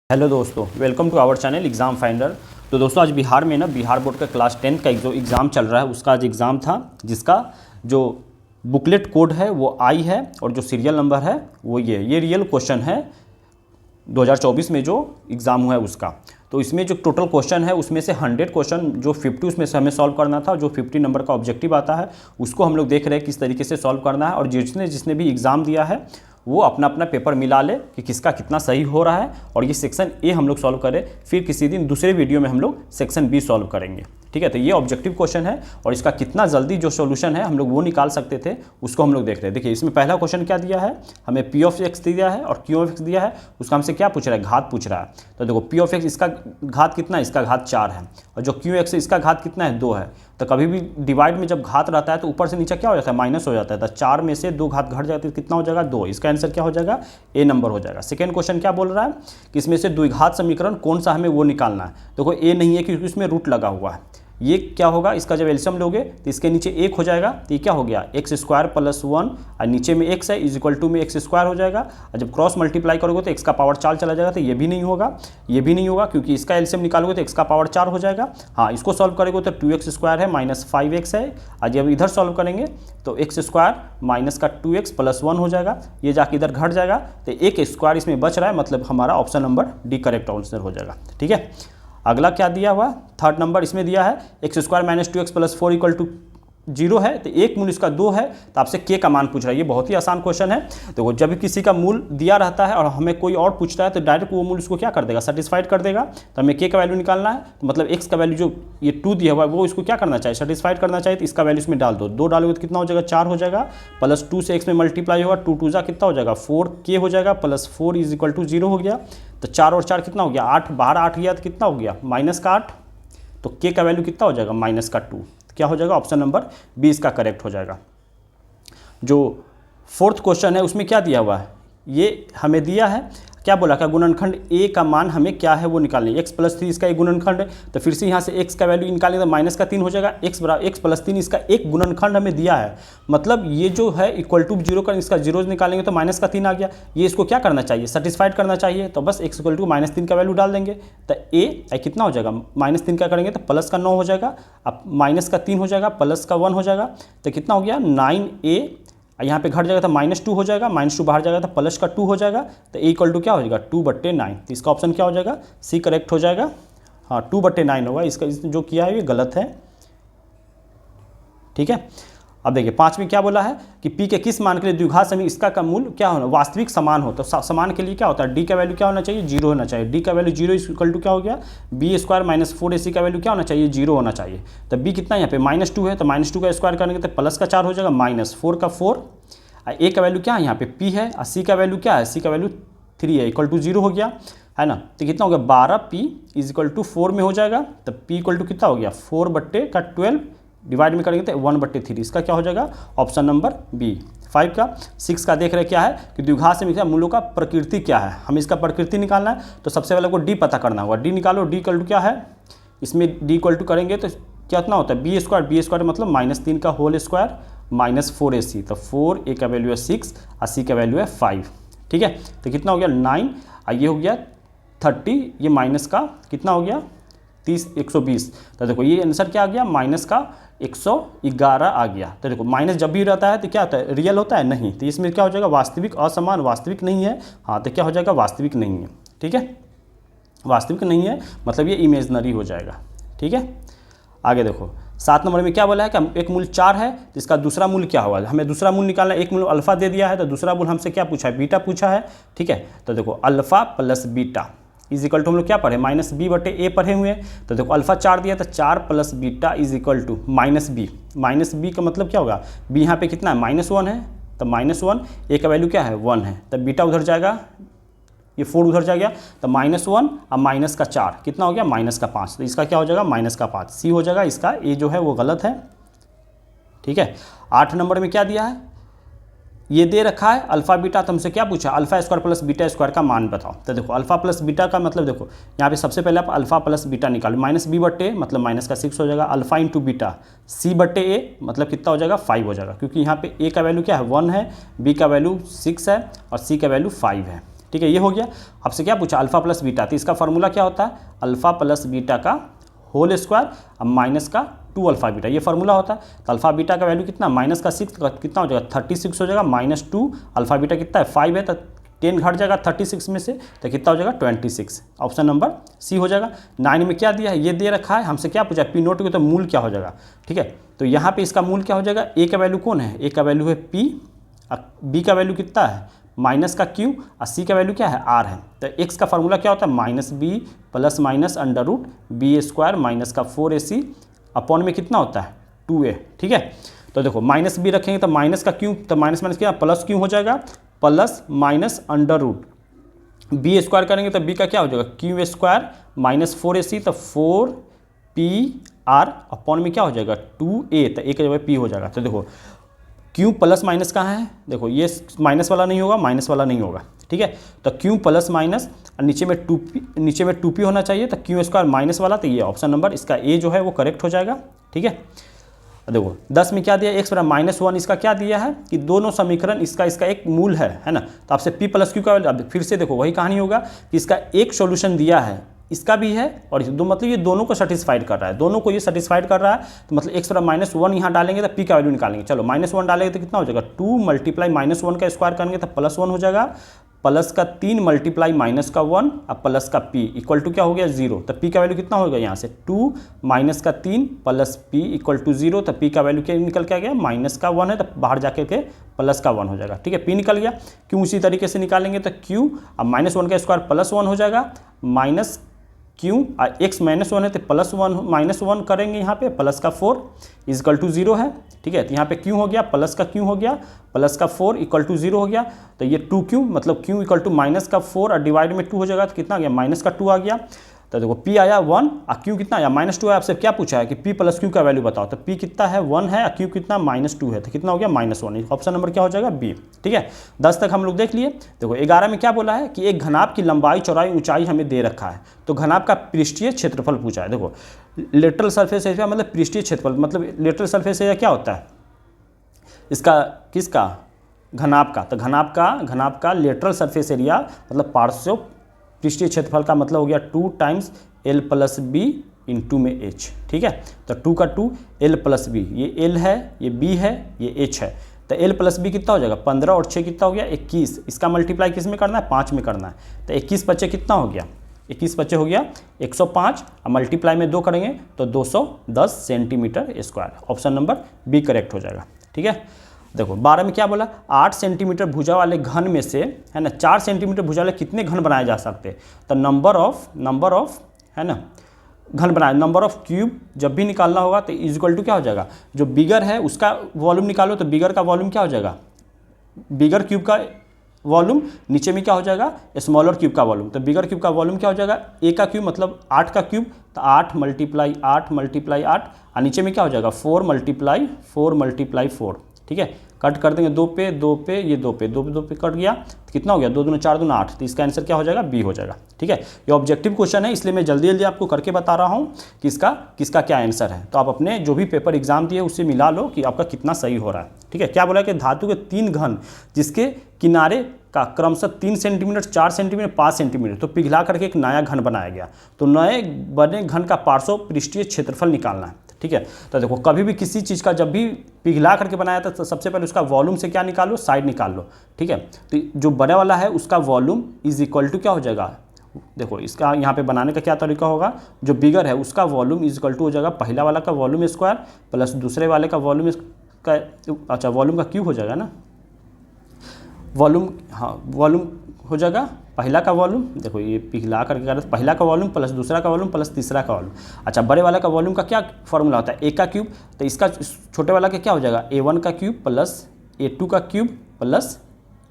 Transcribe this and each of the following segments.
Hello दोस्तों, welcome to our channel exam finder. तो दोस्तों आज बिहार में बिहार बोर्ड का क्लास 10 का जो एग्ज़ाम चल रहा है उसका आज एग्ज़ाम था, जिसका जो बुकलेट कोड है वो आई है और जो सीरियल नंबर है वो ये रियल क्वेश्चन है 2024 में जो एग्ज़ाम हुआ है उसका। तो इसमें जो टोटल क्वेश्चन है उसमें से 100 क्वेश्चन जो 50 उसमें से हमें सॉल्व करना था, जो 50 नंबर का ऑब्जेक्टिव आता है उसको हम लोग देख रहे हैं किस तरीके से सॉल्व करना है। और जिसने भी एग्ज़ाम दिया है वो अपना अपना पेपर मिला ले कि किसका कितना सही हो रहा है। और ये सेक्शन ए हम लोग सॉल्व करें, फिर किसी दिन दूसरे वीडियो में हम लोग सेक्शन बी सॉल्व करेंगे। ठीक है, तो ये ऑब्जेक्टिव क्वेश्चन है और इसका कितना जल्दी जो सॉल्यूशन है हम लोग वो निकाल सकते थे उसको हम लोग देख रहे हैं। देखिए इसमें पहला क्वेश्चन क्या दिया है, हमें पी ऑफ एक्स दिया है और क्यू ऑफ एक्स दिया है। उसका हमसे क्या पूछ रहा है, घात पूछ रहा है। तो देखो पी ऑफ एक्स इसका घात कितना है, इसका घात 4 है, और जो क्यू एक्स इसका घात कितना है, 2 है। तो कभी भी डिवाइड में जब घात रहता है तो ऊपर से नीचे क्या हो जाता है, माइनस हो जाता है। तो 4 में से 2 घात घट जाती है, कितना हो जाएगा, 2। इसका आंसर क्या हो जाएगा, ए नंबर हो जाएगा। सेकेंड क्वेश्चन क्या बोल रहा है कि इसमें से द्विघात समीकरण कौन सा हमें वो निकालना है। देखो ए नहीं है क्योंकि उसमें रूट लगा हुआ है। ये क्या होगा, इसका जब एलसीएम लोगे तो इसके नीचे 1 हो जाएगा, तो ये क्या हो गया, एक्स स्क्वायर प्लस 1 और नीचे में x है इज इक्वल टू में एक्स स्क्वायर हो जाएगा। और जब क्रॉस मल्टीप्लाई करोगे तो x का पावर 4 चला जाएगा, तो ये भी नहीं होगा, ये भी नहीं होगा क्योंकि इसका एलसीएम निकालोगे तो x का पावर 4 हो जाएगा। हाँ, इसको सॉल्व करेंगे तो 2x स्क्वायर है माइनस 5x है। और जब इधर सॉल्व करेंगे तो एक्स स्क्वायर माइनस का 2x प्लस 1 हो जाएगा, ये जाके इधर घट जाएगा, तो एक स्क्वायर इसमें बच रहा है, मतलब हमारा option number D correct answer हो जाएगा। ठीक है, अगला क्या दिया हुआ, थर्ड नंबर इसमें दिया है x square minus 2x plus 4 equal to 0 है, तो एक मूल इसका 2 है, तो आपसे के का मान पूछ रहा है। ये बहुत ही आसान क्वेश्चन है। देखो जब भी किसी का मूल दिया रहता है और हमें कोई और पूछता है तो डायरेक्ट वो मूल इसको क्या कर देगा, सेटिस्फाइड कर देगा। तो हमें के का वैल्यू निकालना है, तो मतलब एक्स का वैल्यू जो ये 2 दिया हुआ है वो इसको क्या करना चाहिए, सेटिस्फाइड करना चाहिए। तो इसका वैल्यू इसमें डाल दो, 2 डालोगे तो कितना हो जाएगा, 4 हो जाएगा, प्लस 2 से एक्स में मल्टीप्लाई होगा, 2 2 जा कितना हो जाएगा, 4 के हो जाएगा, प्लस 4 इज इक्वल टू 0 हो गया। तो 4 और 4 कितना हो गया, 8, बाहर 8 गया तो कितना हो गया, माइनस का 8। तो के का वैल्यू कितना हो जाएगा, माइनस का 2। क्या हो जाएगा, ऑप्शन नंबर बी इसका करेक्ट हो जाएगा। जो फोर्थ क्वेश्चन है उसमें क्या दिया हुआ है, ये हमें दिया है क्या बोला, क्या गुणनखंड ए का मान हमें क्या है वो निकालना है। x प्लस 3 इसका एक गुणनखंड है, तो फिर से यहाँ से x का वैल्यू निकालेंगे तो माइनस का 3 हो जाएगा। x प्लस 3 इसका एक गुणनखंड हमें दिया है, मतलब ये जो है इक्वल टू 0 का इसका 0 निकालेंगे तो माइनस का 3 आ गया। ये इसको क्या करना चाहिए, सेटिस्फाइड करना चाहिए, तो बस x इक्वल टू माइनस 3 का वैल्यू डाल देंगे। तो a कितना हो जाएगा, माइनस 3 का करेंगे तो प्लस का 9 हो जाएगा, अब माइनस का 3 हो जाएगा, प्लस का 1 हो जाएगा, तो कितना हो गया 9a। यहाँ पे घट जाएगा तो -2 हो जाएगा, -2 बाहर जाएगा तो प्लस का 2 हो जाएगा, तो ए इक्वल टू क्या हो जाएगा 2/9। तो इसका ऑप्शन क्या हो जाएगा, सी करेक्ट हो जाएगा। हाँ 2/9 होगा, इसका जो किया है ये गलत है। ठीक है, अब देखिए 5 में क्या बोला है कि p के किस मान के लिए द्विघात समीकरण इसका का मूल क्या होना, वास्तविक समान हो। तो समान के लिए क्या होता है, d का वैल्यू क्या होना चाहिए, 0 होना चाहिए। d का वैल्यू 0 इक्वल टू क्या हो गया, b स्क्वायर माइनस 4ac का वैल्यू क्या होना चाहिए, 0 होना चाहिए। तो b कितना यहाँ पे -2 है, तो -2 का स्क्वायर करेंगे तो प्लस का 4 हो जाएगा, -4 का 4। a का वैल्यू क्या है यहाँ पे p है, और c का वैल्यू क्या है, c का वैल्यू 3 है, इक्वल टू 0 हो गया है ना। तो कितना हो गया 12p इज इक्वल टू 4 में हो जाएगा। तो p इक्वल टू कितना हो गया 4/12 डिवाइड में करेंगे तो 1/3। इसका क्या हो जाएगा, ऑप्शन नंबर बी। 5 का 6 का देख रहे क्या है कि द्विघात समीकरण मूलों का प्रकृति क्या है, हमें इसका प्रकृति निकालना है। तो सबसे पहले को डी पता करना होगा, डी निकालो, डी इक्वल टू क्या है, इसमें डी इक्वल टू करेंगे तो कितना होता है बी स्क्वायर मतलब -3 का होल स्क्वायर माइनस 4ac। तो 4 a का वैल्यू है 6 और c का वैल्यू है 5। ठीक है, तो कितना हो गया 9 और ये हो गया 30, ये माइनस का कितना हो गया 30 120। तो देखो ये आंसर क्या आ गया, माइनस का 111 आ गया। तो देखो माइनस जब भी रहता है तो क्या होता है, रियल होता है नहीं, तो इसमें क्या हो जाएगा वास्तविक असमान, वास्तविक नहीं है। हाँ तो क्या हो जाएगा, वास्तविक नहीं है। ठीक है, वास्तविक नहीं है मतलब ये इमेजनरी हो जाएगा। ठीक है, आगे देखो 7 नंबर में क्या बोला है कि एक मूल 4 है तो इसका दूसरा मूल क्या होगा, हमें दूसरा मूल निकालना है। एक मूल अल्फा दे दिया है तो दूसरा मूल हमसे क्या पूछा है, बीटा पूछा है। ठीक है, तो देखो alpha plus beta is equal to हम लोग क्या पढ़े, -b/a पढ़े हुए हैं। तो देखो अल्फा 4 दिया तो 4 plus beta is equal to -b। -b का मतलब क्या होगा, b यहाँ पे कितना है -1 है, तो -1, a का वैल्यू क्या है 1 है, तब बीटा उधर जाएगा, ये 4 उधर जा गया, तो -1 और माइनस का 4 कितना हो गया -5। तो इसका क्या हो जाएगा -5, सी हो जाएगा। इसका ए जो है वो गलत है। ठीक है, 8 नंबर में क्या दिया है, ये दे रखा है अल्फा बीटा, तो हमसे क्या पूछा, alpha square plus beta square का मान बताओ। तो देखो अल्फा प्लस बीटा का मतलब देखो यहाँ पे सबसे पहले आप अल्फा प्लस बीटा निकालो, -b/a मतलब माइनस का 6 हो जाएगा, अल्फा इंटू बीटा c/a मतलब कितना हो जाएगा 5 हो जाएगा, क्योंकि यहाँ पे a का वैल्यू क्या है 1 है, b का वैल्यू 6 है और c का वैल्यू 5 है। ठीक है, ये हो गया। आपसे क्या पूछा, अल्फा प्लस बीटा, तो इसका फार्मूला क्या होता है, अल्फा प्लस बीटा का होल स्क्वायर अब माइनस का 2 अल्फा बीटा, ये फार्मूला होता है। तो अल्फा बीटा का वैल्यू कितना, माइनस का 6 कितना हो जाएगा 36 हो जाएगा, माइनस 2 अल्फा बीटा कितना है 5 है, तो 10 घट जाएगा 36 में से, तो कितना हो जाएगा 26। ऑप्शन नंबर सी हो जाएगा। 9 में क्या दिया है, ये दे रखा है, हमसे क्या पूछा पी नोट के, तो मूल क्या हो जाएगा, ठीक है। तो यहाँ पे इसका मूल क्या हो जाएगा, ए का वैल्यू कौन है, ए का वैल्यू है पी, बी का वैल्यू कितना है माइनस का क्यू, और सी का वैल्यू क्या है आर है। तो एक्स का फार्मूला क्या होता है, minus b plus minus under root b square minus का 4ac अपॉन में कितना होता है 2a, ठीक है। तो देखो माइनस बी रखेंगे तो माइनस का क्यू, तो माइनस माइनस क्या प्लस क्यू हो जाएगा, plus minus under root b square करेंगे तो बी का क्या हो जाएगा क्यू स्क्वायर माइनस 4ac, तो 4pr अपॉन में क्या हो जाएगा 2a, तो a का जगह p हो जाएगा। तो देखो क्यू प्लस माइनस कहाँ है, देखो ये माइनस वाला नहीं होगा, माइनस वाला नहीं होगा, ठीक है। तो क्यू प्लस माइनस और नीचे में 2p होना चाहिए, तो क्यू स्क्वायर माइनस वाला, तो ये ऑप्शन नंबर इसका ए जो है वो करेक्ट हो जाएगा, ठीक है। देखो 10 में क्या दिया, एक्स बराबर -1, इसका क्या दिया है कि दोनों समीकरण इसका एक मूल है ना। तो आपसे p प्लस क्यू का, अब फिर से देखो वही कहानी होगा कि इसका एक सॉल्यूशन दिया है, इसका भी है और दो, मतलब ये दोनों को सेटिस्फाइड कर रहा है, दोनों को ये सेटिस्फाइड कर रहा है। तो मतलब एक्स बराबर -1 यहाँ डालेंगे तो p का वैल्यू निकालेंगे, चलो -1 डालेंगे तो कितना हो जाएगा 2 मल्टीप्लाई -1 का स्क्वायर करेंगे तो +1 हो जाएगा, प्लस का 3 मल्टीप्लाई माइनस का 1 और प्लस का p इक्वल टू क्या हो गया 0। तो p का वैल्यू कितना होगा यहाँ से 2 माइनस का 3 प्लस p इक्वल टू 0, तो p का वैल्यू क्या निकल के आ गया माइनस का 1 है, तो बाहर जाके के प्लस का 1 हो जाएगा, ठीक है। p निकल गया, क्यों उसी तरीके से निकालेंगे तो q अब -1 का स्क्वायर +1 हो जाएगा, माइनस क्यू एक्स -1 है तो +1 -1 करेंगे यहाँ पे, प्लस का 4 इजकल टू 0 है, ठीक है। तो यहाँ पे क्यू हो गया, प्लस का क्यू हो गया, प्लस का 4 इक्वल टू 0 हो गया, तो ये 2q मतलब q इक्वल टू माइनस का 4 और डिवाइड में 2 हो जाएगा, तो कितना आ गया माइनस का 2 आ गया। तो देखो p आया 1 और q कितना आया -2 है। आपसे क्या पूछा है कि p प्लस q का वैल्यू बताओ, तो p कितना है 1 है और q कितना -2 है, तो कितना हो गया -1। ऑप्शन नंबर क्या हो जाएगा बी, ठीक है। 10 तक हम लोग देख लिए। देखो 11 में क्या बोला है कि एक घनाभ की लंबाई चौड़ाई ऊंचाई हमें दे रखा है, तो घनाभ का पृष्ठीय क्षेत्रफल पूछा है। देखो लेटरल सरफेस एरिया मतलब पृष्ठीय क्षेत्रफल, मतलब लेटरल सरफेस एरिया क्या होता है इसका, किसका घनाभ का, तो घनाभ का लेटरल सरफेस एरिया मतलब पार्श्व पृष्ठीय क्षेत्रफल का मतलब हो गया 2 times l plus b into में h, ठीक है। तो 2 का 2 l प्लस बी, ये l है ये b है ये h है, तो l प्लस बी कितना हो जाएगा 15 और 6 कितना हो गया 21, इसका मल्टीप्लाई किस में करना है 5 में करना है, तो 21 बच्चे कितना हो गया 21 बच्चे हो गया 105 और मल्टीप्लाई में 2 करेंगे तो 210 centimetre square. Option number b correct हो जाएगा, ठीक है। देखो 12 में क्या बोला 8 सेंटीमीटर भुजा वाले घन में से है ना 4 सेंटीमीटर भुजा वाले कितने घन बनाए जा सकते हैं, तो नंबर ऑफ है ना घन बनाए, नंबर ऑफ क्यूब जब भी निकालना होगा तो इक्वल टू क्या हो जाएगा, जो बिगर है उसका वॉल्यूम निकालो, तो बिगर का वॉल्यूम क्या हो जाएगा, बिगर क्यूब का वॉल्यूम नीचे में क्या हो जाएगा स्मॉलर क्यूब का वॉल्यूम, तो बिगर क्यूब का वॉल्यूम क्या हो जाएगा ए का क्यूब मतलब 8 का क्यूब, तो 8 मल्टीप्लाई 8 और नीचे में क्या हो जाएगा 4 मल्टीप्लाई 4, ठीक है। कट कर देंगे 2 पे ये 2 पे कट गया, तो कितना हो गया 2 दूना 4 दूना 8, तो इसका आंसर क्या हो जाएगा बी हो जाएगा, ठीक है। ये ऑब्जेक्टिव क्वेश्चन है इसलिए मैं जल्दी आपको करके बता रहा हूँ कि इसका किसका क्या आंसर है, तो आप अपने जो भी पेपर एग्जाम दिए उससे मिला लो कि आपका कितना सही हो रहा है, ठीक है। क्या बोला कि धातु के 3 घन जिसके किनारे का क्रमशः 3 सेंटीमीटर 4 सेंटीमीटर 5 सेंटीमीटर तो पिघला करके एक नया घन बनाया गया, तो नए बने घन का पार्श्व पृष्ठीय क्षेत्रफल निकालना है, ठीक है। तो देखो कभी भी किसी चीज़ का जब भी पिघला करके बनाया था तो सबसे पहले उसका वॉल्यूम से क्या निकालो साइड निकाल लो, ठीक है। तो जो बड़ा वाला है उसका वॉल्यूम इज इक्वल टू क्या हो जाएगा, देखो इसका यहाँ पे बनाने का क्या तरीका होगा, जो बिगर है उसका वॉल्यूम इज इक्वल टू हो जाएगा पहला वाला का वॉल्यूम स्क्वायर प्लस दूसरे वाले का वॉल्यूम का, अच्छा वॉल्यूम का क्यूब हो जाएगा ना, वॉल्यूम हाँ वॉल्यूम हो जाएगा पहला का वॉल्यूम, देखो ये पिघला करके कर पहला का वॉल्यूम प्लस दूसरा का वॉल्यूम प्लस तीसरा का वॉल्यूम। अच्छा बड़े वाला का वॉल्यूम का क्या फॉर्मूला होता है ए का क्यूब, तो इसका छोटे वाला का क्या हो जाएगा A1 का क्यूब प्लस A2 का क्यूब प्लस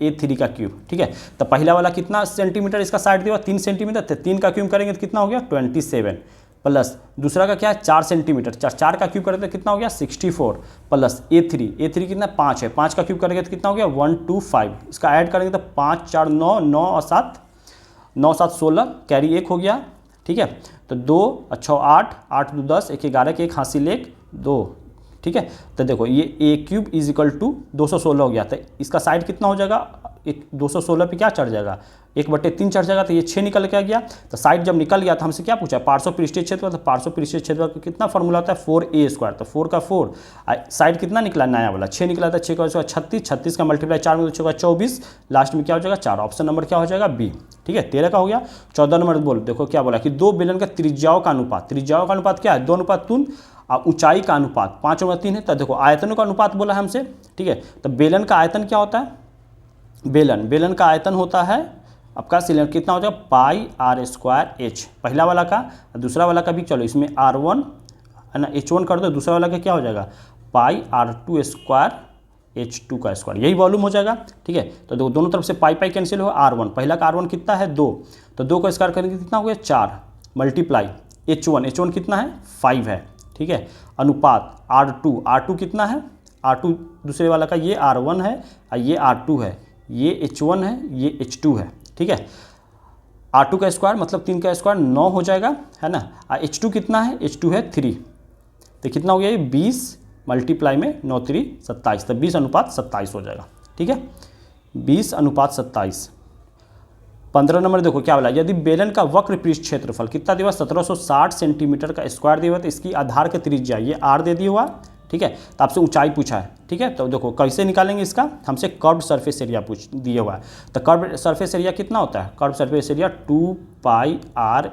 A3 का क्यूब, ठीक है। तो पहला वाला कितना सेंटीमीटर इसका साइड दिया 3 सेंटीमीटर, तो 3 का क्यूब करेंगे तो कितना हो गया 27 प्लस दूसरा का क्या है 4 सेंटीमीटर, 4 का क्यूब करेंगे तो कितना हो गया 64 प्लस A3 कितना 5 है, 5 का क्यूब करेंगे तो कितना हो गया 125, इसका ऐड करेंगे तो 5 4 9 9 और 7 9 7 16 कैरी 1 हो गया, ठीक है। तो 2 अच्छा 8 8 2 10 1 11 के 1 हासिल 1 2, ठीक है। तो देखो ये A cube is equal to 216 हो गया, तो इसका साइड कितना हो जाएगा 216 पे क्या चढ़ जाएगा, 1/3 चढ़ जाएगा, तो ये 6 निकल के गया। तो साइड जब निकल गया तो हमसे क्या पूछा, पार्श्व पृष्ठीय क्षेत्रफल। तो पार्श्व पृष्ठीय क्षेत्रफल का कितना फॉर्मूला होता है, 4a²। तो 4 का 4, साइड कितना निकला, नया वाला 6 निकला था, 6 का 36, 36 का मल्टीप्लाई 4 में 6 का 24, लास्ट में क्या हो जाएगा 4। ऑप्शन नंबर क्या हो जाएगा, बी। ठीक है, 13 का हो गया। 14 नंबर बोल, देखो क्या बोला कि दो बेलन का त्रिज्याओं का अनुपात, त्रिज्याओं का अनुपात क्या है, 2:3, ऊंचाई का अनुपात 5/3 है। तो देखो आयतनों का अनुपात बोला है हमसे। ठीक है, तो बेलन का आयतन क्या होता है, बेलन का आयतन होता है आपका सिलेंडर कितना हो जाएगा, πr²h, पहला वाला का, दूसरा वाला का भी चलो इसमें r1 है ना, h1 कर दो, दूसरा वाला का क्या हो जाएगा, πr2²h2 का स्क्वायर, यही वॉल्यूम हो जाएगा। ठीक है, तो देखो दोनों तरफ से पाई कैंसिल हो, r1 पहला का r1 कितना है 2, तो 2 का स्क्वायर करेंगे कितना हो गया 4, मल्टीप्लाई h1 कितना है 5 है। ठीक है, अनुपात r2 कितना है, r2 दूसरे वाला का ये r1 है और ये r2 है, ये h1 है, ये h2 है। ठीक है, r2 का स्क्वायर मतलब 3 का स्क्वायर 9 हो जाएगा, है ना। h2 कितना है, h2 है 3, तो कितना हो गया ये 20 मल्टीप्लाई में 9 3 27, तो 20:27 हो जाएगा। ठीक है, 20:27। 15 नंबर देखो क्या बोला, यदि बेलन का वक्र पृष्ठ क्षेत्रफल कितना दिया हुआ, 1760 सेंटीमीटर का स्क्वायर दिया हुआ, तो इसकी आधार के त्रिज्या ये r दे दिया हुआ। ठीक है, तो आपसे ऊंचाई पूछा है। ठीक है, तो देखो कैसे निकालेंगे इसका, हमसे कर्व्ड सरफेस एरिया पूछ दिया हुआ है। तो कर्व्ड सरफेस एरिया कितना होता है, curved surface area 2πrh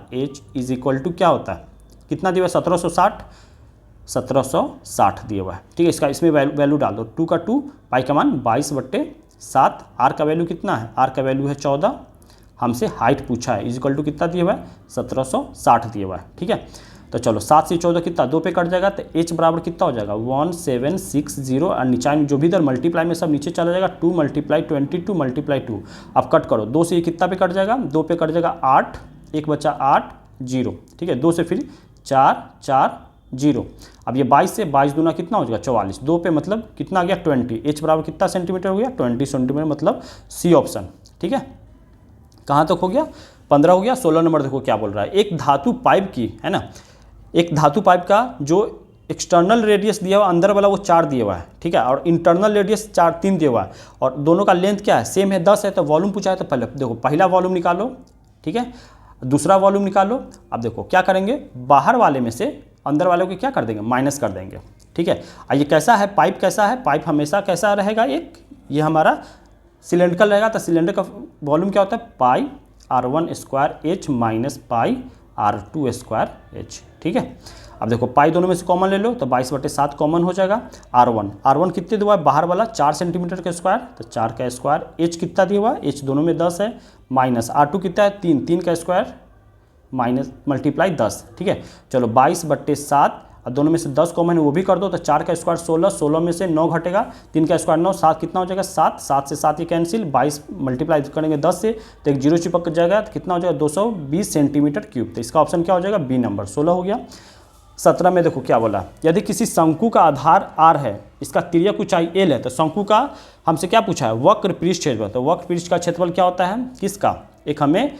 is equal to क्या होता है, कितना दिया हुआ 1760 दिया हुआ है। ठीक है, इसका इसमें वैल्यू डाल दो, 2 का 2, पाई का मान 22/7, आर का वैल्यू कितना है, आर का वैल्यू है 14, हमसे हाइट पूछा है, इज इक्वल टू कितना दिया हुआ है 1760 दिया हुआ है। ठीक है, तो चलो 7 से 14 कितना 2 पे कट जाएगा, तो h बराबर कितना हो जाएगा 1760, और नीचे में जो भी इधर मल्टीप्लाई में सब नीचे चला जाएगा, 2 × 22 × 2। अब कट करो, 2 से ये कितना पे कट जाएगा, 2 पे कट जाएगा 8, 1 बचा 8 0। ठीक है, 2 से फिर 4 4 0। अब ये 22 से 22 दूना कितना हो जाएगा 44, 2 पे मतलब कितना आ गया 20, h बराबर कितना सेंटीमीटर हो गया 20 सेंटीमीटर, मतलब सी ऑप्शन। ठीक है, कहाँ तक हो गया 15 हो गया। 16 नंबर देखो क्या बोल रहा है, एक धातु पाइप की, है ना, एक धातु पाइप का जो एक्सटर्नल रेडियस दिया हुआ अंदर वाला वो 4 दिया हुआ है। ठीक है, और इंटरनल रेडियस 3 दिया हुआ है, और दोनों का लेंथ क्या है सेम है 10 है। तो वॉल्यूम पूछा है, तो पहले देखो पहला वॉल्यूम निकालो, ठीक है, दूसरा वॉल्यूम निकालो। अब देखो क्या करेंगे, बाहर वाले में से अंदर वाले को क्या कर देंगे, माइनस कर देंगे। ठीक है, ये कैसा है पाइप, कैसा है पाइप, हमेशा कैसा रहेगा, एक ये हमारा सिलेंड्रिकल रहेगा। तो सिलेंडर का वॉल्यूम क्या होता है, πr1² माइनस πr2²h। ठीक है, अब देखो पाई दोनों में से कॉमन ले लो, तो 22/7 कॉमन हो जाएगा। r1 कितने दिया हुआ है, बाहर वाला 4 सेंटीमीटर का स्क्वायर, तो 4 का स्क्वायर, h कितना दिया हुआ है, h दोनों में 10 है, माइनस r2 कितना है 3 का स्क्वायर माइनस मल्टीप्लाई 10। ठीक है, चलो 22/7, और दोनों में से 10 कॉमन है वो भी कर दो, तो 4 का स्क्वायर 16, 16 में से 9 घटेगा, 3 का स्क्वायर 9, 7 कितना हो जाएगा 7, 7 से 7 ये कैंसिल, 22 मल्टीप्लाई करेंगे 10 से तो एक 0 चिपक जाएगा, तो कितना हो जाएगा 220 सेंटीमीटर क्यूब। तो इसका ऑप्शन क्या हो जाएगा, बी नंबर। 16 हो गया। 17 में देखो क्या बोला, यदि किसी शंकु का आधार r है, इसका तिर्यक ऊंचाई l है, तो शंकु का हमसे क्या पूछा है, वक्र पृष्ठ क्षेत्रफल। तो वक्र पृष्ठ का क्षेत्रफल क्या होता है, किसका, एक हमें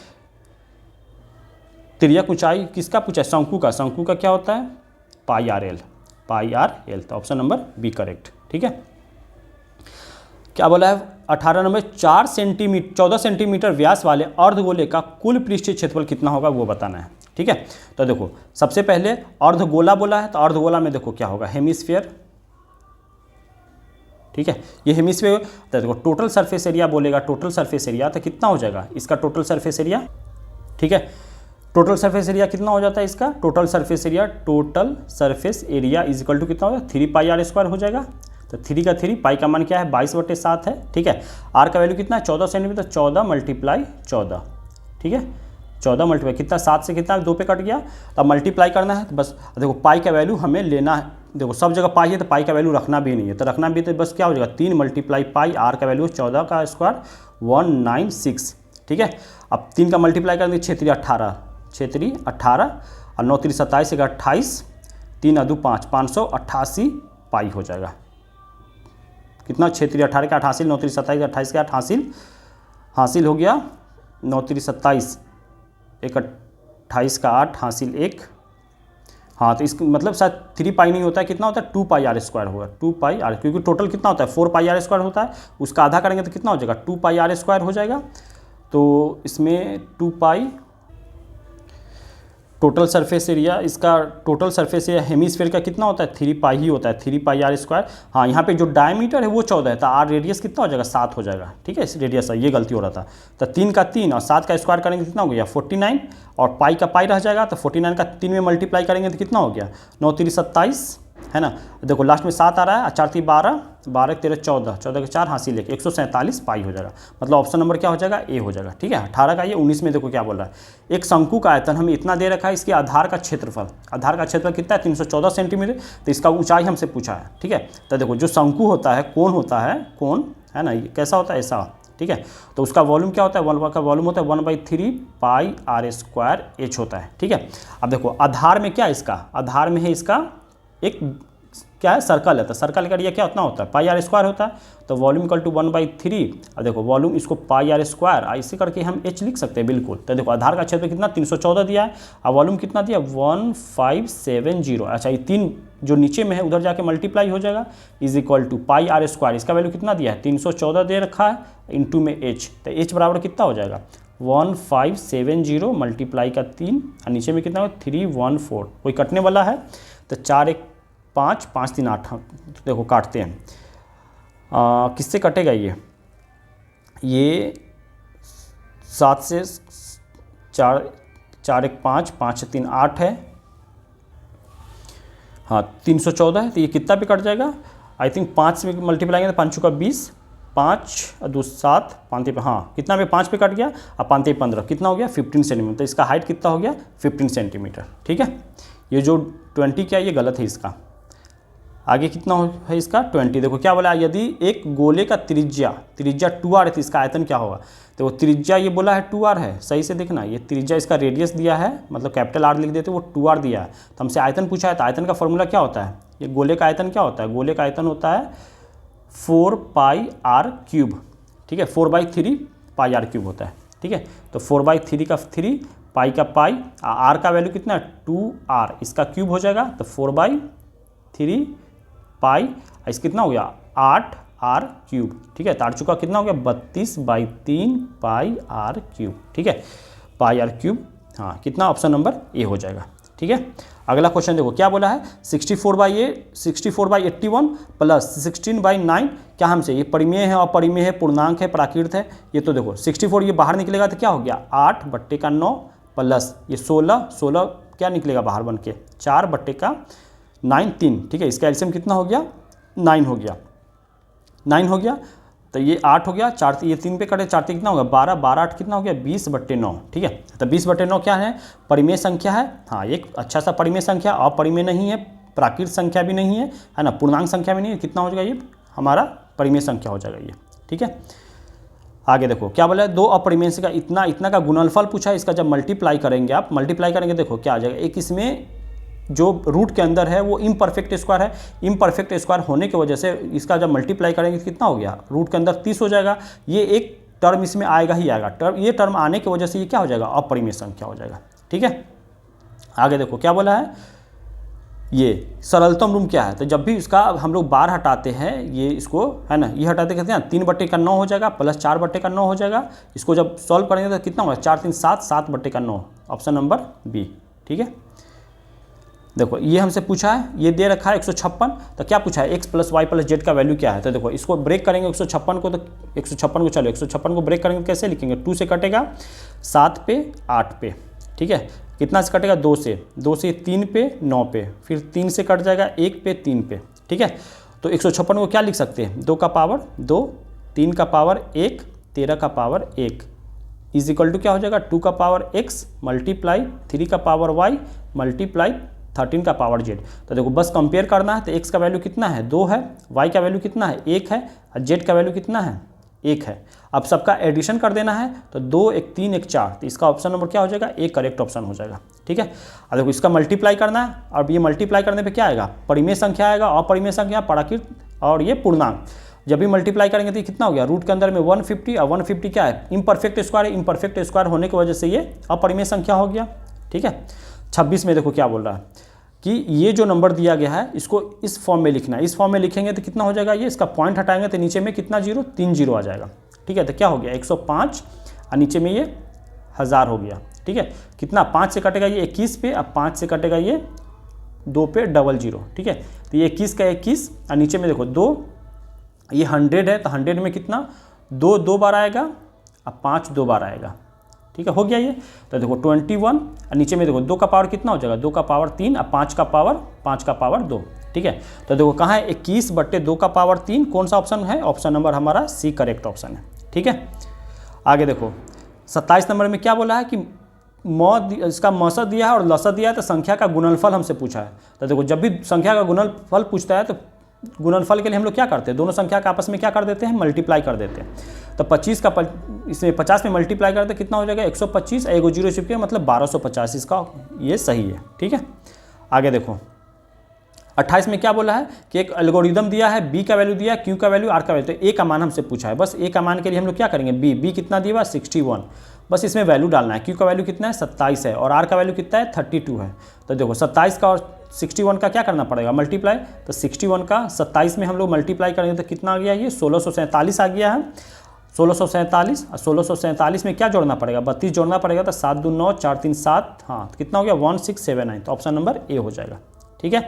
तिर्यक ऊंचाई किसका पूछा है, शंकु का, शंकु का क्या होता है πrl, तो ऑप्शन नंबर बी करेक्ट। ठीक है, क्या बोला है 18 नंबर, 14 सेंटीमीटर व्यास वाले अर्धगोले का कुल पृष्ठीय क्षेत्रफल कितना होगा वो बताना है। ठीक है, तो देखो सबसे पहले अर्धगोला बोला है, तो अर्धगोला में देखो क्या होगा, हेमिस्फीयर। ठीक है, ये हेमिस्फीयर, तो देखो टोटल सरफेस एरिया बोलेगा, टोटल सरफेस एरिया तो कितना हो जाएगा इसका टोटल सरफेस एरिया। ठीक है, टोटल सरफेस एरिया कितना हो जाता है इसका, total surface area is equal to कितना हो जाएगा 3πr² हो जाएगा। तो 3 का 3, पाई का मान क्या है 22/7 है। ठीक है, आर का वैल्यू कितना है 14 सेंटीमीटर, 14 मल्टीप्लाई 14। ठीक है, 14 मल्टीप्लाई कितना, 7 से कितना 2 पे कट गया, अब मल्टीप्लाई करना है। तो बस देखो पाई का वैल्यू हमें लेना है, देखो सब जगह पाई है तो पाई का वैल्यू रखना भी नहीं है, तो रखना भी तो बस क्या हो जाएगा 3 मल्टीप्लाई पाई, आर का वैल्यू 14 का स्क्वायर 196। ठीक है, अब 3 का मल्टीप्लाई कर देंगे 6 3 18, 6 3 18 और 9 3 27, 28, 3 2 5, 588 पाई हो जाएगा। कितना 6 3 18 का 88, 9 3 27 28 का 8 हासिल हो गया, 9 3 27, 1 28 का 8 हासिल 1, हाँ, तो इसका मतलब शायद 3 पाई नहीं होता है, कितना होता है 2 पाई आर स्क्वायर होगा, 2 पाई आर, क्योंकि टोटल कितना होता है 4 पाई आर स्क्वायर होता है, उसका आधा करेंगे तो कितना हो जाएगा 2 पाई आर स्क्वायर हो जाएगा। तो इसमें 2 पाई टोटल सरफेस एरिया, इसका टोटल सरफेस एरिया हेमीस्फीयर का कितना होता है 3 पाई ही होता है, 3 पाई आर स्क्वायर। हाँ, यहाँ पे जो डायमीटर है वो 14 है, तो आर रेडियस कितना हो जाएगा 7 हो जाएगा, ठीक है, इस रेडियस है, ये गलती हो रहा था। तो 3 का 3 और 7 का स्क्वायर करेंगे कितना हो गया 49, और पाई का पाई रह जाएगा, तो 49 का 3 में मल्टीप्लाई करेंगे तो कितना हो गया 9 3 27, है ना। देखो लास्ट में 7 आ रहा है, 4 3 12, 12 13 14, 14 के 4 हासिल लेके 147 पाई हो जाएगा। मतलब ऑप्शन नंबर क्या हो जाएगा ए हो जाएगा, ठीक है। 18 का ये। 19 में देखो क्या बोल रहा है, एक शंकु का आयतन हमें इतना दे रखा है, इसके आधार का क्षेत्रफल, आधार का क्षेत्रफल कितना है 314 सेंटीमीटर, तो इसका ऊंचाई हमसे पूछा है, ठीक है। तो देखो जो शंकु होता है, कोण होता है, कोण है ना, ये कैसा होता है ऐसा, ठीक है। तो उसका वॉल्यूम क्या होता है, वॉल्यूम का वॉल्यूम होता है 1/3 पाई आर स्क्वायर एच होता है, ठीक है। अब देखो आधार में क्या है, इसका आधार में है इसका एक क्या है सर्कल है, तो सर्कल का एरिया क्या उतना होता है पाई आर स्क्वायर होता है, तो वॉल्यूम इक्वल टू 1/3। अब देखो वॉल्यूम इसको पाई आर स्क्वायर ऐसे करके हम एच लिख सकते हैं बिल्कुल। तो देखो आधार का क्षेत्र कितना 314 दिया है, और वॉल्यूम कितना दिया 1570। अच्छा, ये 3 जो नीचे में है उधर जाके मल्टीप्लाई हो जाएगा, is equal to pi r square, इसका वैल्यू कितना दिया है 314 दे रखा है, इंटू में एच, तो एच बराबर कितना हो जाएगा 1570 मल्टीप्लाई का 3, और नीचे में कितना हो 314, कोई कटने वाला है, तो 4 1 5 5 3 8, देखो काटते हैं, किससे कटेगा ये 7 से 4 4 1 5 5 3 8 है, हाँ 314 है, तो ये कितना पे कट जाएगा, आई थिंक 5 से मल्टीप्लाई करेंगे तो 5 चुका 20, 5 और 2 7, 5 पे, हाँ कितना पे 5 पे कट गया, और 5 15 कितना हो गया 15 सेंटीमीटर, तो इसका हाइट कितना हो गया 15 सेंटीमीटर, ठीक है। ये जो 20 क्या ये गलत है इसका, आगे कितना है इसका 20। देखो क्या बोला, यदि एक गोले का त्रिज्या 2r है तो इसका आयतन क्या होगा, तो वो त्रिज्या ये बोला है 2r है, सही से देखना, ये त्रिज्या इसका रेडियस दिया है, मतलब कैपिटल R लिख देते वो 2r दिया है, तो हमसे आयतन पूछा है, तो आयतन का फॉर्मूला क्या होता है, ये गोले का आयतन क्या होता है, गोले का आयतन होता है 4 पाई आर क्यूब, ठीक है, 4/3 पाई आर क्यूब होता है, ठीक है। तो 4/3 का 3, पाई का पाई, आर का वैल्यू कितना है 2r, इसका क्यूब हो जाएगा, तो 4/3 पाई, इस कितना हो गया 8r क्यूब, ठीक है। तो 8 चुका कितना हो गया 32/3 पाई आर क्यूब, ठीक है, पाई आर क्यूब, हाँ कितना, ऑप्शन नंबर ए हो जाएगा, ठीक है। अगला क्वेश्चन देखो क्या बोला है, 64/81 प्लस 16/9, क्या हमसे ये परिमेय है, अपरिमेय है, पूर्णांक है, प्राकृत है, ये तो देखो 64 ये बाहर निकलेगा तो क्या हो गया 8/9 प्लस ये 16 क्या निकलेगा बाहर बन के 4/9 3, ठीक है। इसका एलसीएम कितना हो गया 9 हो गया, 9 हो गया, तो ये 8 हो गया, 4 ये 3 पे कटे, 4 कितना होगा 12, 12 8 कितना हो गया 20/9, ठीक है। तो 20/9 क्या है, परिमेय संख्या है, हाँ एक अच्छा सा परिमेय संख्या, अपरिमेय नहीं है, प्राकृत संख्या भी नहीं है ना, पूर्णांक संख्या भी नहीं है, कितना हो जाएगा ये हमारा परिमेय संख्या हो जाएगा ये, ठीक है। आगे देखो क्या बोला है, दो अपरिमेय का इतना का गुणनफल पूछा है, इसका जब मल्टीप्लाई करेंगे आप, मल्टीप्लाई करेंगे देखो क्या आ जाएगा, एक इसमें जो रूट के अंदर है वो इम्परफेक्ट स्क्वायर है, इम्परफेक्ट स्क्वायर होने की वजह से इसका जब मल्टीप्लाई करेंगे तो कितना हो गया, रूट के अंदर 30 हो जाएगा, ये एक टर्म इसमें आएगा ही आएगा, ये टर्म आने की वजह से ये क्या हो जाएगा अपरिमेय संख्या हो जाएगा, ठीक है। आगे देखो क्या बोला है, ये सरलतम रूप क्या है, तो जब भी इसका हम लोग बार हटाते हैं, ये इसको है ना, ये हटाते कहते हैं 3/9 हो जाएगा प्लस 4/9 हो जाएगा, इसको जब सॉल्व करेंगे तो कितना होगा 4 3 7, 7/9, ऑप्शन नंबर बी, ठीक है। देखो ये हमसे पूछा है, ये दे रखा है 156, तो क्या पूछा है x + y + z का वैल्यू क्या है, तो देखो इसको ब्रेक करेंगे 156 को, तो 156 को चलो 156 को ब्रेक करेंगे कैसे लिखेंगे, 2 से कटेगा 7 पे 8 पे, ठीक है, कितना से कटेगा 2 से 3 पे 9 पे, फिर 3 से कट जाएगा 1 पे 3 पे, ठीक है। तो 156 को क्या लिख सकते हैं 2 का पावर 2, 3 का पावर 1, 13 का पावर 1 इज इक्वल टू क्या हो जाएगा 2 का पावर x मल्टीप्लाई 3 का पावर y मल्टीप्लाई 13 का पावर z। तो देखो बस कंपेयर करना है, तो x का वैल्यू कितना है 2 है, y का वैल्यू कितना है 1 है, और z का वैल्यू कितना है 1 है। अब सबका एडिशन कर देना है, तो 2 1 3 1 4, तो इसका ऑप्शन नंबर क्या हो जाएगा एक करेक्ट ऑप्शन हो जाएगा, ठीक है। अब देखो इसका मल्टीप्लाई करना है, और ये मल्टीप्लाई करने पे क्या आएगा परिमेय संख्या आएगा, अपरिमेय संख्या, प्राकृत और ये पूर्णांक, जब भी मल्टीप्लाई करेंगे तो कितना हो गया रूट के अंदर में 150, और 150 क्या है इम्परफेक्ट स्क्वायर है, इम्परफेक्ट स्क्वायर होने की वजह से ये अपरिमेय संख्या हो गया, ठीक है। 26 में देखो क्या बोल रहा है, कि ये जो नंबर दिया गया है इसको इस फॉर्म में लिखना है। इस फॉर्म में लिखेंगे तो कितना हो जाएगा, ये इसका पॉइंट हटाएंगे तो नीचे में कितना जीरो, 3 जीरो आ जाएगा। ठीक है, तो क्या हो गया 105 और नीचे में ये 1000 हो गया। ठीक है, कितना 5 से कटेगा ये 21 पे, अब 5 से कटेगा ये 2 पे 00। ठीक है, तो ये 21 का 21 और नीचे में देखो 2, ये 100 है तो 100 में कितना 2 2 बार आएगा, अब 5 2 बार आएगा। ठीक है, हो गया ये। तो देखो 21 और नीचे में देखो 2 का पावर कितना हो जाएगा, 2 का पावर 3 और 5 का पावर 2। ठीक है, तो देखो कहाँ है 21/2 का पावर 3, कौन सा ऑप्शन है, ऑप्शन नंबर हमारा सी करेक्ट ऑप्शन है। ठीक है, आगे देखो 27 नंबर में क्या बोला है कि इसका मौसम दिया है और लसत दिया है तो संख्या का गुणनफल हमसे पूछा है। तो देखो जब भी संख्या का गुणनफल पूछता है तो गुणनफल के लिए हम लोग क्या करते हैं, दोनों संख्या का आपस में क्या कर देते हैं, मल्टीप्लाई कर देते हैं। तो 25 का इसमें 50 में मल्टीप्लाई करते कितना हो जाएगा 125, एगो जीरो चिपके मतलब 1250, इसका ये सही है। ठीक है, आगे देखो 28 में क्या बोला है कि एक एल्गोरिदम दिया है, बी का वैल्यू दिया है, क्यू का वैल्यू, आर का वैल्यू, तो ए का मान हमसे पूछा है। बस ए का मान के लिए हम लोग क्या करेंगे, बी कितना दिया हुआ 61, बस इसमें वैल्यू डालना है। क्यू का वैल्यू कितना है 27 है और आर का वैल्यू कितना है 32 है। तो देखो 27 का और 61 का क्या करना पड़ेगा, मल्टीप्लाई। तो 61 का 27 में हम लोग मल्टीप्लाई करेंगे तो कितना आ गया, ये 1647 आ गया है। 1647 और 1647 में क्या जोड़ना पड़ेगा, 32 जोड़ना पड़ेगा, तो 7 2 9 4 3 7, हाँ तो कितना हो गया 1679, तो ऑप्शन नंबर ए हो जाएगा। ठीक है,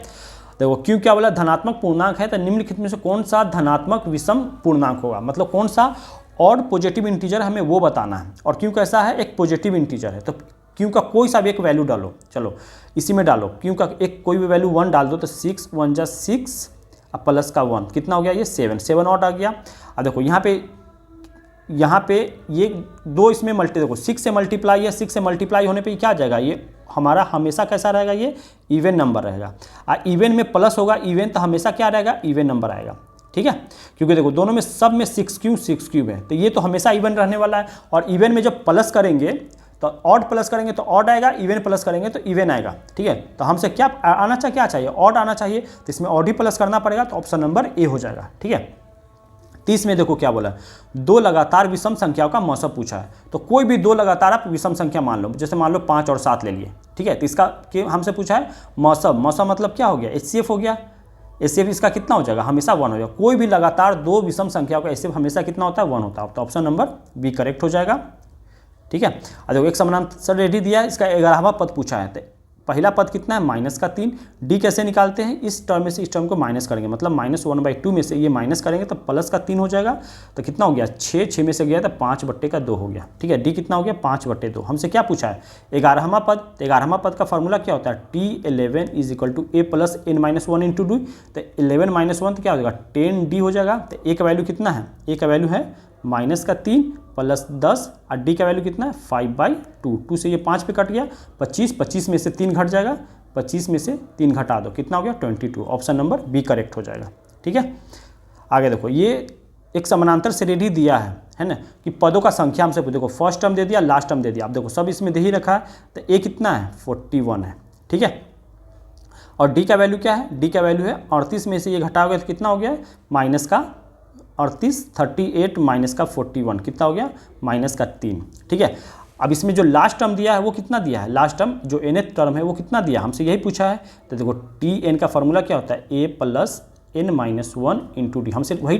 देखो क्यों क्या बोला, धनात्मक पूर्णांक है तो निम्नलिखित में से कौन सा धनात्मक विषम पूर्णांक होगा, मतलब कौन सा और पॉजिटिव इंटीजर हमें वो बताना है। और क्यों कैसा है, एक पॉजिटिव इंटीजर है, तो क्यों का कोई सा भी एक वैल्यू डालो, चलो इसी में डालो, क्यों का एक कोई भी वैल्यू 1 डाल दो, तो 6 1 जा 6 अब प्लस का 1 कितना हो गया, ये 7 और आ गया। अब देखो यहाँ पे ये 2 इसमें देखो 6 से मल्टीप्लाई है, 6 से मल्टीप्लाई होने पे क्या आ जाएगा, ये हमारा हमेशा कैसा रहेगा, ये इवन नंबर रहेगा। इवन में प्लस होगा, इवन तो हमेशा क्या रहेगा, इवन नंबर आएगा। ठीक है, क्योंकि देखो दोनों में सब में 6 क्यूब है, तो ये तो हमेशा इवन रहने वाला है। और इवन में जब प्लस करेंगे तो ऑड प्लस करेंगे तो ऑड आएगा, इवन प्लस करेंगे तो इवन आएगा। ठीक है, तो हमसे क्या आना चाहिए, क्या चाहिए, ऑड आना चाहिए, तो इसमें ऑड ही प्लस करना पड़ेगा, तो ऑप्शन नंबर ए हो जाएगा। ठीक है, 30 में देखो क्या बोला, 2 लगातार विषम संख्याओं का मौसम पूछा है। तो कोई भी 2 लगातार आप विषम संख्या मान लो, जैसे मान लो 5 और 7 ले लिए। ठीक है, तो इसका हमसे पूछा है मौसम मतलब क्या हो गया, HCF हो गया। HCF इसका कितना हो जाएगा, हमेशा 1 हो जाएगा। कोई भी लगातार 2 विषम संख्याओं का HCF हमेशा कितना होता है, 1 होता है, तो ऑप्शन नंबर बी करेक्ट हो जाएगा। ठीक है, देखो एक समानांतर रेडी दिया है, इसका 11वां पद पूछा है, तो पहला पद कितना है -3। डी कैसे निकालते हैं, इस टर्म में से इस टर्म को माइनस करेंगे, मतलब -1/2 में से ये माइनस करेंगे तो प्लस का 3 हो जाएगा, तो कितना हो गया 6 में से गया तो 5/2 हो गया। ठीक है, डी कितना हो गया 5/2। हमसे क्या पूछा है 11वां पद, 11वां पद का फॉर्मूला क्या होता है, T11 = A + n-1 × D, तो 11 - 1 तो क्या हो जाएगा 10D हो जाएगा। तो ए का वैल्यू कितना है, ए का वैल्यू है -3 + 10 और डी का वैल्यू कितना है 5/2। 2 से ये 5 पे कट गया, 25 में से 3 घट जाएगा, 25 में से 3 घटा दो, कितना हो गया 22। ऑप्शन नंबर बी करेक्ट हो जाएगा। ठीक है, आगे देखो ये एक समानांतर श्रेणी दिया है ना, कि पदों का संख्या हमसे देखो फर्स्ट टर्म दे दिया, लास्ट टर्म दे दिया, आप देखो सब इसमें दे ही रखा है, तो ए कितना है 41 है। ठीक है, और डी का वैल्यू क्या है, डी का वैल्यू है 38 में से ये घटाओगे तो कितना हो गया -38, 38 -41 कितना हो गया -3। ठीक है, अब इसमें जो लास्ट टर्म दिया है वो कितना दिया है, लास्ट टर्म जो nth टर्म है वो कितना दिया, हमसे यही पूछा है। तो देखो Tn का फॉर्मूला क्या होता है, A + n-1 × D, हमसे वही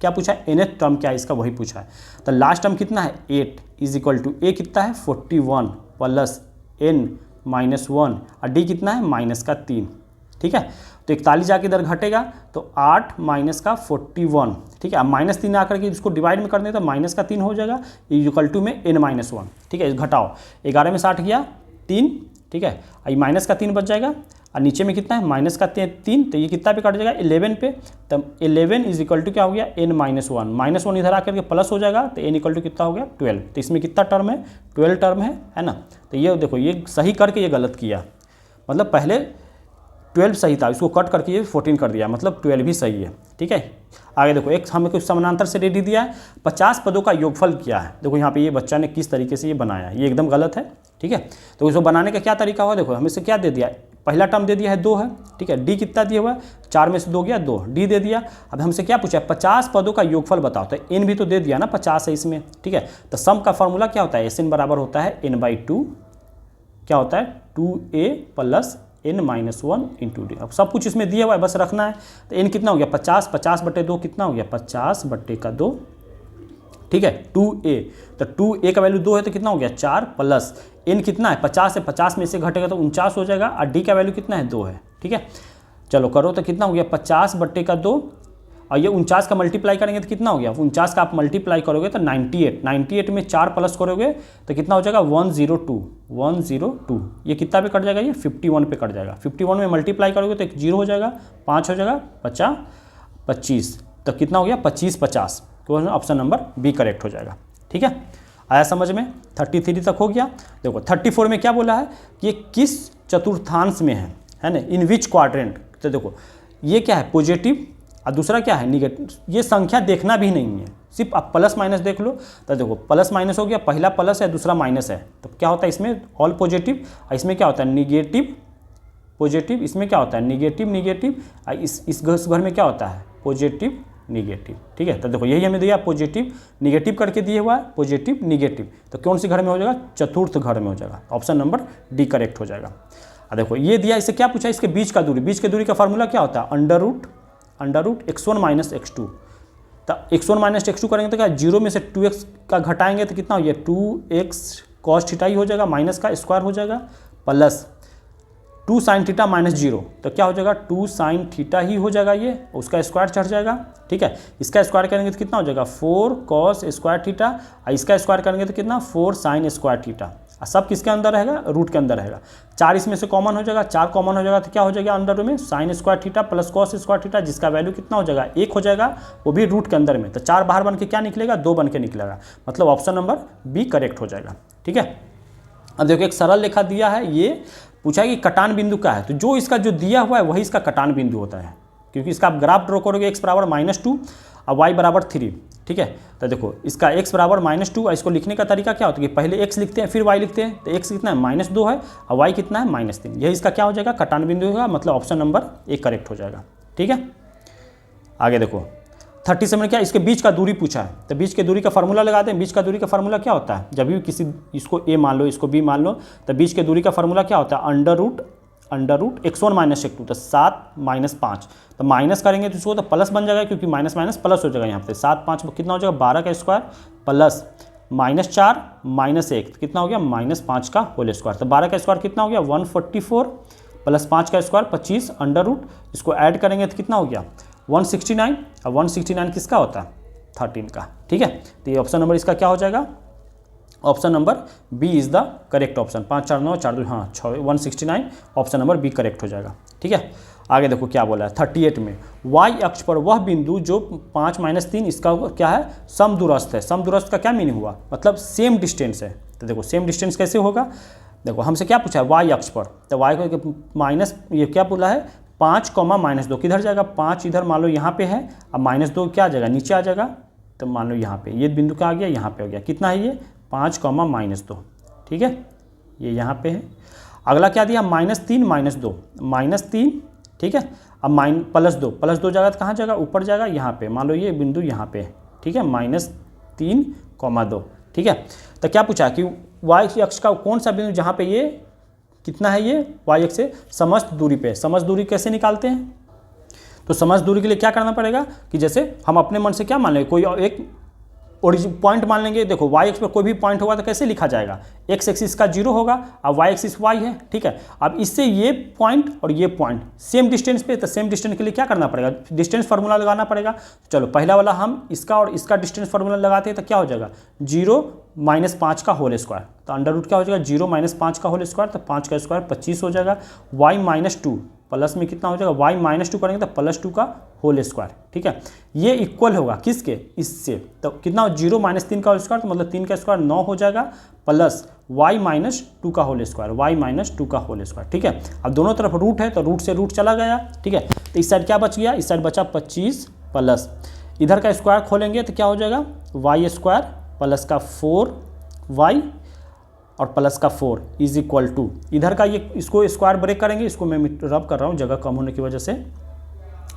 क्या पूछा है, nth टर्म क्या है इसका वही पूछा है। तो लास्ट टर्म कितना है 8 = A कितना है 41 + n-1 और D कितना है -3। ठीक है, तो 41 जाके इधर घटेगा तो 8 - 41। ठीक है, अब -3 आकर के इसको डिवाइड में कर दें तो -3 हो जाएगा, = में n-1। ठीक है, घटाओ 11 में 60 गया 3। ठीक है, ये -3 बच जाएगा और नीचे में कितना है -3, तो ये कितना पे कट जाएगा 11 पे, तब 11 = क्या हो गया n-1, -1 इधर आकर के प्लस हो जाएगा, तो n = कितना हो गया 12। तो इसमें कितना टर्म है 12 टर्म है ना। तो ये देखो ये सही करके ये गलत किया, मतलब पहले 12 सही था, इसको कट करके ये 14 कर दिया, मतलब 12 भी सही है। ठीक है, आगे देखो एक हमें कुछ समानांतर से रेडी दिया है, 50 पदों का योगफल किया है। देखो यहाँ पे ये बच्चा ने किस तरीके से ये बनाया है, ये एकदम गलत है। ठीक है, तो इसको बनाने का क्या तरीका हुआ, देखो हमें से क्या दे दिया, पहला टर्म दे दिया है 2 है। ठीक है, डी कितना दिया हुआ है 4 में से 2 गया 2, डी दे दिया। अब हमसे क्या पूछा है 50 पदों का योगफल बताओ, तो n भी तो दे दिया ना 50 है इसमें। ठीक है, तो सम का फॉर्मूला क्या होता है, Sn बराबर होता है n/2, क्या होता है 2a + n-1 इंटू डी। अब सब कुछ इसमें दिया हुआ है, बस रखना है। तो n कितना हो गया 50, 50/2 कितना हो गया 50/2, ठीक है 2a। तो 2a का वैल्यू 2 है तो कितना हो गया 4 प्लस n कितना है 50 है, 50 में से घटेगा तो 49 हो जाएगा, और d का वैल्यू कितना है 2 है, ठीक है। चलो करो तो कितना हो गया 50/2, और ये 49 का मल्टीप्लाई करेंगे तो कितना हो गया 49 का आप मल्टीप्लाई करोगे तो 98 में 4 प्लस करोगे तो कितना हो जाएगा 102। ये कितना पे कट जाएगा, ये 51 पे कट जाएगा। 51 में मल्टीप्लाई करोगे तो एक 0 हो जाएगा, 5 हो जाएगा, 25, तो कितना हो गया 25/50। तो ऑप्शन नंबर बी करेक्ट हो जाएगा, ठीक है। आया समझ में? 33 तक हो गया। देखो 34 में क्या बोला है कि ये किस चतुर्थांश में है ना, इन विच क्वाड्रेंट। तो देखो ये क्या है पॉजिटिव और दूसरा क्या है निगेटिव। ये संख्या देखना भी नहीं है, सिर्फ आप प्लस माइनस देख लो। तो देखो प्लस माइनस हो गया, पहला प्लस है दूसरा माइनस है, तो क्या होता है इसमें ऑल पॉजिटिव, और इसमें क्या होता है निगेटिव पॉजिटिव, इसमें क्या होता है निगेटिव निगेटिव, और इस घर में क्या होता है पॉजिटिव निगेटिव, ठीक है। तो देखो यही हमें दिया पॉजिटिव निगेटिव करके दिए हुआ है, पॉजिटिव निगेटिव, तो कौन सी घर में हो जाएगा चतुर्थ घर में हो जाएगा। ऑप्शन नंबर डी करेक्ट हो जाएगा। और देखो ये दिया, इससे क्या पूछा इसके बीच का दूरी, बीच के दूरी का फार्मूला क्या होता है under root x1 minus x2। तो x1 माइनस x2 करेंगे तो क्या 0 में से 2x का घटाएंगे तो कितना हो गया 2x cos थीटा ही हो जाएगा, माइनस का स्क्वायर हो जाएगा, प्लस 2 sin थीटा माइनस 0, तो क्या हो जाएगा 2 sin थीटा ही हो जाएगा, ये उसका स्क्वायर चढ़ जाएगा, ठीक है। इसका स्क्वायर करेंगे तो कितना हो जाएगा 4 cos स्क्वायर थीटा, और इसका स्क्वायर करेंगे तो कितना 4 sin स्क्वायर थीटा। सब किसके अंदर रहेगा रूट के अंदर रहेगा। 4 इसमें से कॉमन हो जाएगा, 4 कॉमन हो जाएगा तो क्या हो जाएगा अंडर में sin square theta plus cos square theta, जिसका वैल्यू कितना हो जाएगा 1 हो जाएगा, वो भी रूट के अंदर में। तो 4 बाहर बन के क्या निकलेगा 2 बन के निकलेगा, मतलब ऑप्शन नंबर बी करेक्ट हो जाएगा, ठीक है। अब देखो एक सरल रेखा दिया है, ये पूछा है कि कटान बिंदु क्या है, तो जो इसका जो दिया हुआ है वही इसका कटान बिंदु होता है, क्योंकि इसका आप ग्राफ ड्रॉ करोगे x बराबर -2 और y बराबर 3, ठीक है। तो देखो इसका x बराबर -2 और इसको लिखने का तरीका क्या होता है कि पहले x लिखते हैं फिर y लिखते हैं। तो x कितना है -2 है और y कितना है -3, यही इसका क्या हो जाएगा कटान बिंदु होगा, मतलब ऑप्शन नंबर ए करेक्ट हो जाएगा, ठीक है। आगे देखो 37 क्या इसके बीच का दूरी पूछा है, तो बीच के दूरी का फार्मूला लगाते हैं। बीच का दूरी का फार्मूला क्या होता है, जब भी किसी इसको a मान लो इसको b मान लो, तो बीच के दूरी का फार्मूला क्या होता है under root x1 minus x2, तो 7 - 5, तो माइनस करेंगे तो इसको तो प्लस बन जाएगा, क्योंकि माइनस माइनस प्लस हो जाएगा यहाँ पे। 7 5 कितना हो जाएगा 12 का स्क्वायर प्लस -4 -1, तो कितना हो गया -5 का होल स्क्वायर। तो 12 का स्क्वायर कितना हो गया 144 प्लस 5 का स्क्वायर 25 अंडर रूट, इसको ऐड करेंगे तो कितना हो गया 169, और 169 किसका होता है 13 का, ठीक है। तो ये ऑप्शन नंबर इसका क्या हो जाएगा, option number b is the correct option. 5 4 9 4 2 हाँ 169, ऑप्शन नंबर बी करेक्ट हो जाएगा, ठीक है। आगे देखो क्या बोला है 38 में, y अक्ष पर वह बिंदु जो 5 - 3 इसका क्या है समदूरस्थ है। समदूरस्थ का क्या मीनिंग हुआ, मतलब सेम डिस्टेंस है। तो देखो सेम डिस्टेंस कैसे होगा, देखो हमसे क्या पूछा है y अक्ष पर, तो y को माइनस ये क्या बोला है 5, -2 किधर जाएगा 5 इधर मान लो यहाँ पे है, अब -2 क्या आ जाएगा नीचे आ जाएगा, तो मान लो यहाँ पे ये बिंदु क्या आ गया यहाँ पे हो गया, कितना है ये 5, -2, ठीक है ये यहाँ पे है। अगला क्या दिया -3 -2, ठीक है। अब +2 जाएगा तो कहाँ जाएगा ऊपर जाएगा यहाँ पे, मान लो ये बिंदु यहाँ पे है, ठीक है -3, 2, ठीक है। तो क्या पूछा कि y अक्ष का कौन सा बिंदु जहाँ पे ये कितना है ये y अक्ष से समस्त दूरी पे। समस्त दूरी कैसे निकालते हैं, तो समस्त दूरी के लिए क्या करना पड़ेगा कि जैसे हम अपने मन से क्या मान लेंगे कोई एक ओरिजिन पॉइंट मान लेंगे। देखो y एक्स पर कोई भी पॉइंट होगा तो कैसे लिखा जाएगा, x एक्सिस का 0 होगा और y एक्सिस y है, ठीक है। अब इससे ये पॉइंट और ये पॉइंट सेम डिस्टेंस पे, तो सेम डिस्टेंस के लिए क्या करना पड़ेगा डिस्टेंस फार्मूला लगाना पड़ेगा। चलो पहला वाला हम इसका और इसका डिस्टेंस फार्मूला लगाते हैं तो क्या हो जाएगा 0 - 5 का होल स्क्वायर, तो अंडर रूट क्या हो जाएगा 0 - 5 का होल स्क्वायर, तो 5 का स्क्वायर 25 हो जाएगा। y -2 प्लस में कितना हो जाएगा y -2 करेंगे तो +2 का होल स्क्वायर, ठीक है। ये इक्वल होगा किसके इससे, तो कितना 0 - 3 का होल स्क्वायर, तो मतलब 3 का स्क्वायर 9 हो जाएगा, प्लस y -2 का होल स्क्वायर, y -2 का होल स्क्वायर, ठीक है। अब दोनों तरफ रूट है तो रूट से रूट चला गया, ठीक है। तो इस साइड क्या बच गया, इस साइड बचा 25 प्लस इधर का स्क्वायर खोलेंगे तो क्या हो जाएगा y² प्लस का 4y और प्लस का 4 इज इक्वल टू इधर का ये इसको स्क्वायर ब्रेक करेंगे, इसको मैं रब कर रहा हूँ जगह कम होने की वजह से,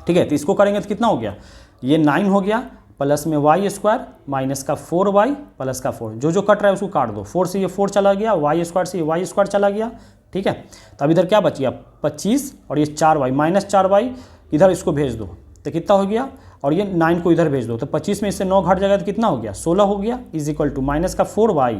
ठीक है। तो इसको करेंगे तो कितना हो गया ये 9 हो गया, प्लस में y² माइनस का 4y प्लस का 4, जो कट रहा है उसको काट दो, 4 से ये 4 चला गया, y² से ये y² चला गया, ठीक है। तो अब इधर क्या बच गया 25 और ये 4y -4y इधर इसको भेज दो तो कितना हो गया, और ये 9 को इधर भेज दो तो 25 में इससे 9 घट जाएगा तो कितना हो गया 16 हो गया, इज इक्वल टू माइनस का 4y,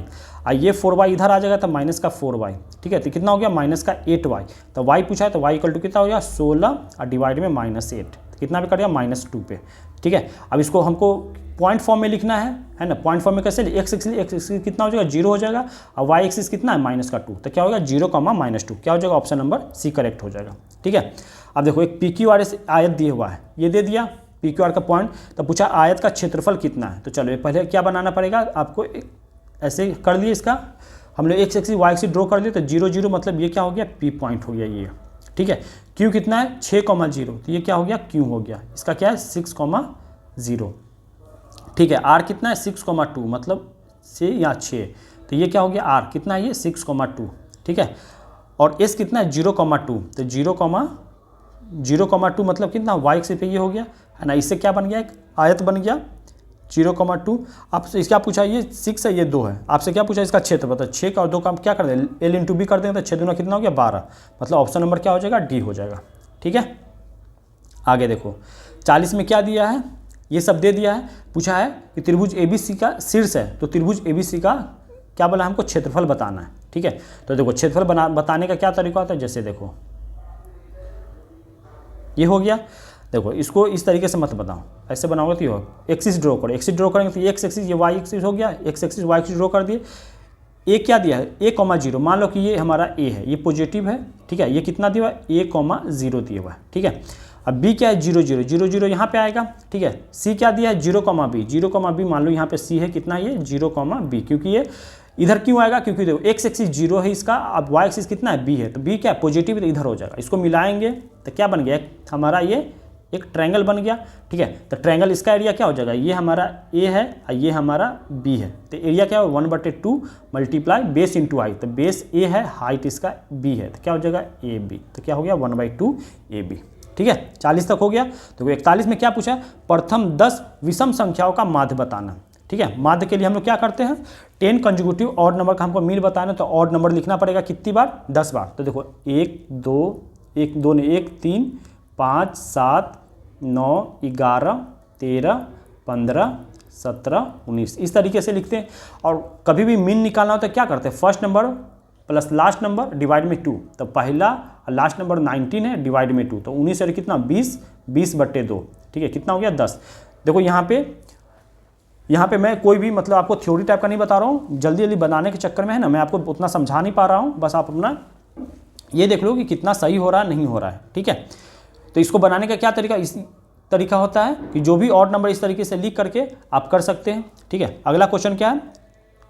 ये 4y इधर आ जाएगा तो माइनस का 4y, ठीक है। तो कितना हो गया माइनस का 8y, तो y पूछा है तो y इक्वल टू कितना हो गया 16 और डिवाइड में -8, कितना पे कर दिया -2 पे, ठीक है। अब इसको हमको पॉइंट फॉर्म में लिखना है ना। पॉइंट फॉर्म में कैसे, x एक्सिस कितना हो जाएगा 0 हो जाएगा और y एक्सिस कितना है -2, तो क्या होगा 0, -2 क्या हो जाएगा, ऑप्शन नंबर सी करेक्ट हो जाएगा, ठीक है। अब देखो एक PQR आयत दिया हुआ है, ये दे दिया PQR का पॉइंट, तो पूछा आयत का क्षेत्रफल कितना है। तो चलो पहले क्या बनाना पड़ेगा आपको, ऐसे कर लिए इसका हम लोग x axis y axis draw कर लिए, तो 0 0 मतलब ये क्या हो गया P पॉइंट हो गया ये, ठीक है। Q कितना है 6,0, तो ये क्या हो गया Q हो गया, इसका क्या है 6,0, ठीक है। R कितना है 6,2 मतलब से या 6, तो ये क्या हो गया R कितना है ये 6,2, ठीक है। और S कितना है 0,2, तो 0,2 मतलब कितना y एक्सिस पे ये हो गया है ना। इससे क्या बन गया एक आयत बन गया 0,2। आपसे इसका पूछा ये 6 है ये 2 है, आपसे क्या पूछा इसका क्षेत्र बता, 6 का और 2 का हम क्या कर दें L इंटू बी कर देंगे तो 6 दूना कितना हो गया 12, मतलब ऑप्शन नंबर क्या हो जाएगा डी हो जाएगा, ठीक है। आगे देखो 40 में क्या दिया है, ये सब दे दिया है, पूछा है कि त्रिभुज ABC का शीर्ष है, तो त्रिभुज ABC का क्या बोला हमको क्षेत्रफल बताना है, ठीक है। तो देखो क्षेत्रफल बताने का क्या तरीका होता है, जैसे देखो ये हो गया, देखो इसको इस तरीके से मत बनाओ, ऐसे बनाओगे तो ये हो एक्सिस ड्रॉ करो, एक्सिस ड्रॉ करेंगे तो ये एक्स एक्सिस ये वाई एक्सिस हो गया, x axis y axis draw कर दिए। ए क्या दिया है A,0, मान लो कि ये हमारा A है, ये पॉजिटिव है, ठीक है। ये कितना दिया हुआ है A,0 दिया हुआ है, ठीक है। अब B क्या है 0 0 0 0 यहाँ पे आएगा, ठीक है। C क्या दिया है 0,B 0,B, मान लो यहाँ पे C है कितना ये 0,B, क्योंकि ये इधर क्यों आएगा, क्योंकि देखो एक्स एक्सिस 0 है इसका, अब वाई एक्सिस कितना है B है, तो B क्या है पॉजिटिव, तो इधर हो जाएगा, इसको मिलाएंगे तो क्या बन गया हमारा ये एक ट्रायंगल बन गया, ठीक है। तो ट्रायंगल इसका एरिया क्या हो जाएगा, ये हमारा A है और ये हमारा B है, तो एरिया क्या है 1/2 मल्टीप्लाई बेस इंटू आई, तो बेस A है हाइट इसका B है, तो क्या हो जाएगा AB, तो क्या हो गया 1/2 AB, ठीक है। 40 तक हो गया। तो 41 में क्या पूछा, प्रथम 10 विषम संख्याओं का माध्य बताना, ठीक है। माध्य के लिए हम लोग क्या करते हैं 10 कंजुगेटिव ऑड नंबर का हमको मीन बताना, तो ऑड नंबर लिखना पड़ेगा कितनी बार 10 बार। तो देखो 1 2 1 2 1 3 5 7 9 11 13 15 17 19 इस तरीके से लिखते हैं। और कभी भी मीन निकालना हो तो क्या करते हैं, first number plus last number divide में 2, तो पहला और लास्ट नंबर 19 है डिवाइड में 2, तो 19 और कितना 20 20/2, ठीक है, कितना हो गया 10। देखो यहाँ पे मैं कोई भी मतलब आपको थ्योरी टाइप का नहीं बता रहा हूँ, जल्दी जल्दी बनाने के चक्कर में है ना, मैं आपको उतना समझा नहीं पा रहा हूँ, बस आप अपना ये देख लो कि कितना सही हो रहा है नहीं हो रहा है, ठीक है। तो इसको बनाने का क्या तरीका, इस तरीका होता है कि जो भी ऑड नंबर इस तरीके से लिख करके आप कर सकते हैं, ठीक है। अगला क्वेश्चन क्या है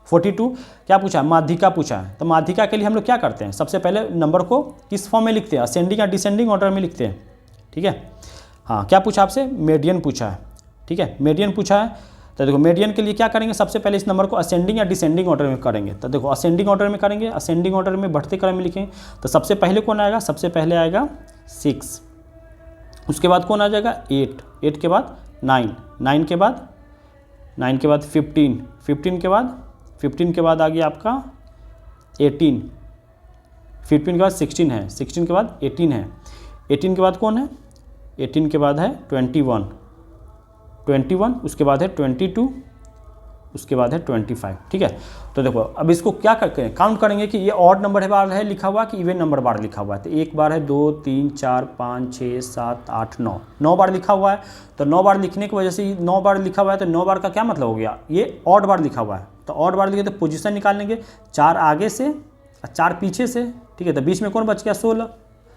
42, क्या पूछा है माध्यिका पूछा है। तो माध्यिका के लिए हम लोग क्या करते हैं, सबसे पहले नंबर को किस फॉर्म में लिखते हैं, असेंडिंग या डिसेंडिंग ऑर्डर में लिखते हैं, ठीक है। हाँ क्या पूछा आपसे, मीडियन पूछा है, ठीक है, मीडियन पूछा है। तो देखो मीडियन के लिए क्या करेंगे, सबसे पहले इस नंबर को असेंडिंग या डिसेंडिंग ऑर्डर में करेंगे। तो देखो असेंडिंग ऑर्डर में करेंगे, असेंडिंग ऑर्डर में बढ़ते क्रम में लिखेंगे। तो सबसे पहले कौन आएगा, सबसे पहले आएगा 6, उसके बाद कौन आ जाएगा 8, 8 के बाद 9, 9 के बाद 15, 15 के बाद आ गया आपका 18, 15 के बाद 16 है, 16 के बाद 18 है, 18 के बाद कौन है, 18 के बाद है 21, 21 उसके बाद है 22, उसके बाद है 25, ठीक है। तो देखो अब इसको क्या करते हैं, काउंट करेंगे कि ये ऑड नंबर बार है लिखा हुआ कि इवन नंबर बार लिखा हुआ है। तो एक बार है 2 3 4 5 6 7 8 9, 9 बार लिखा हुआ है। तो 9 बार लिखने की वजह से 9 बार लिखा हुआ है, तो 9 बार का क्या मतलब हो गया, ये ऑड बार लिखा हुआ है। तो ऑड बार लिखे तो पोजीशन निकाल लेंगे, 4 आगे से और 4 पीछे से, ठीक है। तो बीच में कौन बच गया 16,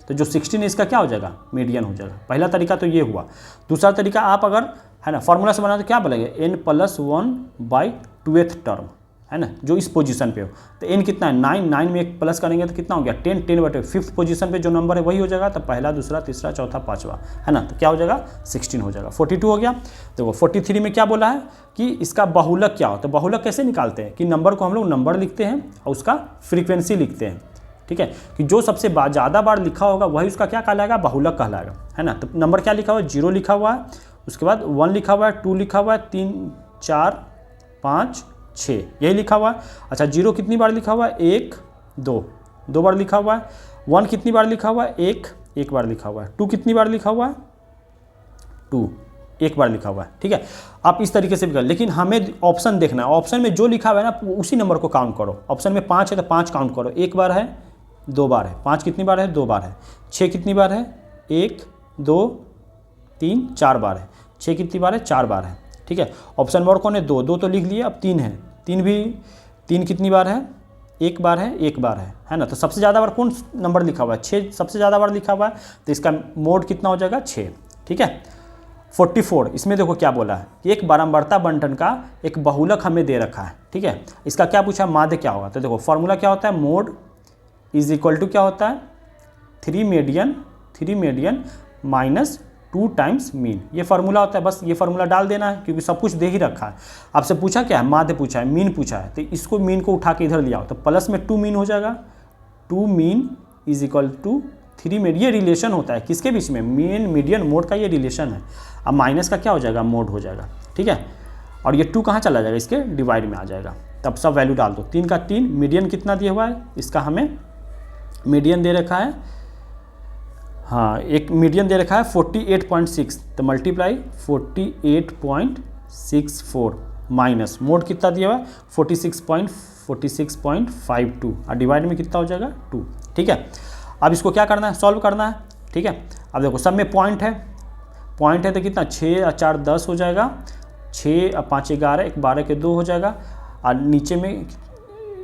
तो जो 16 है इसका क्या हो जाएगा मीडियन हो जाएगा। पहला तरीका तो ये हुआ। दूसरा तरीका आप अगर है ना फॉर्मूला से बना तो क्या बोलेंगे n+1/2th टर्म, है ना, जो इस पोजीशन पे हो। तो n कितना है 9, 9 में एक प्लस करेंगे तो कितना हो गया 10, 10/5 फिफ्थ पोजीशन पे जो नंबर है वही हो जाएगा। तो पहला दूसरा तीसरा चौथा पांचवा, है ना, तो क्या हो जाएगा 16 हो जाएगा। 42 हो गया। देखो 43 में क्या बोला है कि इसका बहुलक क्या हो। तो बहुलक कैसे निकालते हैं कि नंबर को हम लोग नंबर लिखते हैं और उसका फ्रीक्वेंसी लिखते हैं, ठीक है, कि जो सबसे ज़्यादा बार लिखा होगा वही उसका क्या कहलाएगा, बहुलक कहलाएगा, है ना। तो नंबर क्या लिखा हुआ है 0 लिखा हुआ है, उसके बाद 1 लिखा हुआ है, 2 लिखा हुआ है, 3 4 5 6 यही लिखा हुआ है। अच्छा 0 कितनी बार लिखा हुआ है 1 2, 2 बार लिखा हुआ है। 1 कितनी बार लिखा हुआ है, एक बार लिखा हुआ है। 2 कितनी बार लिखा हुआ है, 2 एक बार लिखा हुआ है। ठीक है, आप इस तरीके से भी कर, लेकिन हमें ऑप्शन देखना है। ऑप्शन में जो लिखा हुआ है ना उसी नंबर को काउंट करो। ऑप्शन में 5 है तो 5 काउंट करो, 1 बार है, 2 बार है। 5 कितनी बार है, 2 बार है। 6 कितनी बार है, 1 2 3 4 बार है। 6 कितनी बार है, 4 बार है। ठीक है, ऑप्शन में और कौन है, 2 तो लिख लिए, अब 3 है। 3 कितनी बार है, 1 बार है, 1 बार है ना। तो सबसे ज़्यादा बार कौन नंबर लिखा हुआ है, 6 सबसे ज़्यादा बार लिखा हुआ है, तो इसका मोड कितना हो जाएगा, 6। ठीक है, 44 इसमें देखो क्या बोला है कि एक बारंबारता बंटन का एक बहुलक हमें दे रखा है। ठीक है, इसका क्या पूछा, माध्य क्या होगा। तो देखो फॉर्मूला क्या होता है, मोड इज इक्वल टू क्या होता है, 3 मीडियन माइनस 2 टाइम्स मीन। ये फार्मूला होता है, बस ये फार्मूला डाल देना है क्योंकि सब कुछ दे ही रखा है। आपसे पूछा क्या है, माध्य पूछा है, मीन पूछा है, तो इसको मीन को उठा के इधर लिया हो तो प्लस में 2 मीन हो जाएगा। 2 mean is equal to 3 mean. ये रिलेशन होता है किसके बीच में, मीन मीडियन मोड का ये रिलेशन है। अब माइनस का क्या हो जाएगा, मोड हो जाएगा। ठीक है, और ये 2 कहाँ चला जाएगा, इसके डिवाइड में आ जाएगा। तब सब वैल्यू डाल दो। 3 का 3, मीडियन कितना दिया हुआ है, इसका हमें मीडियन दे रखा है, हाँ एक मीडियन दे रखा है 48.6, तो मल्टीप्लाई 48.64 माइनस मोड कितना दिया हुआ है 46.52 और डिवाइड में कितना हो जाएगा 2। ठीक है, अब इसको क्या करना है, सॉल्व करना है। ठीक है, अब देखो सब में पॉइंट है तो कितना 6 और 4 10 हो जाएगा, 6 और 5 11, 1 12 के 2 हो जाएगा। और नीचे में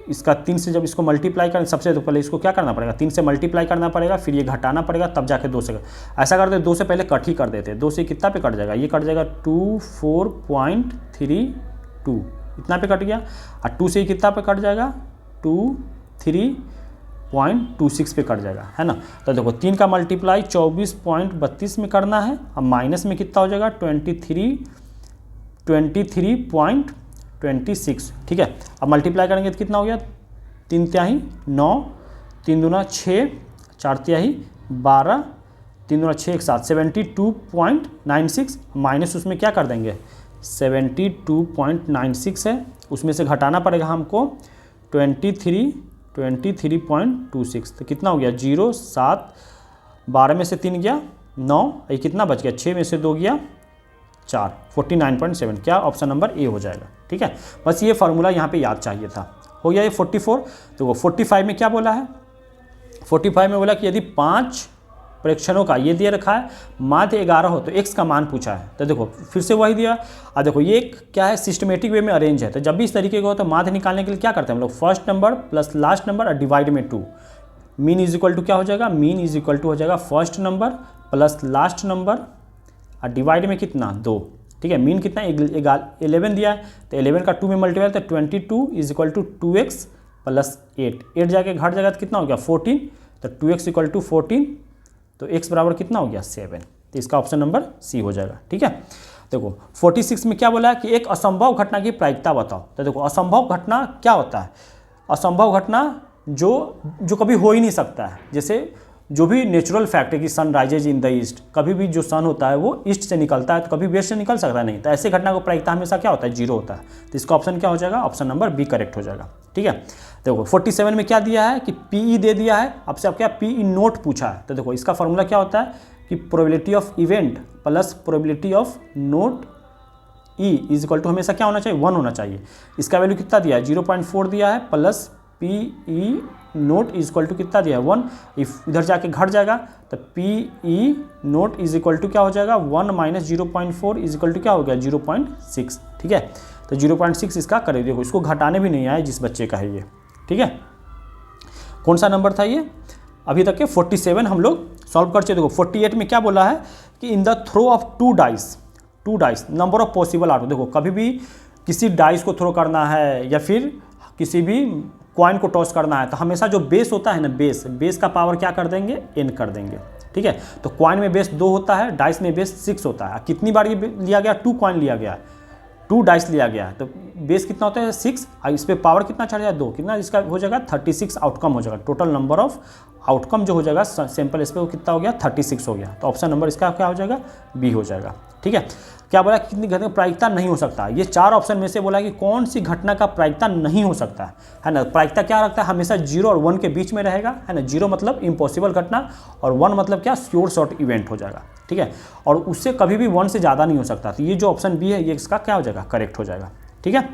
इसका 3 से जब इसको मल्टीप्लाई करें, सबसे तो पहले इसको क्या करना पड़ेगा, 3 से मल्टीप्लाई करना पड़ेगा, फिर ये घटाना पड़ेगा, तब जाके 2 से। ऐसा करते 2 से पहले कट ही कर देते, 2 से कितना पे कट जाएगा, ये कट जाएगा 24.32, इतना पे कट गया। और 2 से कितना पे कट जाएगा 23.26 पे कट जाएगा, है ना। तो देखो 3 का मल्टीप्लाई 24.32 में करना है, अब माइनस में कितना हो जाएगा 23.26। ठीक है, अब मल्टीप्लाई करेंगे तो कितना हो गया 3 तिहाई 9, 3 दूना 6, 4 तिहाई 12, 3 दूना 6 एक साथ 72.96 माइनस उसमें क्या कर देंगे 72.96 है, उसमें से घटाना पड़ेगा हमको 23.26, तो कितना हो गया 0 7, 12 में से 3 गया 9, ये कितना बच गया 6 में से 2 गया 4, 49.7, क्या ऑप्शन नंबर ए हो जाएगा। ठीक है, बस ये फार्मूला यहाँ पे याद चाहिए था। हो गया ये 44। तो वो 45 में क्या बोला है, 45 में बोला कि यदि 5 प्रेक्षणों का ये दिया रखा है, माध्य 11 हो तो x का मान पूछा है। तो देखो फिर से वही दिया। अब देखो ये क्या है, सिस्टमेटिक वे में अरेंज है, तो जब भी इस तरीके का हो तो माध्य निकालने के लिए क्या करते हैं हम लोग, first number plus last number और डिवाइड में 2। मीन इज इक्वल टू क्या हो जाएगा, मीन इज इक्वल टू हो जाएगा first number plus last number और डिवाइड में कितना 2। ठीक है, मीन कितना 11 दिया है, तो 11 का 2 में मल्टीप्लाई तो 22 is equal to 2x plus 8 जाके घट जाएगा तो कितना हो गया 14, तो 2x इक्वल टू 14, तो x बराबर कितना हो गया 7, तो इसका ऑप्शन नंबर सी हो जाएगा। ठीक है, देखो 46 में क्या बोला है कि एक असंभव घटना की प्रायिकता बताओ। तो देखो असंभव घटना क्या होता है, असंभव घटना जो कभी हो ही नहीं सकता है, जैसे जो भी नेचुरल फैक्ट है कि sun rises in the east, कभी भी जो सन होता है वो ईस्ट से निकलता है तो कभी वेस्ट से निकल सकता नहीं, तो ऐसे घटना को प्रायिकता हमेशा क्या होता है 0 होता है, तो इसका ऑप्शन क्या हो जाएगा, ऑप्शन नंबर बी करेक्ट हो जाएगा। ठीक है, देखो 47 में क्या दिया है कि पीई दे दिया है, आपसे अब क्या पीई नोट पूछा है। तो देखो इसका फॉर्मूला क्या होता है कि probability of event plus probability of not E is equal to हमेशा क्या होना चाहिए 1 होना चाहिए। इसका वैल्यू कितना दिया है 0.4 दिया है, plus P E not is equal to कितना दिया है 1, इधर जाके घट जाएगा तो P E not is equal to क्या हो जाएगा 1 माइनस 0.4 इज इक्वल टू क्या हो गया 0.6। ठीक है, तो 0.6 इसका कर देखो, इसको घटाने भी नहीं आए जिस बच्चे का है ये। ठीक है, कौन सा नंबर था ये, अभी तक के 47 हम लोग सॉल्व कर चुके। देखो 48 में क्या बोला है कि in the throw of 2 dice number of possible out. देखो कभी भी किसी डाइस को थ्रो करना है या फिर किसी भी कॉइन को टॉस करना है तो हमेशा जो बेस होता है ना, बेस का पावर क्या कर देंगे n कर देंगे। ठीक है, तो कॉइन में बेस 2 होता है, डाइस में बेस 6 होता है। कितनी बार ये लिया गया 2 कॉइन लिया गया है, 2 डाइस लिया गया है, तो बेस कितना होता है 6 और इस पर पावर कितना चढ़ जाएगा 2, कितना इसका हो जाएगा 36 आउटकम हो जाएगा। टोटल नंबर ऑफ आउटकम जो हो जाएगा सैंपल इस पर वो कितना हो गया 36 हो गया, तो ऑप्शन नंबर इसका क्या हो जाएगा बी हो जाएगा। ठीक है। क्या बोला कि कितनी घटना प्रायिकता नहीं हो सकता, ये 4 ऑप्शन में से बोला कि कौन सी घटना का प्रायिकता नहीं हो सकता है ना। प्रायिकता क्या रखता है, हमेशा 0 और 1 के बीच में रहेगा, है ना। 0 मतलब इम्पॉसिबल घटना और 1 मतलब क्या, श्योर शॉर्ट इवेंट हो जाएगा, ठीक है। और उससे कभी भी 1 से ज़्यादा नहीं हो सकता। तो ये जो ऑप्शन बी है ये इसका क्या हो जाएगा, करेक्ट हो जाएगा, ठीक है।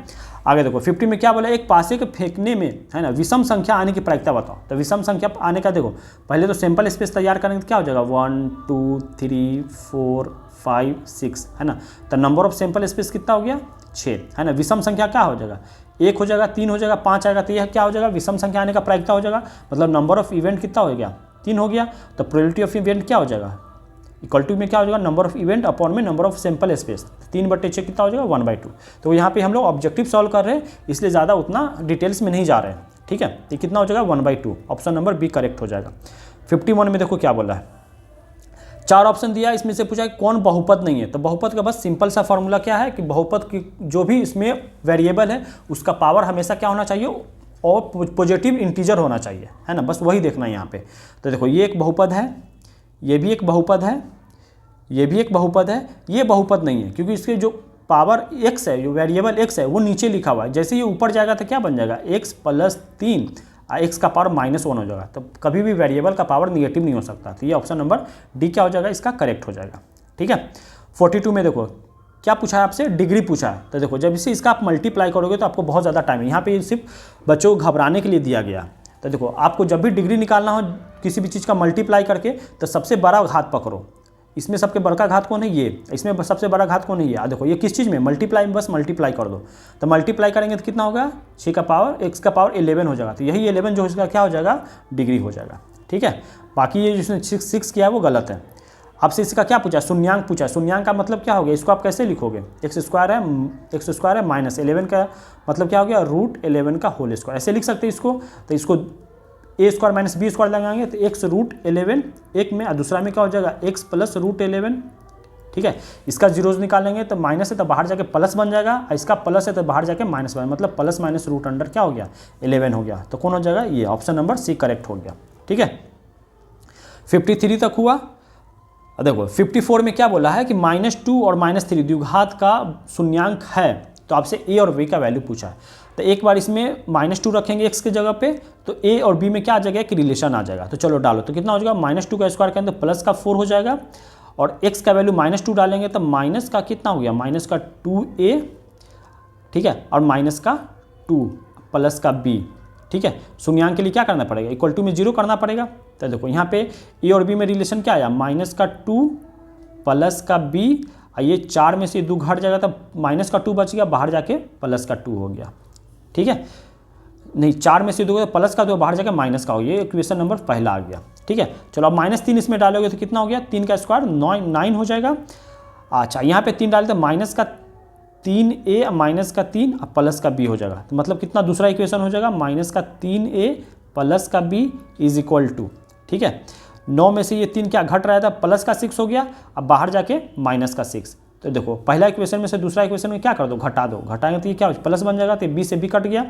आगे देखो 50 में क्या बोला, एक पासे के फेंकने में, है ना, विषम संख्या आने की प्रायिकता बताओ। तो विषम संख्या आने का देखो, पहले तो सैंपल स्पेस तैयार करेंगे तो क्या हो जाएगा, 1 2 3 4 5 6, है ना। तो नंबर ऑफ सैंपल स्पेस कितना हो गया, 6, है ना। विषम संख्या क्या हो जाएगा, 1 हो जाएगा, 3 हो जाएगा, 5 आएगा। तो यह क्या हो जाएगा, विषम संख्या आने का प्रायिकता हो जाएगा, मतलब नंबर ऑफ इवेंट कितना हो गया, 3 हो गया। तो प्रोबेबिलिटी ऑफ इवेंट क्या हो जाएगा, इक्वल टू में क्या हो जाएगा, नंबर ऑफ इवेंट अपॉन में नंबर ऑफ सैंपल स्पेस, 3/6 कितना हो जाएगा, 1/2। तो यहाँ पे हम लोग ऑब्जेक्टिव सॉल्व कर रहे हैं, इसलिए ज़्यादा उतना डिटेल्स में नहीं जा रहे हैं, ठीक है। तो कितना हो जाएगा, 1/2, ऑप्शन नंबर बी करेक्ट हो जाएगा। 51 में देखो क्या बोला है, 4 ऑप्शन दिया, इसमें से पूछा है कौन बहुपद नहीं है। तो बहुपद का बस सिंपल सा फॉर्मूला क्या है कि बहुपद की जो भी इसमें वेरिएबल है उसका पावर हमेशा क्या होना चाहिए, और पॉजिटिव इंटीजर होना चाहिए, है ना। बस वही देखना है यहाँ पे। तो देखो ये एक बहुपद है, ये भी एक बहुपद है, ये भी एक बहुपद है, ये बहुपद नहीं है क्योंकि इसके जो पावर x है, जो वेरिएबल x है वो नीचे लिखा हुआ है। जैसे ये ऊपर जाएगा तो क्या बन जाएगा, x + 3 x का पावर -1 हो जाएगा। तो कभी भी वेरिएबल का पावर निगेटिव नहीं हो सकता। तो ये ऑप्शन नंबर डी क्या हो जाएगा, इसका करेक्ट हो जाएगा, ठीक है। 42 में देखो क्या पूछा है आपसे, डिग्री पूछा है। तो देखो जब इसे इसका आप मल्टीप्लाई करोगे तो आपको बहुत ज़्यादा टाइम है। यहाँ पे सिर्फ बच्चों को घबराने के लिए दिया गया। तो देखो आपको जब भी डिग्री निकालना हो किसी भी चीज़ का मल्टीप्लाई करके, तो सबसे बड़ा घात पकड़ो। इसमें सबसे बड़ा घात कौन है, ये। इसमें सबसे बड़ा घात कौन है, ये। देखो ये किस चीज़ में, मल्टीप्लाई में, बस मल्टीप्लाई कर दो। तो मल्टीप्लाई करेंगे तो कितना होगा, 6 का पावर x का पावर 11 हो जाएगा। तो यही 11 जो इसका क्या हो जाएगा, डिग्री हो जाएगा, ठीक है। बाकी ये जिसने 6 किया है वो गलत है। आपसे इसका क्या पूछा, शून्यांक पूछा। शून्यांक का मतलब क्या हो गया, इसको आप कैसे लिखोगे, x² है -11 का मतलब क्या हो गया, √11 का होल स्क्वायर, ऐसे लिख सकते हैं इसको। तो इसको a² - b² लगाएंगे तो x √11 एक में, और दूसरा में क्या हो जाएगा, x + √11, ठीक है। इसका जीरोज निकालेंगे तो माइनस है तो बाहर जाके प्लस बन जाएगा, और इसका प्लस है तो बाहर जाके माइनस बन, मतलब प्लस माइनस रूट अंडर क्या हो गया, 11 हो गया। तो कौन हो जाएगा, ये ऑप्शन नंबर सी करेक्ट हो गया, ठीक है। 53 तक हुआ। देखो 54 में क्या बोला है कि -2 और -3 द्विघात का शून्यांक है। तो आपसे a और b का वैल्यू पूछा है। तो एक बार इसमें -2 रखेंगे x की जगह पे, तो a और b में क्या आ जाएगा, एक रिलेशन आ जाएगा। तो चलो डालो, तो कितना हो जाएगा, -2 का स्क्वायर करेंगे तो प्लस का 4 हो जाएगा, और x का वैल्यू -2 डालेंगे तो माइनस का कितना हो गया, माइनस का 2a, ठीक है, और माइनस का 2 प्लस का b, ठीक है। शून्यांक के लिए क्या करना पड़ेगा, इक्वल टू में 0 करना पड़ेगा। तो देखो यहाँ पे a और b में रिलेशन क्या आया, माइनस का 2 प्लस का b, और ये 4 में से 2 घट जाएगा तो माइनस का 2 बच गया, बाहर जाके प्लस का 2 हो गया, ठीक है। नहीं, 4 में से 2 प्लस का 2 बाहर जाके माइनस का हो, ये इक्वेशन नंबर पहला आ गया, ठीक है। चलो अब -3 इसमें डालोगे तो कितना हो गया, 3 का स्क्वायर 9 हो जाएगा। अच्छा यहाँ पे 3 डालते माइनस का 3a माइनस का 3 और प्लस का b हो जाएगा। तो मतलब कितना दूसरा इक्वेशन हो जाएगा, माइनस का 3a प्लस का b इज इक्वल टू, ठीक है। 9 में से ये 3 क्या घट रहा था, प्लस का 6 हो गया, अब बाहर जाके माइनस का 6। तो देखो पहला इक्वेशन में से दूसरा इक्वेशन में क्या कर दो, घटा दो, घटाएंगे तो ये क्या हो, प्लस बन जाएगा, तो b से b कट गया,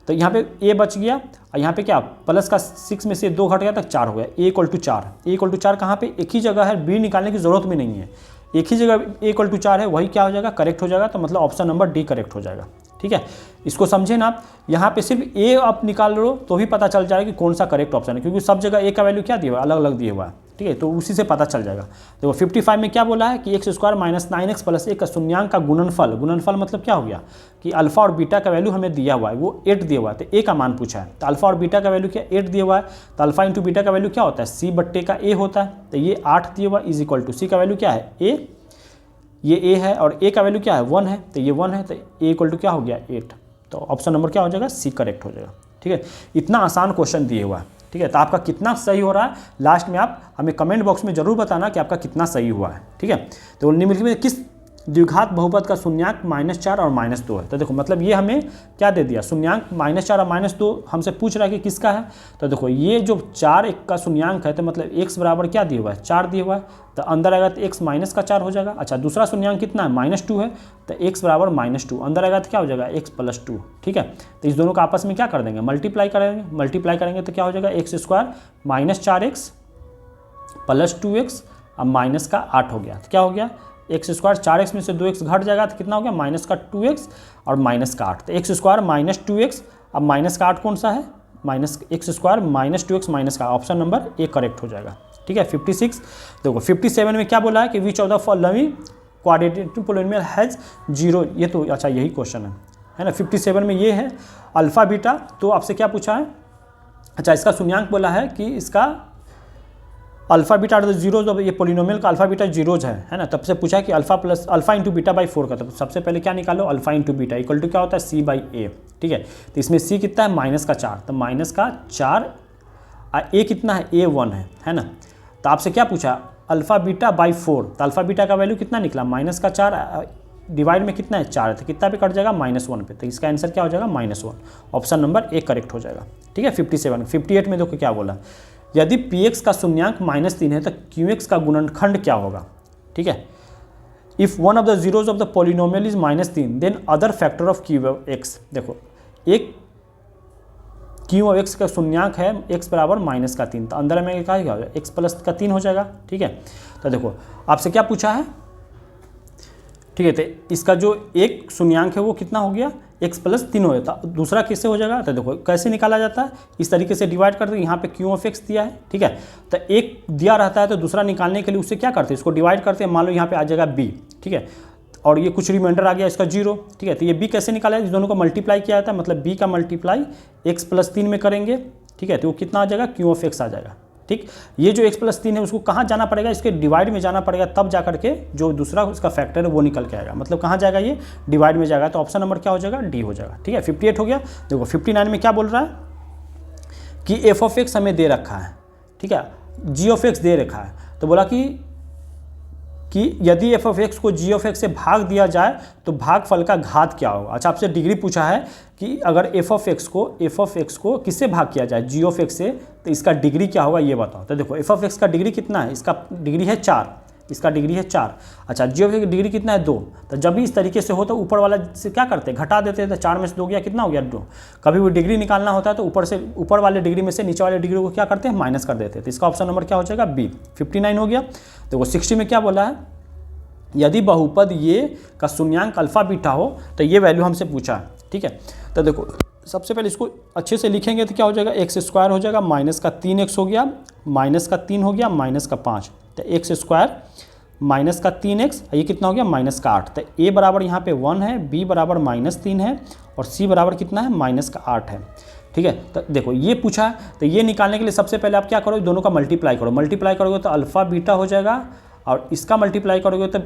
तो यहाँ पे a बच गया, और यहाँ पे क्या प्लस का 6 में से 2 घट गया तो 4 हो गया। a = 4, a = 4 कहाँ पे, एक ही जगह है, b निकालने की जरूरत भी नहीं है, एक ही जगह a = 4 है, वही क्या हो जाएगा, करेक्ट हो जाएगा। तो मतलब ऑप्शन नंबर डी करेक्ट हो जाएगा, ठीक है। इसको समझे ना आप, यहाँ पे सिर्फ a आप निकाल लो तो भी पता चल जाएगा कि कौन सा करेक्ट ऑप्शन है, क्योंकि सब जगह a का वैल्यू क्या दिया हुआ है, अलग अलग दिया हुआ है, ठीक है। तो उसी से पता चल जाएगा। देखो 55 में क्या बोला है कि x² - 9x + 1 का शून्यांक का गुणनफल, गुणनफल मतलब क्या हो गया कि अल्फा और बीटा का वैल्यू हमें दिया हुआ है, वो 8 दिया हुआ है, तो a का मान पूछा है। तो अल्फा और बीटा का वैल्यू क्या 8 दिया हुआ है, तो अल्फा इंटू बीटा का वैल्यू क्या होता है, c/a होता है। तो ये 8 दिया हुआ इज इक्वल टू c का वैल्यू क्या है, a, ये a है, और a का वैल्यू क्या है 1 है, तो ये 1 है, तो a = क्या हो गया 8। तो ऑप्शन नंबर क्या हो जाएगा, सी करेक्ट हो जाएगा, ठीक है। इतना आसान क्वेश्चन दिए हुआ है, ठीक है। तो आपका कितना सही हो रहा है लास्ट में आप हमें कमेंट बॉक्स में जरूर बताना कि आपका कितना सही हुआ है, ठीक है। तो निम्नलिखित में किस द्विघात बहुपद का शून्यांक -4 और -2 है। तो देखो मतलब ये हमें क्या दे दिया, शून्यांक -4 और -2 हमसे पूछ रहा है कि किसका है। तो देखो ये जो 4 एक का शून्यांक है, तो मतलब x बराबर क्या दिया हुआ है, 4 दिया हुआ है, तो अंदर आएगा तो x माइनस का 4 हो जाएगा। अच्छा दूसरा शून्यांक कितना है, -2 है, तो x बराबर -2, अंदर आएगा तो क्या हो जाएगा x + 2, ठीक है। तो इस दोनों का आपस में क्या कर देंगे, मल्टीप्लाई करेंगे तो क्या हो जाएगा x² -4x + 2x, अब माइनस का 8 हो गया, तो क्या हो गया एक्स स्क्वायर 4x में से 2x घट जाएगा तो कितना हो गया माइनस का 2x और माइनस का 8, तो एक्स स्क्वायर माइनस 2x, अब माइनस का 8 कौन सा है, minus x square minus 2x minus का, ऑप्शन नंबर ए करेक्ट हो जाएगा। ठीक है 56। देखो 57 में क्या बोला है कि which of the following quadratic polynomial has zero, ये तो अच्छा यही क्वेश्चन है ना। 57 में ये है अल्फ़ा बीटा, तो आपसे क्या पूछा है, अच्छा इसका शून्यांक बोला है कि इसका alpha beta are the zeros of ये पोलिनोमियल का अल्फ़ा बीटा जीरोज है ना। तब से पूछा है कि alpha plus alpha into beta by 4 का, तो सबसे पहले क्या निकालो alpha into beta equal to क्या होता है सी बाई ए। ठीक है, तो इसमें सी कितना है माइनस का 4, तो माइनस का 4 ए कितना है ए 1 है ना। तो आपसे क्या पूछा अल्फ़ा बीटा बाई 4, तो अल्फ़ा बीटा का वैल्यू कितना निकला माइनस का 4 डिवाइड में कितना है 4 है, तो कितना पे कट जाएगा -1 पे, तो इसका आंसर क्या हो जाएगा -1, ऑप्शन नंबर ए करेक्ट हो जाएगा। ठीक है 57। 58 में देखो क्या बोला, यदि px का शून्यांक -3 है तो qx का गुणनखंड क्या होगा। ठीक है, if one of the zeros of the polynomial is -3 then other factor of qx। देखो एक qx का शून्यांक है x बराबर -3, तो अंदर में क्या होगा x प्लस का 3 हो जाएगा। ठीक है, तो देखो आपसे क्या पूछा है, ठीक है, तो इसका जो एक शून्यांक है वो कितना हो गया x प्लस 3 हो जाता, दूसरा किससे हो जाएगा, तो देखो कैसे निकाला जाता है, इस तरीके से डिवाइड करते हैं, यहाँ पे q ऑफ x दिया है। ठीक है, तो एक दिया रहता है तो दूसरा निकालने के लिए उससे क्या करते हैं, इसको डिवाइड करते हैं, मान लो यहाँ पे आ जाएगा b। ठीक है, और ये कुछ रिमाइंडर आ गया इसका 0। ठीक है, तो ये b कैसे निकाला है, इस दोनों को मल्टीप्लाई किया जाता है, मतलब b का मल्टीप्लाई x प्लस 3 में करेंगे। ठीक है, तो वो कितना आ जाएगा q ऑफ x आ जाएगा। ठीक, ये जो x प्लस 3 है उसको कहाँ जाना पड़ेगा, इसके डिवाइड में जाना पड़ेगा, तब जा करके जो दूसरा उसका फैक्टर है वो निकल के आएगा, मतलब कहाँ जाएगा ये डिवाइड में जाएगा, तो ऑप्शन नंबर क्या हो जाएगा डी हो जाएगा। ठीक है 58 हो गया। देखो 59 में क्या बोल रहा है कि f ऑफ x हमें दे रखा है, ठीक है, g ऑफ x दे रखा है, तो बोला कि यदि f ऑफ x को g ऑफ x से भाग दिया जाए तो भागफल का घात क्या होगा। अच्छा आपसे डिग्री पूछा है कि अगर f ऑफ x को किससे भाग किया जाए g ऑफ x से, तो इसका डिग्री क्या होगा ये बताओ। तो देखो f ऑफ x का डिग्री कितना है, इसका डिग्री है 4, इसका डिग्री है 4। अच्छा g ऑफ x की डिग्री कितना है 2, तो जब भी इस तरीके से हो तो ऊपर वाला से क्या करते हैं घटा देते हैं, तो 4 में से 2 गया कितना हो गया 2। कभी भी डिग्री निकालना होता है तो ऊपर वाले डिग्री में से नीचे वाले डिग्री को क्या करते हैं माइनस कर देते हैं, तो इसका ऑप्शन नंबर क्या हो जाएगा बी। 59 हो गया। देखो 60 में क्या बोला है, यदि बहुपद ये का शून्यांक अल्फा बीटा हो तो ये वैल्यू हमसे पूछा है। ठीक है, तो देखो सबसे पहले इसको अच्छे से लिखेंगे तो क्या हो जाएगा एक्स स्क्वायर हो जाएगा, माइनस का 3x हो गया, माइनस का 3 हो गया, माइनस का 5, तो एक्स स्क्वायर माइनस का 3x, ये कितना हो गया माइनस का 8। तो a बराबर यहाँ पे 1 है, b बराबर -3 है और c बराबर कितना है माइनस का 8 है। ठीक है, तो देखो ये पूछा है, तो ये निकालने के लिए सबसे पहले आप क्या करो, दोनों का मल्टीप्लाई करो, मल्टीप्लाई करोगे तो अल्फ़ा बीटा हो जाएगा, और इसका मल्टीप्लाई करोगे तो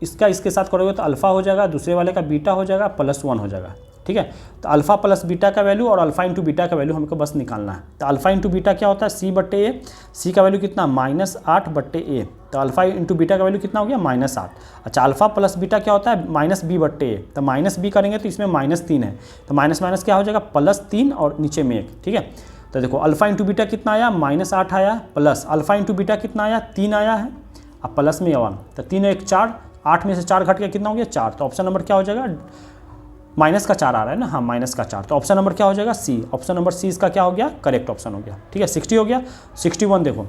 इसका इसके साथ करोगे तो अल्फ़ा हो जाएगा, दूसरे वाले का बीटा हो जाएगा, +1 हो जाएगा। ठीक है, तो अल्फ़ा प्लस बीटा का वैल्यू और अल्फ़ा इंटू बीटा का वैल्यू हमको बस निकालना है। तो अल्फ़ा इंटू बीटा क्या होता है c/a, c का वैल्यू कितना -8/a, तो अल्फ़ा इंटू बीटा का वैल्यू कितना हो गया -8। अच्छा अल्फ़ा प्लस बीटा क्या होता है -b/a, तो -b करेंगे तो इसमें -3 है, तो माइनस माइनस क्या हो जाएगा +3 और नीचे में 1। ठीक है, तो देखो अल्फ़ा इंटू बीटा कितना आया -8 आया, प्लस अल्फ़ा इंटू बीटा कितना आया 3 आया है, अब प्लस में 1, तो 3 1 4, 8 में से 4 घट के कितना हो गया 4, तो ऑप्शन नंबर क्या हो जाएगा माइनस का 4 आ रहा है ना, हाँ माइनस का 4, तो ऑप्शन नंबर क्या हो जाएगा सी, ऑप्शन नंबर सी इसका क्या हो गया करेक्ट ऑप्शन हो गया। ठीक है 60 हो गया। 61 देखो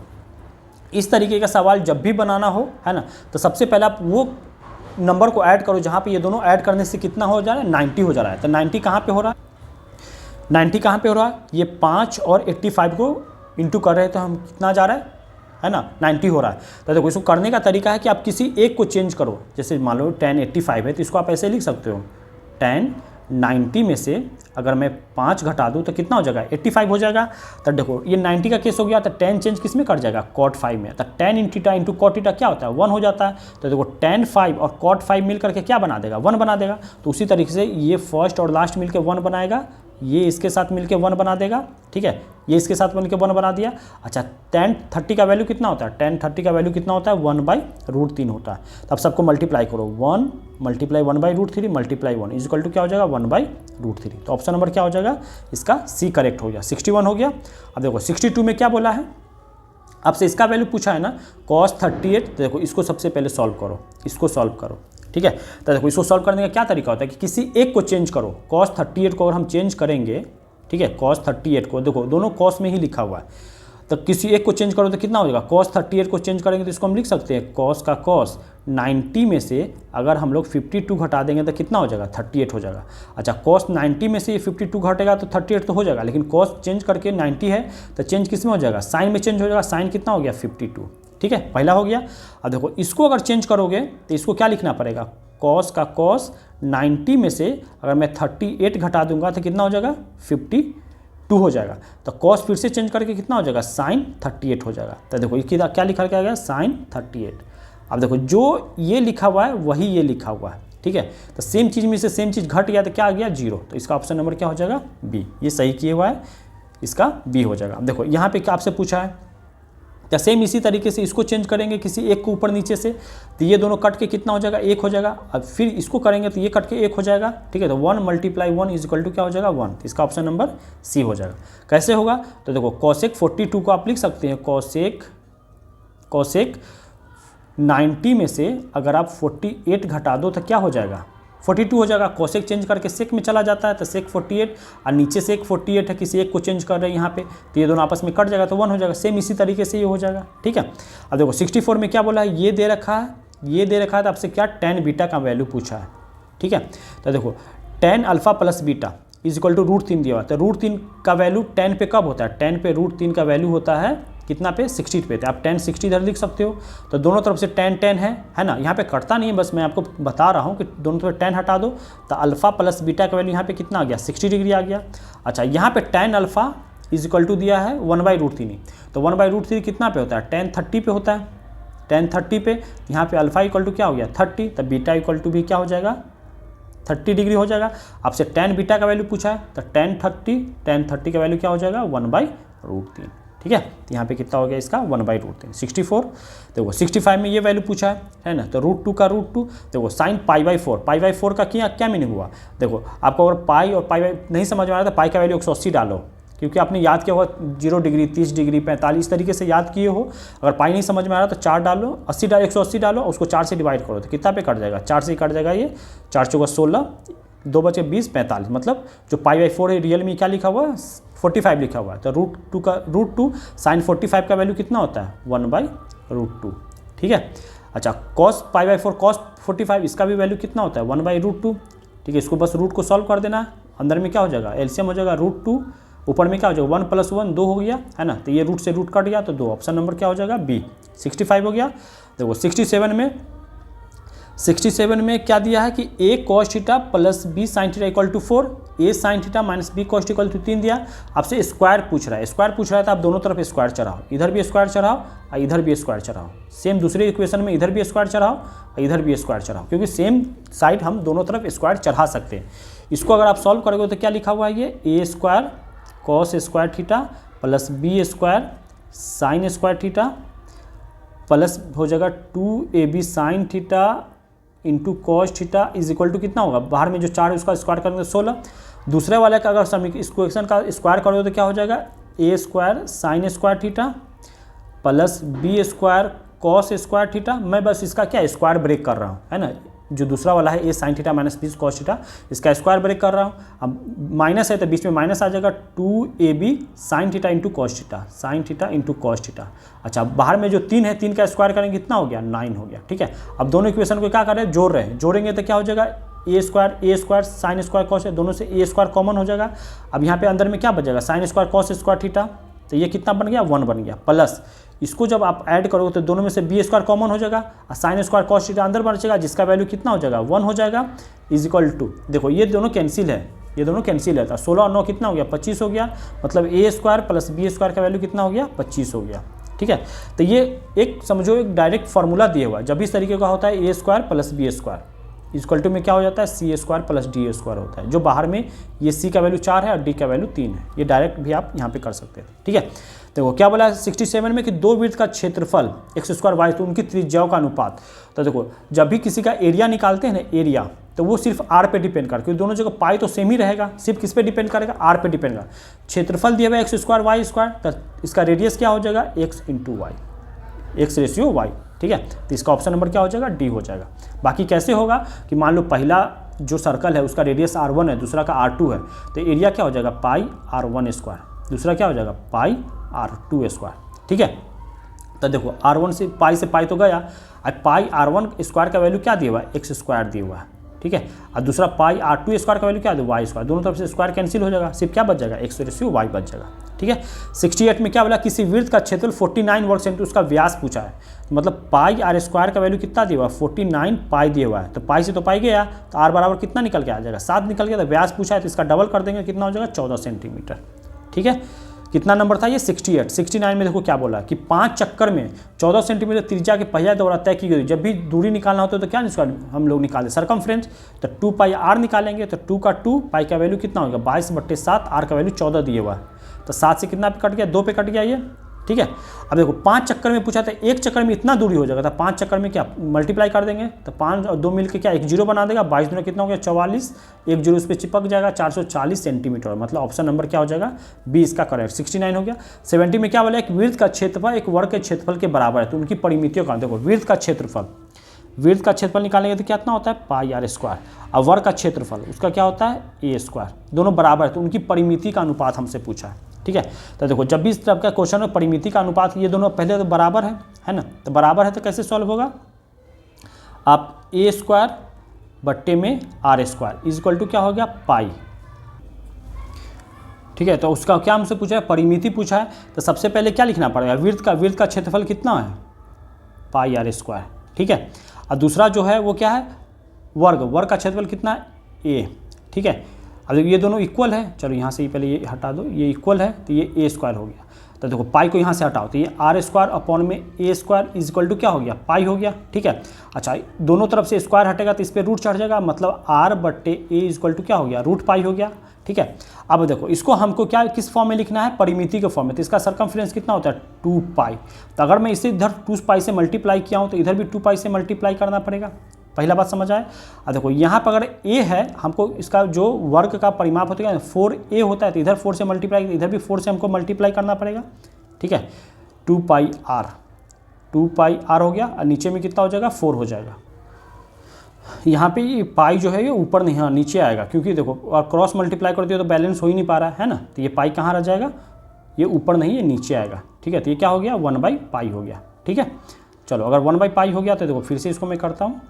इस तरीके का सवाल जब भी बनाना हो है ना, तो सबसे पहले आप वो नंबर को ऐड करो जहाँ पे ये दोनों ऐड करने से कितना हो जा रहा है 90 हो जा रहा है। तो 90 कहाँ पे हो रहा है, 90 कहाँ पे हो रहा है, ये 5 और 85 को इंटू कर रहे हैं तो हम कितना जा रहा है ना 90 हो रहा है। तो देखो इसको करने का तरीका है कि आप किसी एक को चेंज करो, जैसे मान लो 10 85 है तो इसको आप ऐसे लिख सकते हो 10 90 में से अगर मैं 5 घटा दूँ तो कितना हो जाएगा 85 हो जाएगा। तो देखो ये 90 का केस हो गया, तो 10 चेंज किस में कर जाएगा cot 5 में, तो 10 इंटू cot थीटा क्या होता है 1 हो जाता है। तो देखो tan 5 और cot 5 मिल करके क्या बना देगा 1 बना देगा। तो उसी तरीके से ये फर्स्ट और लास्ट मिलके 1 बनाएगा, ये इसके साथ मिलके 1 बना देगा। ठीक है, ये इसके साथ मिलके 1 बना दिया। अच्छा tan 30 का वैल्यू कितना होता है, tan 30 का वैल्यू कितना होता है 1/√3 होता है। तो अब सबको मल्टीप्लाई करो, 1 multiply 1/√3 multiply 1 is equal to क्या हो जाएगा 1/√3। तो ऑप्शन नंबर क्या हो जाएगा इसका सी करेक्ट हो गया। 61 हो गया। अब देखो 62 में क्या बोला है, आपसे इसका वैल्यू पूछा है ना cos 38। तो देखो इसको सबसे पहले सॉल्व करो, इसको सॉल्व करो। ठीक है, तो देखो इसको सॉल्व करने का क्या तरीका होता है कि किसी एक को चेंज करो, cos 38 को अगर हम चेंज करेंगे, ठीक है cos 38 को देखो दोनों cos में ही लिखा हुआ है, तो किसी एक को चेंज करो तो कितना हो जाएगा, cos 38 को चेंज करेंगे तो इसको हम लिख सकते हैं cos का cos 90 में से अगर हम लोग 52 घटा देंगे तो कितना हो जाएगा, 38 हो जाएगा। अच्छा, cos 90 में से ये 52 घटेगा तो 38 तो हो जाएगा, लेकिन cos चेंज करके 90 है तो चेंज किस में हो जाएगा, साइन में चेंज हो जाएगा। साइन कितना हो गया, 52। ठीक है, पहला हो गया। अब देखो इसको अगर चेंज करोगे तो इसको क्या लिखना पड़ेगा, cos का cos 90 में से अगर मैं 38 घटा दूंगा तो कितना हो जाएगा, 52 हो जाएगा। तो cos फिर से चेंज करके कितना हो जाएगा, साइन 38 हो जाएगा। तो देखो ये क्या लिखा गया, साइन 38। अब देखो जो ये लिखा हुआ है वही ये लिखा हुआ है। ठीक है, तो सेम चीज़ में से सेम चीज़ घट गया तो क्या आ गया, 0। तो इसका ऑप्शन नंबर क्या हो जाएगा, बी। ये सही किए हुआ है, इसका बी हो जाएगा। अब देखो यहाँ पे क्या आपसे पूछा है, या सेम इसी तरीके से इसको चेंज करेंगे किसी एक को ऊपर नीचे से तो ये दोनों कट के कितना हो जाएगा, 1 हो जाएगा। अब फिर इसको करेंगे तो ये कट के 1 हो जाएगा। ठीक है, तो 1 × 1 = क्या हो जाएगा, 1। तो इसका ऑप्शन नंबर सी हो जाएगा। कैसे होगा, तो देखो cosec 42 को आप लिख सकते हैं cosec 90 में से अगर आप 48 घटा दो तो क्या हो जाएगा, 42 हो जाएगा। cosec चेंज करके sec में चला जाता है तो sec 48 और नीचे से एक 48 है, किसी एक को चेंज कर रहे हैं यहाँ पे तो ये दोनों आपस में कट जाएगा तो 1 हो जाएगा। सेम इसी तरीके से ये हो जाएगा। ठीक है, अब देखो 64 में क्या बोला है, ये दे रखा है तो आपसे क्या tan बीटा का वैल्यू पूछा है। ठीक है, तो देखो tan अल्फा प्लस बीटा = √3 दिया हुआ है। तो √3 का वैल्यू tan पे कब होता है, tan पे √3 का वैल्यू होता है कितना पे, 60 पे। तो आप tan 60 इधर लिख सकते हो। तो दोनों तरफ से tan है ना, यहाँ पे कटता नहीं है, बस मैं आपको बता रहा हूँ कि दोनों तरफ tan हटा दो तो अल्फा प्लस बीटा का वैल्यू यहाँ पे कितना आ गया, 60 डिग्री आ गया। अच्छा, यहाँ पे tan अल्फा = दिया है 1/√3। तो 1/√3 कितना पे होता है, tan 30 पे होता है। tan 30 पे यहाँ पे अल्फा = क्या हो गया, 30। तो बीटा = भी क्या हो जाएगा, 30 डिग्री हो जाएगा। आपसे tan बीटा का वैल्यू पूछा है तो tan 30 का वैल्यू क्या हो जाएगा, 1/√3। ठीक है, तो यहाँ पे कितना हो गया इसका, 1/√3। 64 देखो 65 में ये वैल्यू पूछा है ना, तो √2 का √2 देखो sin π/4 का क्या मीनिंग हुआ। देखो आपको अगर पाई और पाई नहीं समझ में आ रहा था, पाई का वैल्यू 180 डालो, क्योंकि आपने याद किया होगा 0 डिग्री, 30 डिग्री, 45 इस तरीके से याद किए हो। अगर पाई नहीं समझ में आ रहा तो 4 डालो, 180 डालो, उसको 4 से डिवाइड करो तो कितना पे कट जाएगा, 4 से कट जाएगा। ये 4 × 4 = 16, 2 बचे 20, 45। मतलब जो π/4 है रियल में क्या लिखा हुआ है, 45 लिखा हुआ है। तो √2 sin 45 का वैल्यू कितना होता है, 1/√2। ठीक है, अच्छा cos π/4 cos 45 इसका भी वैल्यू कितना होता है, 1/√2। ठीक है, इसको बस रूट को सॉल्व कर देना, अंदर में क्या हो जाएगा, एलसीएम हो जाएगा √2, ऊपर में क्या हो जाएगा, 1 + 1 2 हो गया है ना। तो ये रूट से रूट कट गया तो 2। ऑप्शन नंबर क्या हो जाएगा, बी। 65 हो गया। देखो 67 में क्या दिया है कि a cos theta plus b sin theta = 4, a sin theta minus b cos theta = 3 दिया। आपसे स्क्वायर पूछ रहा है तो आप दोनों तरफ स्क्वायर चढ़ाओ, इधर भी स्क्वायर चढ़ाओ और इधर भी स्क्वायर चढ़ाओ। सेम दूसरे इक्वेशन में इधर भी स्क्वायर चढ़ाओ और इधर भी स्क्वायर चढ़ाओ, क्योंकि सेम साइड हम दोनों तरफ स्क्वायर चढ़ा सकते हैं। इसको अगर आप सॉल्व करोगे तो क्या लिखा हुआ है, ये a² cos² theta plus b² sin² theta plus हो जाएगा 2ab sin theta into cos theta = कितना होगा, बाहर में जो 4 है उसका स्क्वायर करेंगे 16। दूसरे वाले का अगर इक्वेशन का स्क्वायर करोगे तो क्या हो जाएगा, a² sin² theta plus b² cos² theta. मैं बस इसका क्या स्क्वायर ब्रेक कर रहा हूँ, है ना। जो दूसरा वाला है a sin theta minus b cos theta, इसका स्क्वायर ब्रेक कर रहा हूँ। अब माइनस है तो बीच में माइनस आ जाएगा, 2ab sin theta into cos theta, sin theta into cos theta. अच्छा, बाहर में जो 3 है, 3 का स्क्वायर करेंगे कितना हो गया, 9 हो गया। ठीक है, अब दोनों इक्वेशन को क्या कर रहे हैं, जोड़ रहे हैं। जोड़ेंगे तो क्या हो जाएगा, a² sin² cos है, दोनों से a² कॉमन हो जाएगा। अब यहाँ पे अंदर में क्या बचेगा, sin² cos² थीटा, तो ये कितना बन गया, 1 बन गया। प्लस इसको जब आप ऐड करोगे तो दोनों में से b² कॉमन हो जाएगा और sin² cos थीटा अंदर बचेगा, जिसका वैल्यू कितना हो जाएगा, 1 हो जाएगा। = देखो ये दोनों कैंसिल है, ये दोनों कैंसिल है। 16 और 9 कितना हो गया, 25 हो गया। मतलब a² प्लस b² का वैल्यू कितना हो गया, 25 हो गया। ठीक है, तो ये एक समझो एक डायरेक्ट फार्मूला दिया हुआ है। जब इस तरीके का होता है a² प्लस b² में क्या हो जाता है, c² प्लस d² होता है। जो बाहर में ये c का वैल्यू 4 है और d का वैल्यू 3 है। ये डायरेक्ट भी आप यहाँ पे कर सकते हैं। ठीक है, देखो क्या बोला है 67 में कि 2 वृत्त का क्षेत्रफल x² y, तो उनकी त्रिज्याओं का अनुपात। तो देखो जब भी किसी का एरिया निकालते हैं ना, एरिया, तो वो सिर्फ r पे डिपेंड करता है, क्योंकि दोनों जगह पाई तो सेम ही रहेगा, सिर्फ किस पे डिपेंड करेगा, r पे डिपेंड करेगा। क्षेत्रफल दिया हुआ है x² y², तो इसका रेडियस क्या हो जाएगा, x × y, x/y। ठीक है, तो इसका ऑप्शन नंबर क्या हो जाएगा, डी हो जाएगा। बाकी कैसे होगा कि मान लो पहला जो सर्कल है उसका रेडियस r1 है, दूसरा का r2 है, तो एरिया क्या हो जाएगा, πr1²। दूसरा क्या हो जाएगा, πr2 R2²। ठीक है, तो देखो R1 से पाई तो गया, अब पाई R1² का वैल्यू क्या दिया हुआ है, x² दिया हुआ है। ठीक है, और दूसरा पाई R2² का वैल्यू क्या दिया, y²। दोनों तरफ से स्क्वायर कैंसिल हो जाएगा, सिर्फ क्या बच जाएगा, x/y बच जाएगा। ठीक है, 68 में क्या बोला, किसी वृत्त का क्षेत्रफल 49 वर्ग सेंटीमीटर, उसका व्यास पूछा है, तो मतलब पाई R² का वैल्यू कितना दिया हुआ है, 49 पाई दिया हुआ है, तो पाई से तो पाई गया, तो R बराबर कितना निकल के आ जाएगा, 7 निकल गया। तो व्यास पूछा है तो इसका डबल कर देंगे, कितना हो जाएगा, 14 सेंटीमीटर। ठीक है, कितना नंबर था ये, 68। 69 में देखो क्या बोला कि 5 चक्कर में 14 सेंटीमीटर त्रिज्या के पहिया द्वारा तय की गई। जब भी दूरी निकालना होता है तो क्या हम लोग निकालें, सरकमफ्रेंस, तो 2 पाई r निकालेंगे, तो 2 का 2, पाई का वैल्यू कितना होगा 22/7, r का वैल्यू 14 दिया हुआ है, तो 7 से कितना पे कट गया, 2 पे कट गया ये। ठीक है, अब देखो 5 चक्कर में पूछा था, 1 चक्कर में इतना दूरी हो जाएगा, तो 5 चक्कर में क्या मल्टीप्लाई कर देंगे, तो 5 और 2 मिलकर क्या 1 0 बना देगा, 22 दूना कितना हो गया 44, 1 0 उस पर चिपक जाएगा, 440 सेंटीमीटर, मतलब ऑप्शन नंबर क्या हो जाएगा, बी इसका करेक्ट। 69 हो गया। 70 में क्या बोला, एक वृत्त का क्षेत्रफल एक वर्ग के क्षेत्रफल के बराबर है, तो उनकी परिमितियों का देखो, वृत्त का क्षेत्रफल निकालेंगे तो कितना होता है, पाई R², और वर्ग का क्षेत्रफल उसका क्या होता है, a², दोनों बराबर है, तो उनकी परिमिति का अनुपात हमसे पूछा है। ठीक है, तो देखो जब भी इस तरह का क्वेश्चन में परिमिति का अनुपात, ये दोनों पहले तो बराबर है ना, तो बराबर है तो कैसे सॉल्व होगा, आप a² बट्टे में R² इक्वल टू क्या हो गया, पाई। ठीक है, तो उसका क्या हमसे पूछा है, परिमिति पूछा है, तो सबसे पहले क्या लिखना पड़ेगा, वृत्त का क्षेत्रफल कितना है, पाई R²। ठीक है, और दूसरा जो है वो क्या है, वर्ग का क्षेत्रफल कितना है, a। ठीक है, अब ये दोनों इक्वल है, चलो यहाँ से ही पहले ये हटा दो, ये इक्वल है तो ये a² हो गया, तो देखो पाई को यहाँ से हटाओ, तो ये R² अपॉन में a² इक्वल टू क्या हो गया, पाई हो गया। ठीक है, अच्छा दोनों तरफ से स्क्वायर हटेगा तो इस पर रूट चढ़ जाएगा, मतलब r/a इक्वल टू क्या हो गया, √पाई हो गया। ठीक है, अब देखो इसको हमको क्या किस फॉर्म में लिखना है, परिमिति के फॉर्म में, तो इसका सरकमफ्रेंस कितना होता है, 2 पाई। तो अगर मैं इसे इधर 2 पाई से मल्टीप्लाई किया हूँ तो इधर भी 2 पाई से मल्टीप्लाई करना पड़ेगा। पहला बात समझ आए। अब देखो यहाँ पर अगर a है, हमको इसका जो वर्ग का परिमाप होता है 4a होता है, तो इधर 4 से मल्टीप्लाई, इधर भी 4 से हमको मल्टीप्लाई करना पड़ेगा। ठीक है, 2 पाई r हो गया, और नीचे में कितना हो जाएगा, 4 हो जाएगा। यहाँ पे ये पाई जो है ये ऊपर नहीं, हाँ नीचे आएगा, क्योंकि देखो क्रॉस मल्टीप्लाई कर दिया तो बैलेंस हो ही नहीं पा रहा है ना, तो ये पाई कहाँ रह जाएगा, ये ऊपर नहीं, ये नीचे आएगा। ठीक है, तो ये क्या हो गया, 1/पाई हो गया। ठीक है, चलो अगर 1/पाई हो गया तो देखो फिर से इसको मैं करता हूँ,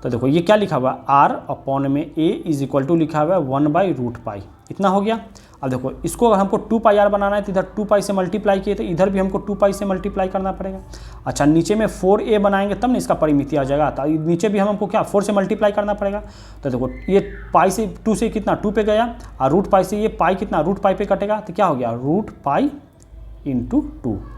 तो देखो ये क्या लिखा हुआ है, r अपॉन में a इक्वल टू लिखा हुआ है 1/√पाई, इतना हो गया। अब देखो इसको अगर हमको 2 पाई r बनाना है तो इधर 2 पाई से मल्टीप्लाई किए, तो इधर भी हमको 2 पाई से मल्टीप्लाई करना पड़ेगा। अच्छा नीचे में 4a बनाएंगे तब ना इसका परिमिति आ जाएगा, तो नीचे भी हमको क्या 4 से मल्टीप्लाई करना पड़ेगा। तो देखो ये पाई से 2 से कितना 2 पे गया, और √पाई से ये पाई कितना √पाई पे कटेगा, तो क्या हो गया, √पाई × 2,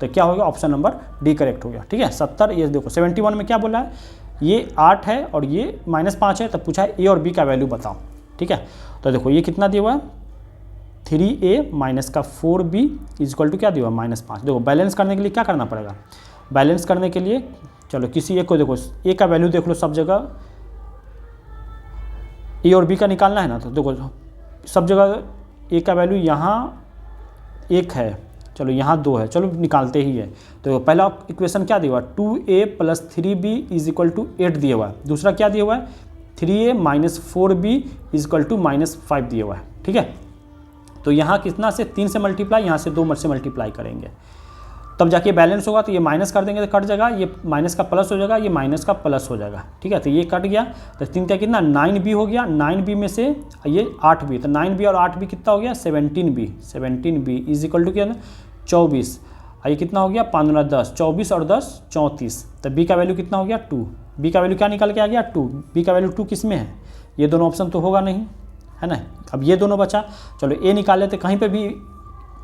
तो क्या हो गया, ऑप्शन नंबर डी करेक्ट हो गया। ठीक है, 70। ये देखो 71 में क्या बोला है, ये 8 है और ये -5 है, तब पूछा है a और b का वैल्यू बताओ। ठीक है, तो देखो ये कितना दिया हुआ है, 3a माइनस का 4b इक्वल टू क्या दिया हुआ, -5। देखो बैलेंस करने के लिए क्या करना पड़ेगा, बैलेंस करने के लिए चलो किसी एक को देखो a का वैल्यू देख लो, सब जगह a और b का निकालना है ना, तो देखो सब जगह a का वैल्यू यहाँ 1 है, चलो यहाँ 2 है, चलो निकालते ही है। तो पहला इक्वेशन क्या दिया हुआ है, 2a + 3b इक्वल टू 8 दिया हुआ है। दूसरा क्या दिया हुआ है, 3a - 4b इक्वल टू -5 दिया हुआ है। ठीक है, तो यहाँ कितना से 3 से मल्टीप्लाई, यहाँ से 2 से मल्टीप्लाई करेंगे तब जाके बैलेंस होगा, तो ये माइनस कर देंगे तो कट जाएगा, ये माइनस का प्लस हो जाएगा, ये माइनस का प्लस हो जाएगा। ठीक है, तो ये कट गया, तो 3 का कितना 9b हो गया, 9b में से ये 8b, तो 9b और 8b कितना हो गया, 17b इक्वल टू क्या 24, ये कितना हो गया 5 × 10, 24 और 10 34, तो b का वैल्यू कितना हो गया 2। b का वैल्यू क्या निकल के आ गया 2, b का वैल्यू 2 किस में है, ये दोनों ऑप्शन तो होगा नहीं, है ना। अब ये दोनों बचा, चलो a निकाले तो कहीं पे भी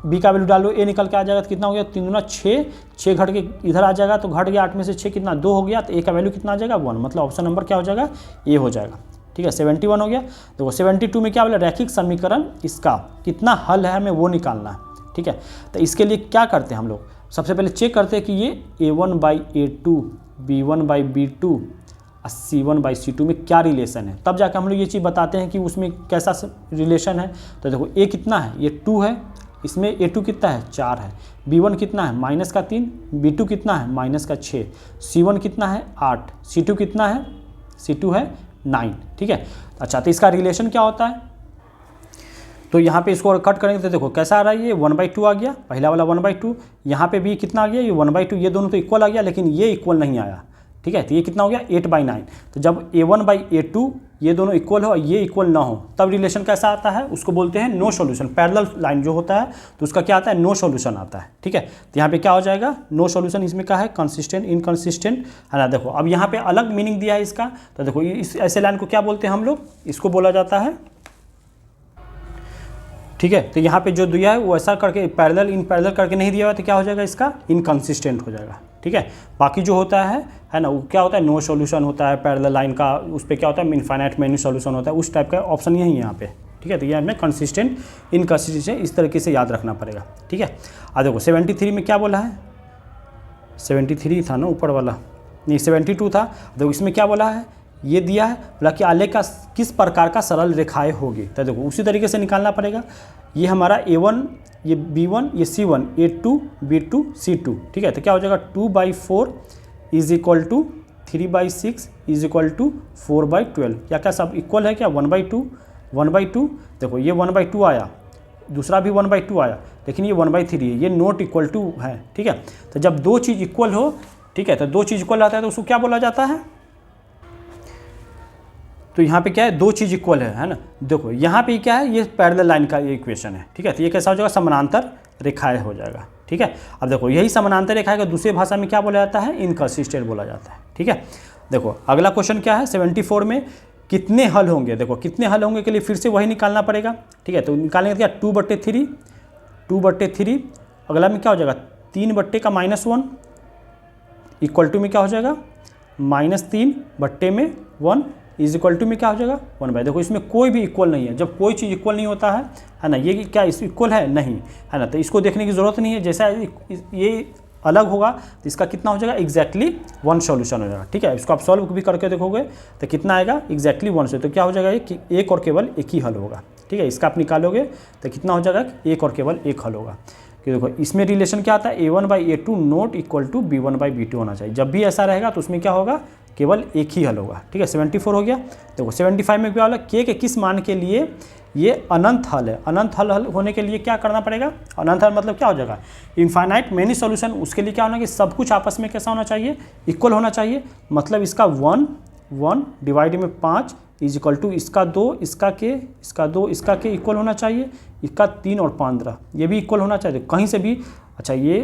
b का वैल्यू डालो, a निकल के आ जाएगा, तो कितना हो गया 3 × 6, 6 घट के इधर आ जाएगा, तो घट गया 8 में से 6 कितना 2 हो गया, तो a का वैल्यू कितना आ जाएगा 1, मतलब ऑप्शन नंबर क्या हो जाएगा a हो जाएगा। ठीक है, 71 हो गया। देखो 72 में क्या बोला, रैखिक समीकरण इसका कितना हल है हमें वो निकालना है। ठीक है, तो इसके लिए क्या करते हैं हम लोग, सबसे पहले चेक करते हैं कि ये a1/a2 b1/b2 और c1/c2 में क्या रिलेशन है, तब जाकर हम लोग ये चीज़ बताते हैं कि उसमें कैसा रिलेशन है। तो देखो a कितना है, ये 2 है, इसमें a2 कितना है 4 है, b1 कितना है -3, b2 कितना है -6, c1 कितना है 8, c2 कितना है, c2 है 9। ठीक है, अच्छा तो इसका रिलेशन क्या होता है, तो यहाँ पे इसको कट करेंगे तो देखो कैसा आ रहा है, ये 1/2 आ गया, पहला वाला 1/2, यहाँ पे भी कितना आ गया, ये 1/2, ये दोनों तो इक्वल आ गया, लेकिन ये इक्वल नहीं आया, ठीक है। तो ये कितना हो गया 8/9। तो जब A1/A2 ये दोनों इक्वल हो और ये इक्वल ना हो तब रिलेशन कैसा आता है, उसको बोलते हैं नो सॉल्यूशन। पैरेलल लाइन जो होता है तो उसका क्या आता है, नो सॉल्यूशन आता है, ठीक है। तो यहाँ पे क्या हो जाएगा, नो सॉल्यूशन इसमें क्या है, कंसिस्टेंट इनकंसिस्टेंट, है ना। देखो अब यहाँ पे अलग मीनिंग दिया है इसका, तो देखो इस ऐसे लाइन को क्या बोलते हैं हम लोग, इसको बोला जाता है, ठीक है। तो यहाँ पे जो दिया है वो ऐसा करके पैरेलल इन पैरेलल करके नहीं दिया हुआ, तो क्या हो जाएगा इसका, इनकंसिस्टेंट हो जाएगा, ठीक है। बाकी जो होता है ना, वो क्या होता है, नो सॉल्यूशन होता है पैरेलल लाइन का, उस पर क्या होता है, इनफाइनाइट मेनी सॉल्यूशन होता है, उस टाइप का ऑप्शन यही है यहाँ पे, ठीक है। तो ये हमें कंसिस्टेंट इनकंसिस्टेंट इस तरीके से याद रखना पड़ेगा, ठीक है। अब देखो 73 में क्या बोला है, 73 था ना ऊपर वाला, नहीं 72 था। देखो इसमें क्या बोला है, ये दिया है, बोला कि आलेख का किस प्रकार का सरल रेखाएं होगी। तो देखो उसी तरीके से निकालना पड़ेगा। ये हमारा A1, ये B1, ये C1, A2, B2, C2, ठीक है। तो क्या हो जाएगा 2/4 is equal to 3/6 is equal to 4/12। क्या क्या सब इक्वल है क्या, 1/2 1/2। देखो ये 1/2 आया, दूसरा भी 1/2 आया, लेकिन ये 1/3 है, ये नॉट इक्वल टू है, ठीक है। तो जब दो चीज़ इक्वल हो, ठीक है, तो दो चीज़ इक्वल आता है तो उसको क्या बोला जाता है, तो यहाँ पे क्या है, दो चीज़ इक्वल है ना। देखो यहाँ पे क्या है, ये पैरेलल लाइन का ये इक्वेशन है, ठीक है। तो ये कैसा हो जाएगा, समानांतर रेखाएं हो जाएगा, ठीक है। अब देखो यही समानांतर रेखाएं का दूसरे भाषा में क्या बोला जाता है, इनकंसिस्टेंट बोला जाता है, ठीक है। देखो अगला क्वेश्चन क्या है, 74 में कितने हल होंगे। देखो कितने हल होंगे के लिए फिर से वही निकालना पड़ेगा, ठीक है। तो निकालेंगे क्या, 2/3 अगला में क्या हो जाएगा, 3/(-1) इक्वल टू में क्या हो जाएगा, -3/(1) इज इक्वल टू में क्या हो जाएगा 1/। देखो इसमें कोई भी इक्वल नहीं है, जब कोई चीज़ इक्वल नहीं होता है ना, ये क्या इस इक्वल है, नहीं है ना। तो इसको देखने की ज़रूरत नहीं है, जैसा ये अलग होगा तो इसका कितना हो जाएगा, एग्जैक्टली 1 सॉल्यूशन हो जाएगा, ठीक है। इसको आप सॉल्व भी करके देखोगे तो कितना आएगा, एग्जैक्टली 1 से। तो क्या हो जाएगा कि एक और केवल एक ही हल होगा, ठीक है। इसका आप निकालोगे तो कितना हो जाएगा, एक और केवल एक हल होगा। कि देखो इसमें रिलेशन क्या आता है, A1/A2 not equal to B1/B2 होना चाहिए। जब भी ऐसा रहेगा तो उसमें क्या होगा, केवल एक ही हल होगा, ठीक है। 74 हो गया। देखो 75 में क्या वाला, के किस मान के लिए ये अनंत हल है। अनंत हल होने के लिए क्या करना पड़ेगा, अनंत हल मतलब क्या हो जाएगा, इनफाइनाइट मेनी सॉल्यूशन। उसके लिए क्या होना कि सब कुछ आपस में कैसा होना चाहिए, इक्वल होना चाहिए। मतलब इसका 1 डिवाइड में 5 इज इक्वल टू इसका 2, इसका के, इसका 2, इसका के इक्वल होना चाहिए, इसका 3 और 15 ये भी इक्वल होना चाहिए कहीं से भी। अच्छा ये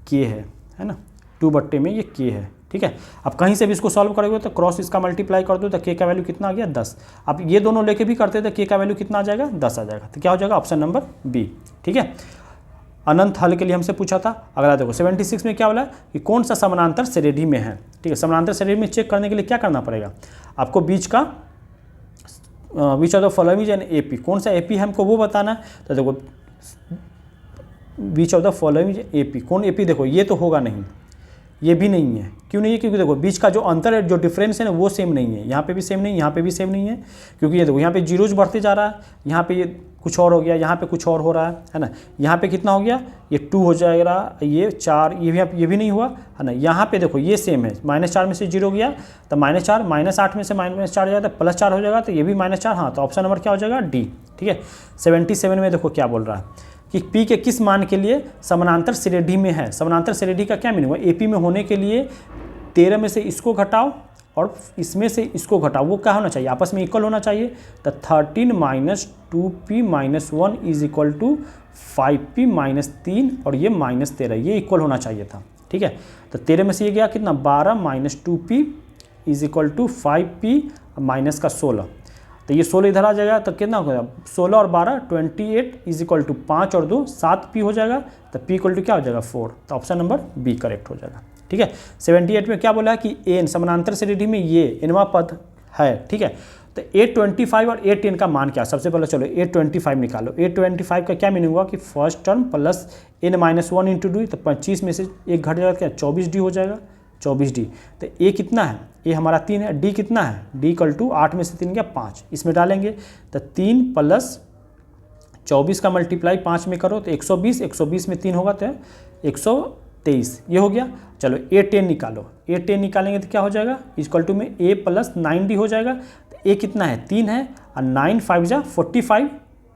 के है ना, 2/में ये के है, ठीक है। अब कहीं से भी इसको सॉल्व करोगे तो क्रॉस इसका मल्टीप्लाई कर दो तो के का वैल्यू कितना आ गया, 10। अब ये दोनों लेके भी करते तो के का वैल्यू कितना आ जाएगा, 10 आ जाएगा। तो क्या हो जाएगा, ऑप्शन नंबर बी, ठीक है। अनंत हल के लिए हमसे पूछा था। अगला देखो 76 में क्या बोला कि कौन सा समानांतर श्रेणी में है, ठीक है। समानांतर श्रेणी में चेक करने के लिए क्या करना पड़ेगा, आपको which of the following an AP, कौन सा एपी है हमको वो बताना है। तो देखो बीच ऑफ द फॉलोइंग एपी, कौन एपी, देखो ये तो होगा नहीं, ये भी नहीं है। क्यों नहीं है, क्योंकि देखो बीच का जो अंतर है, जो डिफरेंस है ना, वो सेम नहीं है। यहाँ पे भी सेम नहीं, यहाँ पे भी सेम नहीं है, क्योंकि ये देखो यहाँ पे जीरोज बढ़ते जा रहा है, यहाँ पे ये कुछ और हो गया, यहाँ पे कुछ और हो रहा है ना। यहाँ पे कितना हो गया, ये 2 हो जाएगा, ये 4, ये भी नहीं हुआ है ना। यहाँ पे देखो ये सेम है, -4 में से 0 गया तो -4, -8 में से -4 जाएगा तो +4 हो जाएगा, तो ये भी -4। हाँ, तो ऑप्शन नंबर क्या हो जाएगा, डी, ठीक है। 77 में देखो क्या बोल रहा है कि P के किस मान के लिए समानांतर श्रेणी में है। समानांतर श्रेणी का क्या मीनिंग है, AP में होने के लिए 13 में से इसको घटाओ और इसमें से इसको घटाओ, वो क्या होना चाहिए, आपस में इक्वल होना चाहिए। तो 13 - 2P - 1 is equal to 5P - 3 और ये -13, ये इक्वल होना चाहिए था, ठीक है। तो 13 में से ये गया कितना, 12 - 2P is equal to 5P minus का 16, तो ये 16 इधर आ जाएगा तो कितना हो जाएगा, 16 और 12 28 इज इक्वल टू 5 और 2 7P हो जाएगा। तो P इक्वल टू क्या हो जाएगा, 4। तो ऑप्शन नंबर बी करेक्ट हो जाएगा, ठीक है। 78 में क्या बोला है कि एन समानांतर श्रेणी में ये एनवा पद है, ठीक है। तो 825 और 810 का मान क्या, सबसे पहले चलो 825 निकालो। 825 का क्या मीनिंग हुआ कि first term plus n-1 into D, तो 25 में से एक घट जाएगा, क्या 24D हो जाएगा, 24D। तो ए कितना है, ए हमारा 3 है, डी कितना है, डी इक्वल टू 8 में से 3 गया 5, इसमें डालेंगे तो 3 + 24 का मल्टीप्लाई 5 में करो तो 120, 120 में 3 होगा तो 123, ये हो गया। चलो A10 निकालो, A10 निकालेंगे तो क्या हो जाएगा, इक्वल टू में A + 9D हो जाएगा। तो ए कितना है, 3 है और 9 5 जा 45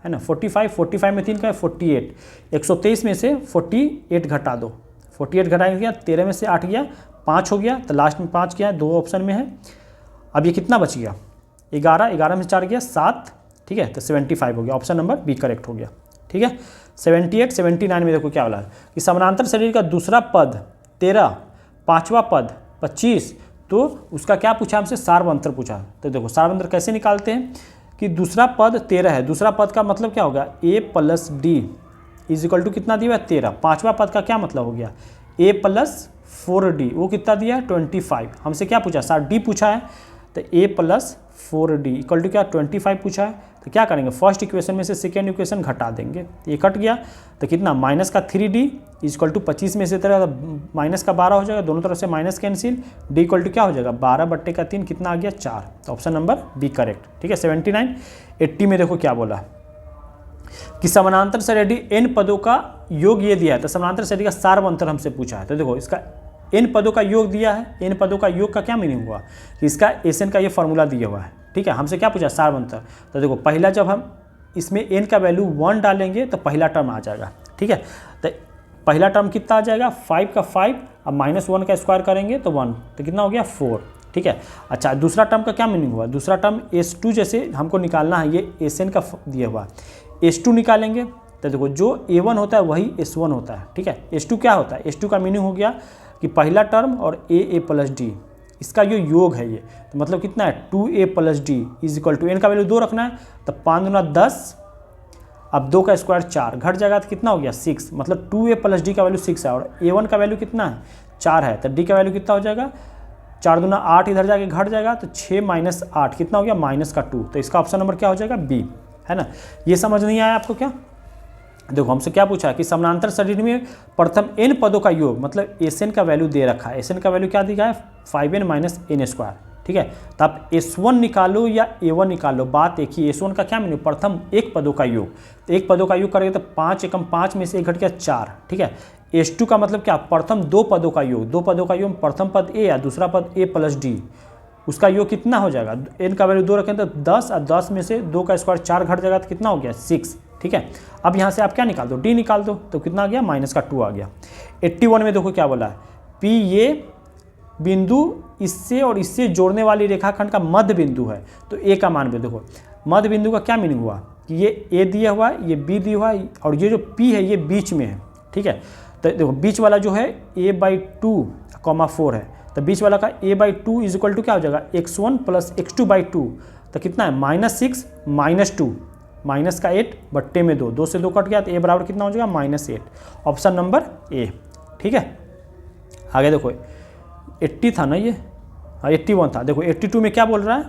है ना। 45 में 3 का है 48, 123 में से 48 घटा दो, 48 घटाएंगे क्या, 13 में से 8 गया 5 हो गया, तो लास्ट में 5 क्या है, 2 ऑप्शन में है। अब ये कितना बच गया, 11 में से 4 गया 7, ठीक है, तो 75 हो गया, ऑप्शन नंबर बी करेक्ट हो गया। ठीक है, 78 79 में देखो क्या बोला कि समानांतर शरीर का दूसरा पद 13, पाँचवा पद 25, तो उसका क्या पूछा हमसे, सार्वअंतर पूछा। तो देखो सार्वअंतर कैसे निकालते हैं कि दूसरा पद 13 है, दूसरा पद का मतलब क्या होगा, a plus d is equal to कितना दिया है 13, पाँचवा पद का क्या मतलब हो गया a प्लस 4d, वो कितना दिया है 25, हमसे क्या पूछा 60d पूछा है, तो a plus 4d equal to क्या 25 पूछा है। तो क्या करेंगे, फर्स्ट इक्वेशन में से सेकेंड इक्वेशन घटा देंगे, ये कट गया तो कितना माइनस का 3d इक्वल टू 25 में से तरह माइनस का 12 हो जाएगा, दोनों तरफ से minus cancel, d equal to क्या हो जाएगा 12/3 कितना आ गया 4, तो ऑप्शन नंबर बी करेक्ट। ठीक है, 79 80 में देखो क्या बोला कि समानांतर श्रेणी n पदों का योग ये दिया है, तो समानांतर श्रेणी का सार्वअंतर हमसे पूछा है। तो देखो इसका n पदों का योग दिया है, n पदों का योग का क्या मीनिंग हुआ कि इसका Sn का ये फॉर्मूला दिया हुआ है। ठीक है, हमसे क्या पूछा सार्वअंतर, तो देखो पहला जब हम इसमें n का वैल्यू 1 डालेंगे तो पहला टर्म आ जाएगा। ठीक है, तो पहला टर्म कितना आ जाएगा 5 का 5, अब -1 का स्क्वायर करेंगे तो 1, तो कितना हो गया 4। ठीक है, अच्छा दूसरा टर्म का क्या मीनिंग हुआ, दूसरा टर्म S2 जैसे हमको निकालना है, ये Sn का दिया हुआ S2 निकालेंगे तो देखो जो A1 होता है वही S1 होता है। ठीक है, S2 क्या होता है, S2 का मीनिंग हो गया कि पहला टर्म और a प्लस डी इसका जो योग है ये, तो मतलब कितना है 2a plus d is equal to n का वैल्यू 2 रखना है, तो 5 दूना 10, अब 2 का स्क्वायर 4 घट जाएगा तो कितना हो गया 6, मतलब 2a प्लस डी का वैल्यू 6 है और a1 का वैल्यू कितना है 4 है, तो d का वैल्यू कितना हो जाएगा 4 दूना 8, इधर जाके घट जाएगा तो 6 माइनस 8 कितना हो गया -2, तो इसका ऑप्शन नंबर क्या हो जाएगा बी, है ना। ये समझ नहीं आया आपको क्या, देखो हमसे क्या पूछा है कि समानांतर शरीर में प्रथम n पदों का योग, मतलब Sn का वैल्यू दे रखा है, Sn का वैल्यू क्या दिया है 5n माइनस n स्क्वायर। ठीक है, तो आप S1 निकालो या A1 निकालो, बात एक ही, S1 का क्या मीनिंग प्रथम एक पदों का योग, तो एक पदों का योग करेंगे तो 5 एकम 5 में से 1 घट गया 4। ठीक है, S2 का मतलब क्या प्रथम 2 पदों का योग, 2 पदों का योग प्रथम पद a या दूसरा पद a प्लस डी, उसका योग कितना हो जाएगा, n का वैल्यू 2 रखें तो 10 और 10 में से 2 का स्क्वायर 4 घट जाएगा तो कितना हो गया 6। ठीक है, अब यहाँ से आप क्या निकाल दो d निकाल दो, तो कितना आ गया -2 आ गया। 81 में देखो क्या बोला है, P ये बिंदु इससे और इससे जोड़ने वाली रेखाखंड का मध्य बिंदु है, तो a का मान भी देखो, मध्य बिंदु का क्या मीनिंग हुआ कि ये a दिया हुआ है, ये b दिया हुआ है और ये जो p है ये बीच में है। ठीक है, तो देखो बीच वाला जो है a/2, 4 है, तो बीच वाला का a/2 इज इक्वल टू क्या हो जाएगा x1 प्लस x2/2, तो कितना है -6 -2 माइनस का 8 बट्टे में 2, 2 से 2 कट गया तो a बराबर कितना हो जाएगा -8, ऑप्शन नंबर ए। ठीक है, आगे देखो 80 था ना ये, हाँ 81 था, देखो 82 में क्या बोल रहा है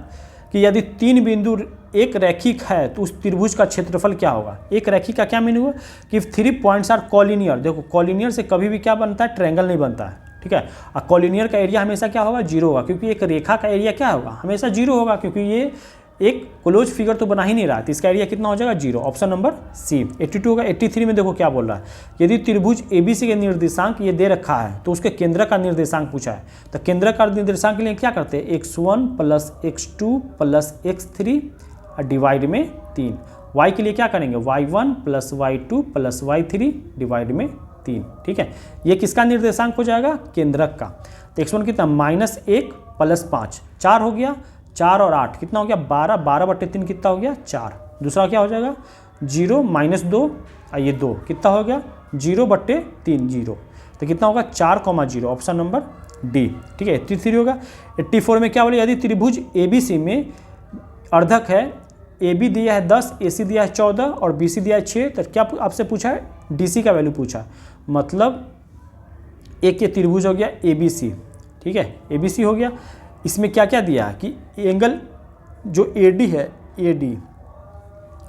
कि यदि 3 बिंदु एक रैखिक है तो उस त्रिभुज का क्षेत्रफल क्या होगा। एक रैखिक का क्या मीनिंग हुआ कि 3 पॉइंट्स आर कॉलिनियर, देखो कॉलिनियर से कभी भी क्या बनता है, ट्रायंगल नहीं बनता है। ठीक है, और कॉलिनियर का एरिया हमेशा क्या होगा 0 होगा, क्योंकि एक रेखा का एरिया क्या होगा हमेशा 0 होगा, क्योंकि ये एक क्लोज फिगर तो बना ही नहीं रहा, तो इसका एरिया कितना हो जाएगा 0, ऑप्शन नंबर सी। 82 होगा। 83 में देखो क्या बोल रहा है, यदि त्रिभुज ABC के निर्देशांक ये दे रखा है तो उसके केंद्र का निर्देशांक पूछा है, तो केंद्र का निर्देशांक के लिए क्या करते हैं x1 plus x2 plus x3 divide में 3, y के लिए क्या करेंगे y1 plus y2 plus y3 divide में 3। ठीक है, ये किसका निर्देशांक हो जाएगा, केंद्रक का। तो x1 कितना -1 प्लस 5 4 हो गया, 4 और 8 कितना हो गया 12, 12/3 कितना हो गया 4, दूसरा क्या हो जाएगा 0 -2 और ये 2 कितना हो गया 0/3 0, तो कितना होगा 4,0, ऑप्शन नंबर डी। ठीक है, 83 होगा। 84 में क्या बोले, यदि त्रिभुज ABC में अर्धक है, AB दिया है 10, AC दिया है 14 और BC दिया है 6, तो क्या आपसे पूछा है DC का वैल्यू पूछा, मतलब एक ये त्रिभुज हो गया ABC। ठीक है, ABC हो गया, इसमें क्या क्या दिया है कि एंगल जो AD है, AD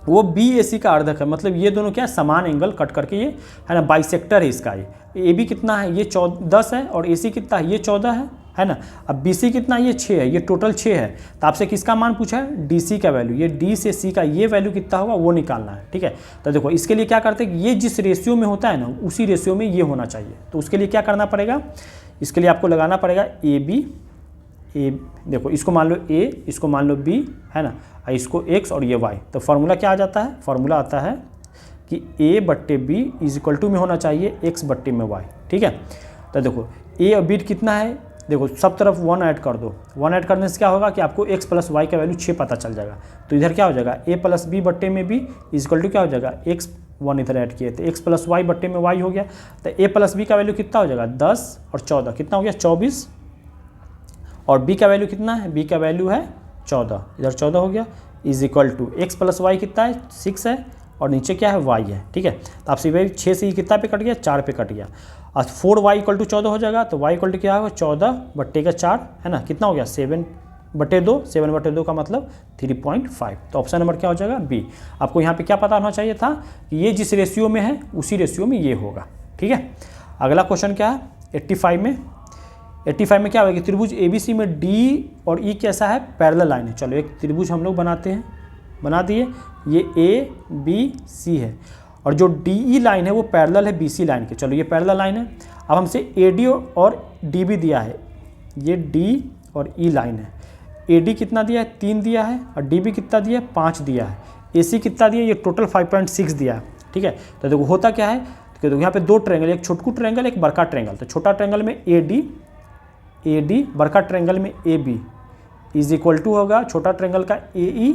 वो BAC का अर्धक है, मतलब ये दोनों क्या समान एंगल कट करके ये है ना बाइसेक्टर है इसका। ये AB कितना है, ये 10 है और AC कितना है, ये 14 है ना। अब BC कितना है, ये 6 है, ये टोटल 6 है, तो आपसे किसका मान पूछा है DC का वैल्यू, ये D से C का ये वैल्यू कितना होगा वो निकालना है। ठीक है, तो देखो इसके लिए क्या करते हैं, ये जिस रेशियो में होता है ना उसी रेशियो में ये होना चाहिए, तो उसके लिए क्या करना पड़ेगा, इसके लिए आपको लगाना पड़ेगा AB ए, देखो इसको मान लो a, इसको मान लो b, है ना, और इसको x और ये y। तो फार्मूला क्या आ जाता है, फार्मूला आता है कि a बट्टे बी इज इक्वल टू में होना चाहिए x बट्टे में y। ठीक है, तो देखो a और b कितना है, देखो सब तरफ 1 ऐड कर दो। 1 ऐड करने से क्या होगा कि आपको x प्लस वाई का वैल्यू 6 पता चल जाएगा। तो इधर क्या हो जाएगा, a प्लस बी बट्टे में b इज इक्वल टू क्या हो जाएगा, x 1 इधर ऐड किए थे, x प्लस वाई बट्टे में y हो गया। तो a प्लस बी का वैल्यू कितना हो जाएगा, 10 और 14 कितना हो गया, 24। और b का वैल्यू कितना है, b का वैल्यू है 14, इधर 14 हो गया, is equal to x plus y कितना है, 6 है, और नीचे क्या है, y है। ठीक है, तो आपसे भाई 6 से ही कितना पे कट गया, 4 पे कट गया। और 4y इक्वल टू 14 हो जाएगा, तो y इक्वल टू क्या होगा, 14 बट्टे का 4, है ना, कितना हो गया, 7 बट्टे 2, 7 बट्टे 2 का मतलब 3.5। तो ऑप्शन नंबर क्या हो जाएगा, बी। आपको यहाँ पे क्या पता होना चाहिए था कि ये जिस रेशियो में है उसी रेशियो में ये होगा। ठीक है, अगला क्वेश्चन क्या है, 85 में। 85 में क्या होगा कि त्रिभुज ABC में D और E कैसा है, पैरेलल लाइन है। चलो एक त्रिभुज हम लोग बनाते हैं, बना दिए, ये ABC है, और जो DE लाइन है वो पैरेलल है BC लाइन के। चलो ये पैरेलल लाइन है। अब हमसे AD और DB दिया है, ये D और E लाइन है। AD कितना दिया है, 3 दिया है, और DB कितना दिया है, 5 दिया है। AC कितना दिया है, ये टोटल 5.6 दिया है। ठीक है, तो देखो होता क्या है कि देखो यहाँ पे 2 ट्रायंगल, एक छोटकू ट्रायंगल, एक बड़का ट्रायंगल। तो छोटा ट्रायंगल में AD, बड़का ट्रायंगल में AB इज इक्वल टू होगा छोटा ट्रायंगल का AE,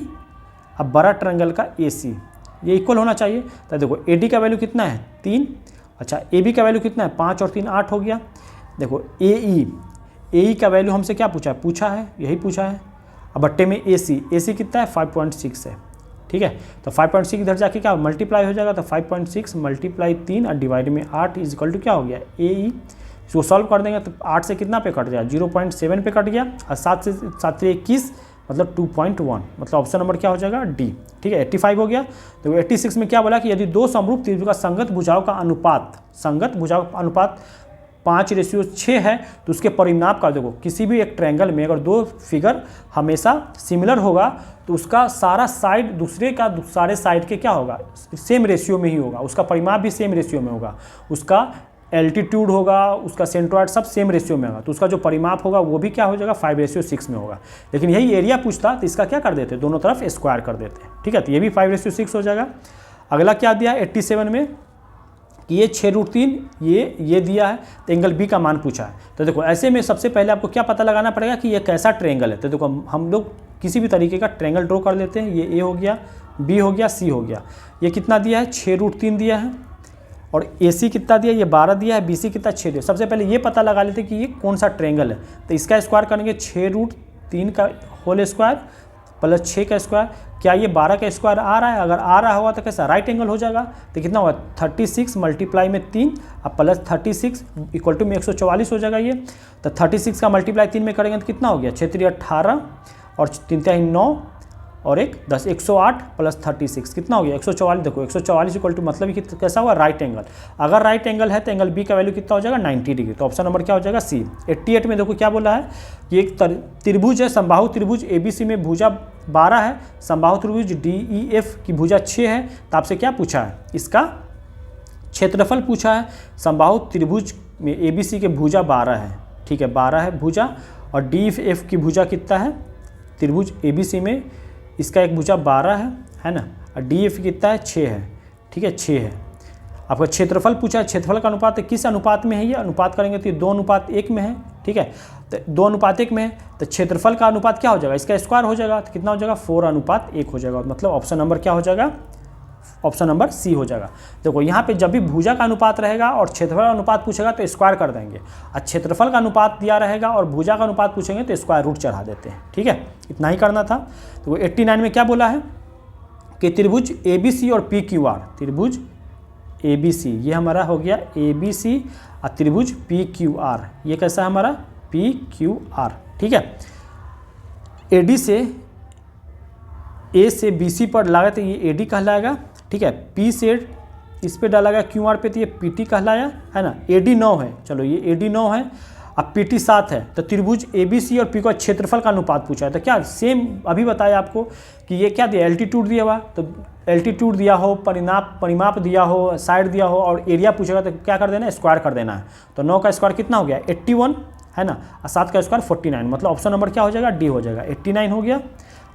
अब बड़ा ट्रायंगल का AC, ये इक्वल होना चाहिए। तो देखो AD का वैल्यू कितना है, 3, अच्छा AB का वैल्यू कितना है, 5 और 3 8 हो गया। देखो AE का वैल्यू हमसे क्या पूछा है, यही पूछा है। अब बट्टे में AC कितना है, 5.6 है। ठीक है, तो 5.6 इधर जाके क्या मल्टीप्लाई हो जाएगा, तो 5.6 मल्टीप्लाई 3 और डिवाइड में 8 इज इक्वल टू क्या हो गया, AE। इसको सॉल्व कर देंगे तो 8 से कितना पे कट गया, 0.7 पे कट गया, और 7 से 21 मतलब 2.1, मतलब ऑप्शन नंबर क्या हो जाएगा, डी। ठीक है, 85 हो गया। तो 86 में क्या बोला कि यदि 2 समरूप त्रिभुज का संगत भुजाओं का अनुपात 5:6 है तो उसके परिमाप का देखो, किसी भी एक ट्रायंगल में अगर 2 फिगर हमेशा सिमिलर होगा तो उसका सारा साइड दूसरे का सारे साइड के क्या होगा, सेम रेशियो में ही होगा, उसका परिमाप भी सेम रेशियो में होगा, उसका एल्टीट्यूड होगा, उसका सेंट्रोइड सब सेम रेशियो में होगा, तो उसका जो परिमाप होगा वो भी क्या हो जाएगा, 5:6 में होगा। लेकिन यही एरिया पूछता तो इसका क्या कर देते, दोनों तरफ स्क्वायर कर देते। ठीक है, तो ये भी 5:6 हो जाएगा। अगला क्या दिया 87 में कि ये 6√3 ये दिया है, तो एंगल बी का मान पूछा है। तो देखो ऐसे में सबसे पहले आपको क्या पता लगाना पड़ेगा कि ये कैसा ट्रायंगल है। तो देखो हम लोग किसी भी तरीके का ट्रायंगल ड्रॉ कर लेते हैं, ये ए हो गया, बी हो गया, सी हो गया। ये कितना दिया है, 6√3 दिया है, और AC कितना दिया, ये 12 दिया है, BC कितना 6 दिया। सबसे पहले ये पता लगा लेते कि ये कौन सा ट्रायंगल है। तो इसका स्क्वायर करेंगे 6√3 का होल स्क्वायर प्लस 6 का स्क्वायर। क्या ये 12 का स्क्वायर आ रहा है, अगर आ रहा होगा तो कैसा राइट एंगल हो जाएगा। तो कितना होगा 36 मल्टीप्लाई में 3 अब प्लस 36 इक्वल टू में 144 हो जाएगा ये। तो 36 का मल्टीप्लाई 3 में करेंगे तो कितना हो गया 6×3 18 और 3×3 9 और 1 10 108 प्लस 36 कितना हो गया 144। देखो 144 इक्वल टू मतलब कि कैसा हुआ राइट एंगल। अगर राइट एंगल है तो एंगल बी का वैल्यू कितना हो जाएगा 90 डिग्री। तो ऑप्शन नंबर क्या हो जाएगा सी। 88 में देखो क्या बोला है कि एक त्रिभुज है, समबाहु त्रिभुज ABC में भुजा 12 है, समबाहु त्रिभुज DEF की भुजा 6 है। तो आपसे क्या पूछा है, इसका क्षेत्रफल पूछा है। समबाहु त्रिभुज में ABC के भुजा 12 है, ठीक है 12 है भुजा, और DEF की भुजा कितना है, त्रिभुज ABC में इसका एक भुजा 12 है ना, और DEF कितना है 6 है, ठीक है 6 है। आपका क्षेत्रफल पूछा है, क्षेत्रफल का अनुपात किस अनुपात में है, ये अनुपात करेंगे तो ये 2:1 में है, ठीक है। तो 2:1 में है तो क्षेत्रफल का अनुपात क्या हो जाएगा, इसका स्क्वायर हो जाएगा तो कितना हो जाएगा 4:1 हो जाएगा। मतलब ऑप्शन नंबर क्या हो जाएगा, ऑप्शन नंबर सी हो जाएगा। देखो यहाँ पे जब भी भुजा का अनुपात रहेगा और क्षेत्रफल का अनुपात पूछेगा तो स्क्वायर कर देंगे, और क्षेत्रफल का अनुपात दिया रहेगा और भुजा का अनुपात पूछेंगे तो स्क्वायर रूट चढ़ा देते हैं, ठीक है। इतना ही करना था। तो 89 में क्या बोला है कि त्रिभुज ABC और PQR, त्रिभुज ABC ये हमारा हो गया ABC और त्रिभुज PQR ये कैसा है हमारा PQR, ठीक है। AD से A से BC पर लगा तो ये AD कहलाएगा, ठीक है। P से इस पे डाला गया QR पे तो ये PT कहलाया, है ना। AD 9 है, चलो ये AD 9 है, अब PT 7 है। तो त्रिभुज ABC और P का क्षेत्रफल का अनुपात पूछा है। तो क्या सेम अभी बताया आपको कि ये क्या दिया, एल्टीट्यूड दिया हुआ, तो एल्टीट्यूड दिया हो, परिमाप दिया हो, साइड दिया हो और एरिया पूछेगा तो क्या कर देना है, स्क्वायर कर देना है। तो 9 का स्क्वायर कितना हो गया 81, है ना, और 7 का स्क्वायर 49, मतलब ऑप्शन नंबर क्या हो जाएगा, डी हो जाएगा। 89 हो गया।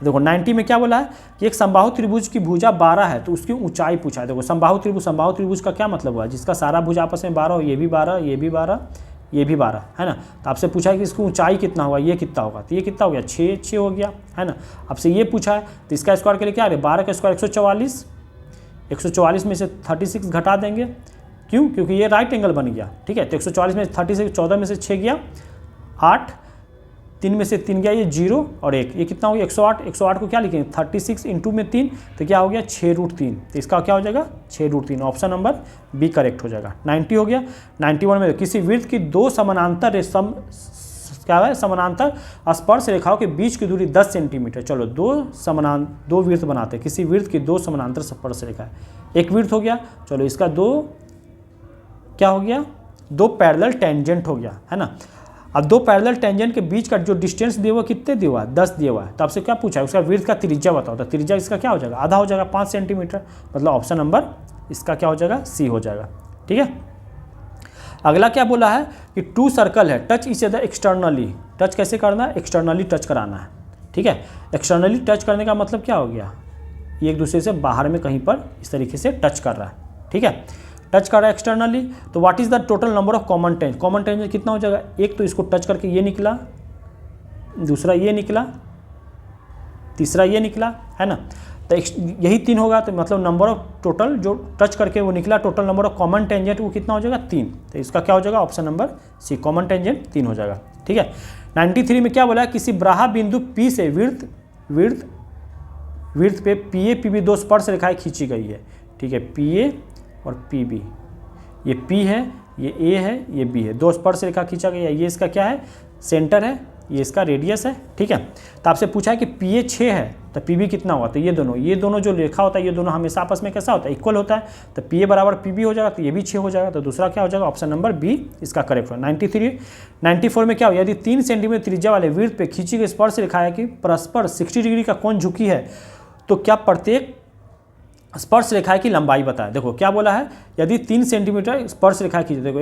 देखो 90 में क्या बोला है कि एक समबाहु त्रिभुज की भुजा 12 है तो उसकी ऊंचाई पूछा है। देखो समबाहु त्रिभुज का क्या मतलब हुआ, जिसका सारा भुजा आपस में 12 हो, ये भी 12, ये भी 12, ये भी 12, है ना। तो आपसे पूछा है कि इसकी ऊंचाई कितना होगा, ये कितना होगा, तो ये कितना हो गया 6 हो गया, है ना। आपसे ये पूछा है तो इसका स्क्वायर के लिए क्या है, 12 का स्क्वायर 144, 144 में से 36 घटा देंगे, क्यों, क्योंकि ये राइट एंगल बन गया, ठीक है। तो 144 में 36, 14 में से 6 गया 8, 3 में से 3 गया ये 0 और 1, ये कितना हो गया 108। 108 को क्या लिखेंगे 36 इंटू में 3, तो क्या हो गया 6√3, तो इसका क्या हो जाएगा 6√3, ऑप्शन नंबर बी करेक्ट हो जाएगा। 90 हो गया। 91 में किसी वृत्त की दो समानांतर क्या है, समानांतर स्पर्श रेखाओं के बीच की दूरी 10 सेंटीमीटर। चलो दो वृत्त बनाते हैं, किसी वृत्त की दो समानांतर स्पर्श रेखा है, एक वृत्त हो गया, चलो इसका क्या हो गया, 2 पैरेलल टेंजेंट हो गया, है ना। अब 2 पैरेलल टेंजेंट के बीच का जो डिस्टेंस दिया हुआ कितने दिया हुआ है, 10 दिया हुआ है। तो आपसे क्या पूछा है, उसका वृत्त का त्रिज्या बताओ, तो त्रिज्या इसका क्या हो जाएगा, आधा हो जाएगा 5 सेंटीमीटर, मतलब ऑप्शन नंबर इसका क्या हो जाएगा, सी हो जाएगा, ठीक है। अगला क्या बोला है कि 2 सर्कल है, touch each other externally, touch कैसे करना है, एक्सटर्नली टच कराना है, ठीक है। एक्सटर्नली टच करने का मतलब क्या हो गया, ये एक दूसरे से बाहर में कहीं पर इस तरीके से टच कर रहा है, ठीक है, टच कर रहा है एक्सटर्नली। तो what is the total number of common tangent कितना हो जाएगा, एक तो इसको टच करके ये निकला, दूसरा ये निकला, तीसरा ये निकला, है ना। तो यही 3 होगा, तो मतलब नंबर ऑफ टोटल जो टच करके वो निकला, total number of common tangent वो कितना हो जाएगा 3, तो इसका क्या हो जाएगा option number c, common tangent 3 हो जाएगा, ठीक है। 93 में क्या बोला है, किसी ब्राहा बिंदु P से वृत्त पे PA PB 2 स्पर्श रेखाएं खींची गई है, ठीक है। PA और PB, ये P है, ये A है, ये B है, 2 स्पर्श रेखा खींचा गया, ये इसका क्या है सेंटर है, ये इसका रेडियस है, ठीक है। तो आपसे पूछा है कि PA 6 है तो PB कितना होगा, तो ये दोनों जो रेखा होता है ये दोनों हमेशा आपस में कैसा होता है, इक्वल होता है, तो PA बराबर PB हो जाएगा, तो ये भी 6 हो जाएगा, तो दूसरा क्या हो जाएगा ऑप्शन नंबर बी इसका करेक्ट होगा। 94 में क्या हो, यदि 3 सेंटीमीटर त्रिज्या वाले वृत्त पे खींची गई स्पर्श रेखा है कि परस्पर 60 डिग्री का कोण झुकी है, तो क्या प्रत्येक स्पर्श रेखा की लंबाई बताए। देखो क्या बोला है, यदि 3 सेंटीमीटर स्पर्श रेखा खींचे, देखो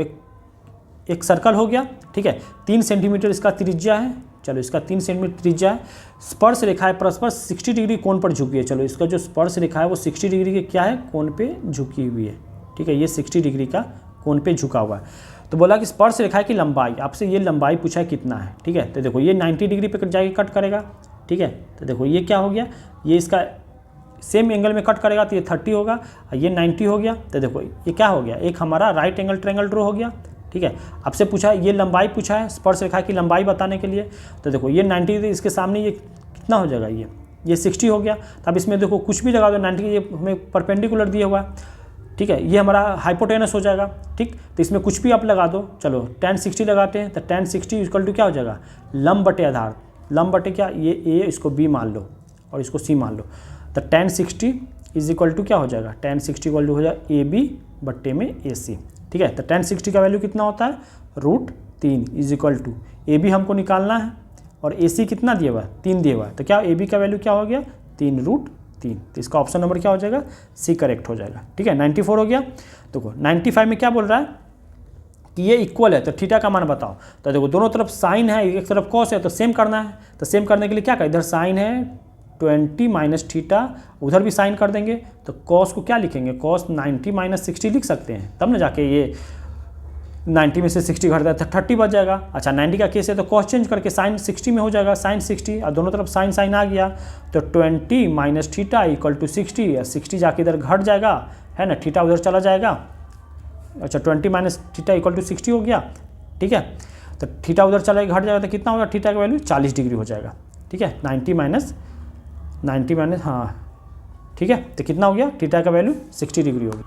एक सर्कल हो गया, ठीक है, 3 सेंटीमीटर इसका त्रिज्या है, चलो इसका 3 सेंटीमीटर त्रिज्या है, स्पर्श रेखा है परस्पर 60 डिग्री कोण पर झुकी है, चलो इसका जो स्पर्श रेखा है वो 60 डिग्री के क्या है कोण पे झुकी हुई है, ठीक है, ये 60 डिग्री का कोण पे झुका हुआ है। तो बोला कि स्पर्श रेखा की लंबाई, आपसे ये लंबाई पूछा है कितना है, ठीक है। तो देखो ये 90 डिग्री पे जाके कट करेगा, ठीक है। तो देखो ये क्या हो गया, ये इसका सेम एंगल में कट करेगा तो ये 30 होगा, और ये 90 हो गया। तो देखो ये क्या हो गया, एक हमारा राइट एंगल ट्रायंगल ड्रॉ हो गया, ठीक है। आपसे पूछा है ये लंबाई पूछा है स्पर्श रेखा की लंबाई बताने के लिए, तो देखो ये 90 इसके सामने ये कितना हो जाएगा, ये 60 हो गया। तो अब इसमें देखो कुछ भी लगा दो, 90 ये हमें परपेंडिकुलर दिया हुआ है, ठीक है, ये हमारा हाइपोटेनस हो जाएगा, ठीक। तो इसमें कुछ भी आप लगा दो, चलो tan 60 लगाते हैं, तो tan 60 इक्वल टू क्या हो जाएगा, लंब बटे आधार, लंब बटे क्या, ये A इसको B मान लो और इसको C मान लो, तो tan 60 इज इक्वल टू क्या हो जाएगा, tan 60 इक्वल टू हो जाएगा AB बट्टे में AC, ठीक है। तो tan 60 का वैल्यू कितना होता है, √3 इज इक्वल टू AB हमको निकालना है और AC कितना दिया हुआ है, 3 दिया हुआ है, तो क्या AB का वैल्यू क्या हो गया 3√3, तो इसका ऑप्शन नंबर क्या हो जाएगा, C करेक्ट हो जाएगा, ठीक है। 94 हो गया। देखो 95 में क्या बोल रहा है कि ये इक्वल है, तो थीटा का मान बताओ। तो देखो दोनों तरफ साइन है, एक तरफ कॉस है, तो सेम करना है, तो सेम करने के लिए क्या करें, इधर साइन है 20 माइनस थीटा, उधर भी साइन कर देंगे, तो कॉस को क्या लिखेंगे, कॉस 90 माइनस 60 लिख सकते हैं, तब ना जाके ये 90 में से 60 घटता है तो 30 बच जाएगा। अच्छा 90 का केस है तो कॉस चेंज करके साइन 60 में हो जाएगा, साइन 60, और दोनों तरफ साइन साइन आ गया, तो 20 माइनस थीटा इक्वल टू 60, 60 जाके इधर घट जाएगा, है ना, थीटा उधर चला जाएगा। अच्छा 20 माइनस थीटा इक्वल टू 60 हो गया, ठीक है, तो थीटा उधर चला घट जाएगा, तो कितना होगा, थीटा का वैल्यू 40 डिग्री हो जाएगा, ठीक है। 90 माइनस हाँ ठीक है, तो कितना हो गया, थीटा का वैल्यू 60 डिग्री होगी।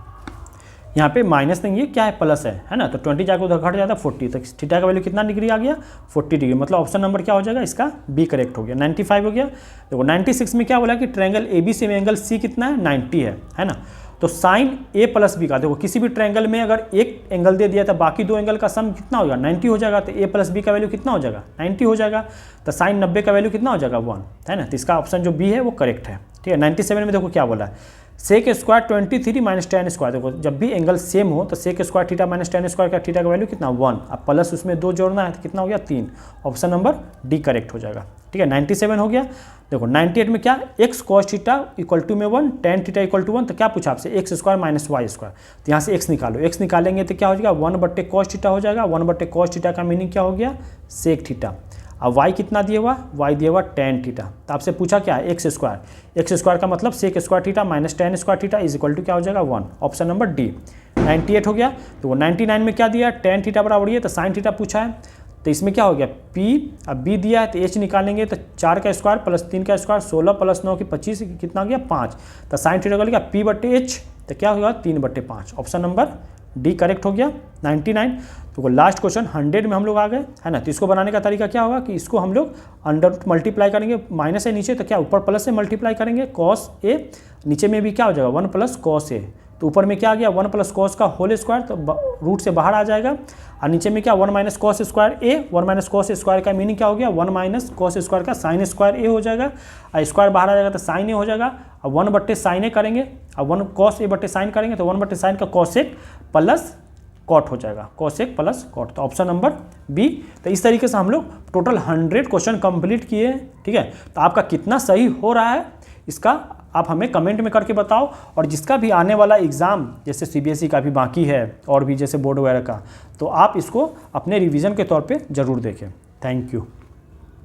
यहाँ पे माइनस नहीं है, क्या है प्लस है ना, तो 20 जाकर उधर घट जाता है 40, तो थीटा का वैल्यू कितना डिग्री आ गया 40 डिग्री, मतलब ऑप्शन नंबर क्या हो जाएगा इसका बी करेक्ट हो गया। 95 हो गया। देखो 96 में क्या बोला कि ट्रायंगल ए बी से एंगल सी कितना है 90 है ना, तो साइन ए प्लस बी का, देखो किसी भी ट्रायंगल में अगर एक एंगल दे दिया तो बाकी दो एंगल का सम कितना होगा 90 हो जाएगा, तो ए प्लस बी का वैल्यू कितना हो जाएगा 90 हो जाएगा, तो साइन 90 का वैल्यू कितना हो जाएगा 1, है ना, तो इसका ऑप्शन जो बी है वो करेक्ट है, ठीक है। 97 में देखो क्या बोला है, sec square 23 minus tan square. देखो जब भी एंगल सेम हो तो sec square theta minus tan square का थीटा का वैल्यू कितना 1, अब प्लस उसमें 2 जोड़ना है तो कितना हो गया 3। ऑप्शन नंबर डी करेक्ट हो जाएगा। ठीक है, 97 हो गया। देखो 98 में क्या, x cos theta equal to में 1, टेन थीटा इक्वल टू 1, तो क्या पूछा आपसे x square minus y square. तो यहाँ से एक्स निकालो, एक्स निकालेंगे तो क्या हो जाएगा 1/cos थीटा हो जाएगा। 1/cos थीटा का मीनिंग क्या हो गया, सेक थीटा। अब वाई कितना दिया हुआ, वाई दिया हुआ टेन थीटा। तो आपसे पूछा क्या है एक्स स्क्वायर का मतलब sec square theta minus tan square theta is equal to क्या हो जाएगा 1। Option number D. 98 हो गया। तो वो 99 में क्या दिया, टेन थीटा बराबर ये, तो साइन थीटा पूछा है, तो इसमें क्या हो गया पी, अब बी दिया है तो एच निकालेंगे तो 4 का स्क्वायर प्लस 3 का स्क्वायर 16 प्लस 9 की 25 कितना हो गया 5। तो साइन थीटा का लिखा P/H, तो क्या होगा 3/5। ऑप्शन नंबर डी करेक्ट हो गया। 99। तो लास्ट क्वेश्चन 100 में हम लोग आ गए, है ना। तो इसको बनाने का तरीका क्या होगा कि इसको हम लोग अंडर मल्टीप्लाई करेंगे, माइनस है नीचे तो क्या ऊपर प्लस से मल्टीप्लाई करेंगे कॉस ए, नीचे में भी क्या हो जाएगा 1 + cos ए। तो ऊपर में क्या आ गया 1 + cos का होल स्क्वायर, तो रूट से बाहर आ जाएगा, और नीचे में क्या 1 - cos स्क्वायर ए। 1 - cos स्क्वायर का मीनिंग क्या हो गया 1 - cos स्क्वायर का साइन स्क्वायर ए हो जाएगा, और स्क्वायर बाहर आ जाएगा तो साइन ए हो जाएगा। अब 1/sin ए करेंगे, अब 1 cos a/sin करेंगे तो 1/sin का cosec प्लस कॉट हो जाएगा, cosec प्लस कॉट। तो ऑप्शन नंबर बी। तो इस तरीके से हम लोग टोटल 100 क्वेश्चन कंप्लीट किए। ठीक है, तो आपका कितना सही हो रहा है इसका आप हमें कमेंट में करके बताओ, और जिसका भी आने वाला एग्ज़ाम जैसे CBSE का भी बाकी है और भी जैसे बोर्ड वगैरह का, तो आप इसको अपने रिवीजन के तौर पे ज़रूर देखें। Thank you.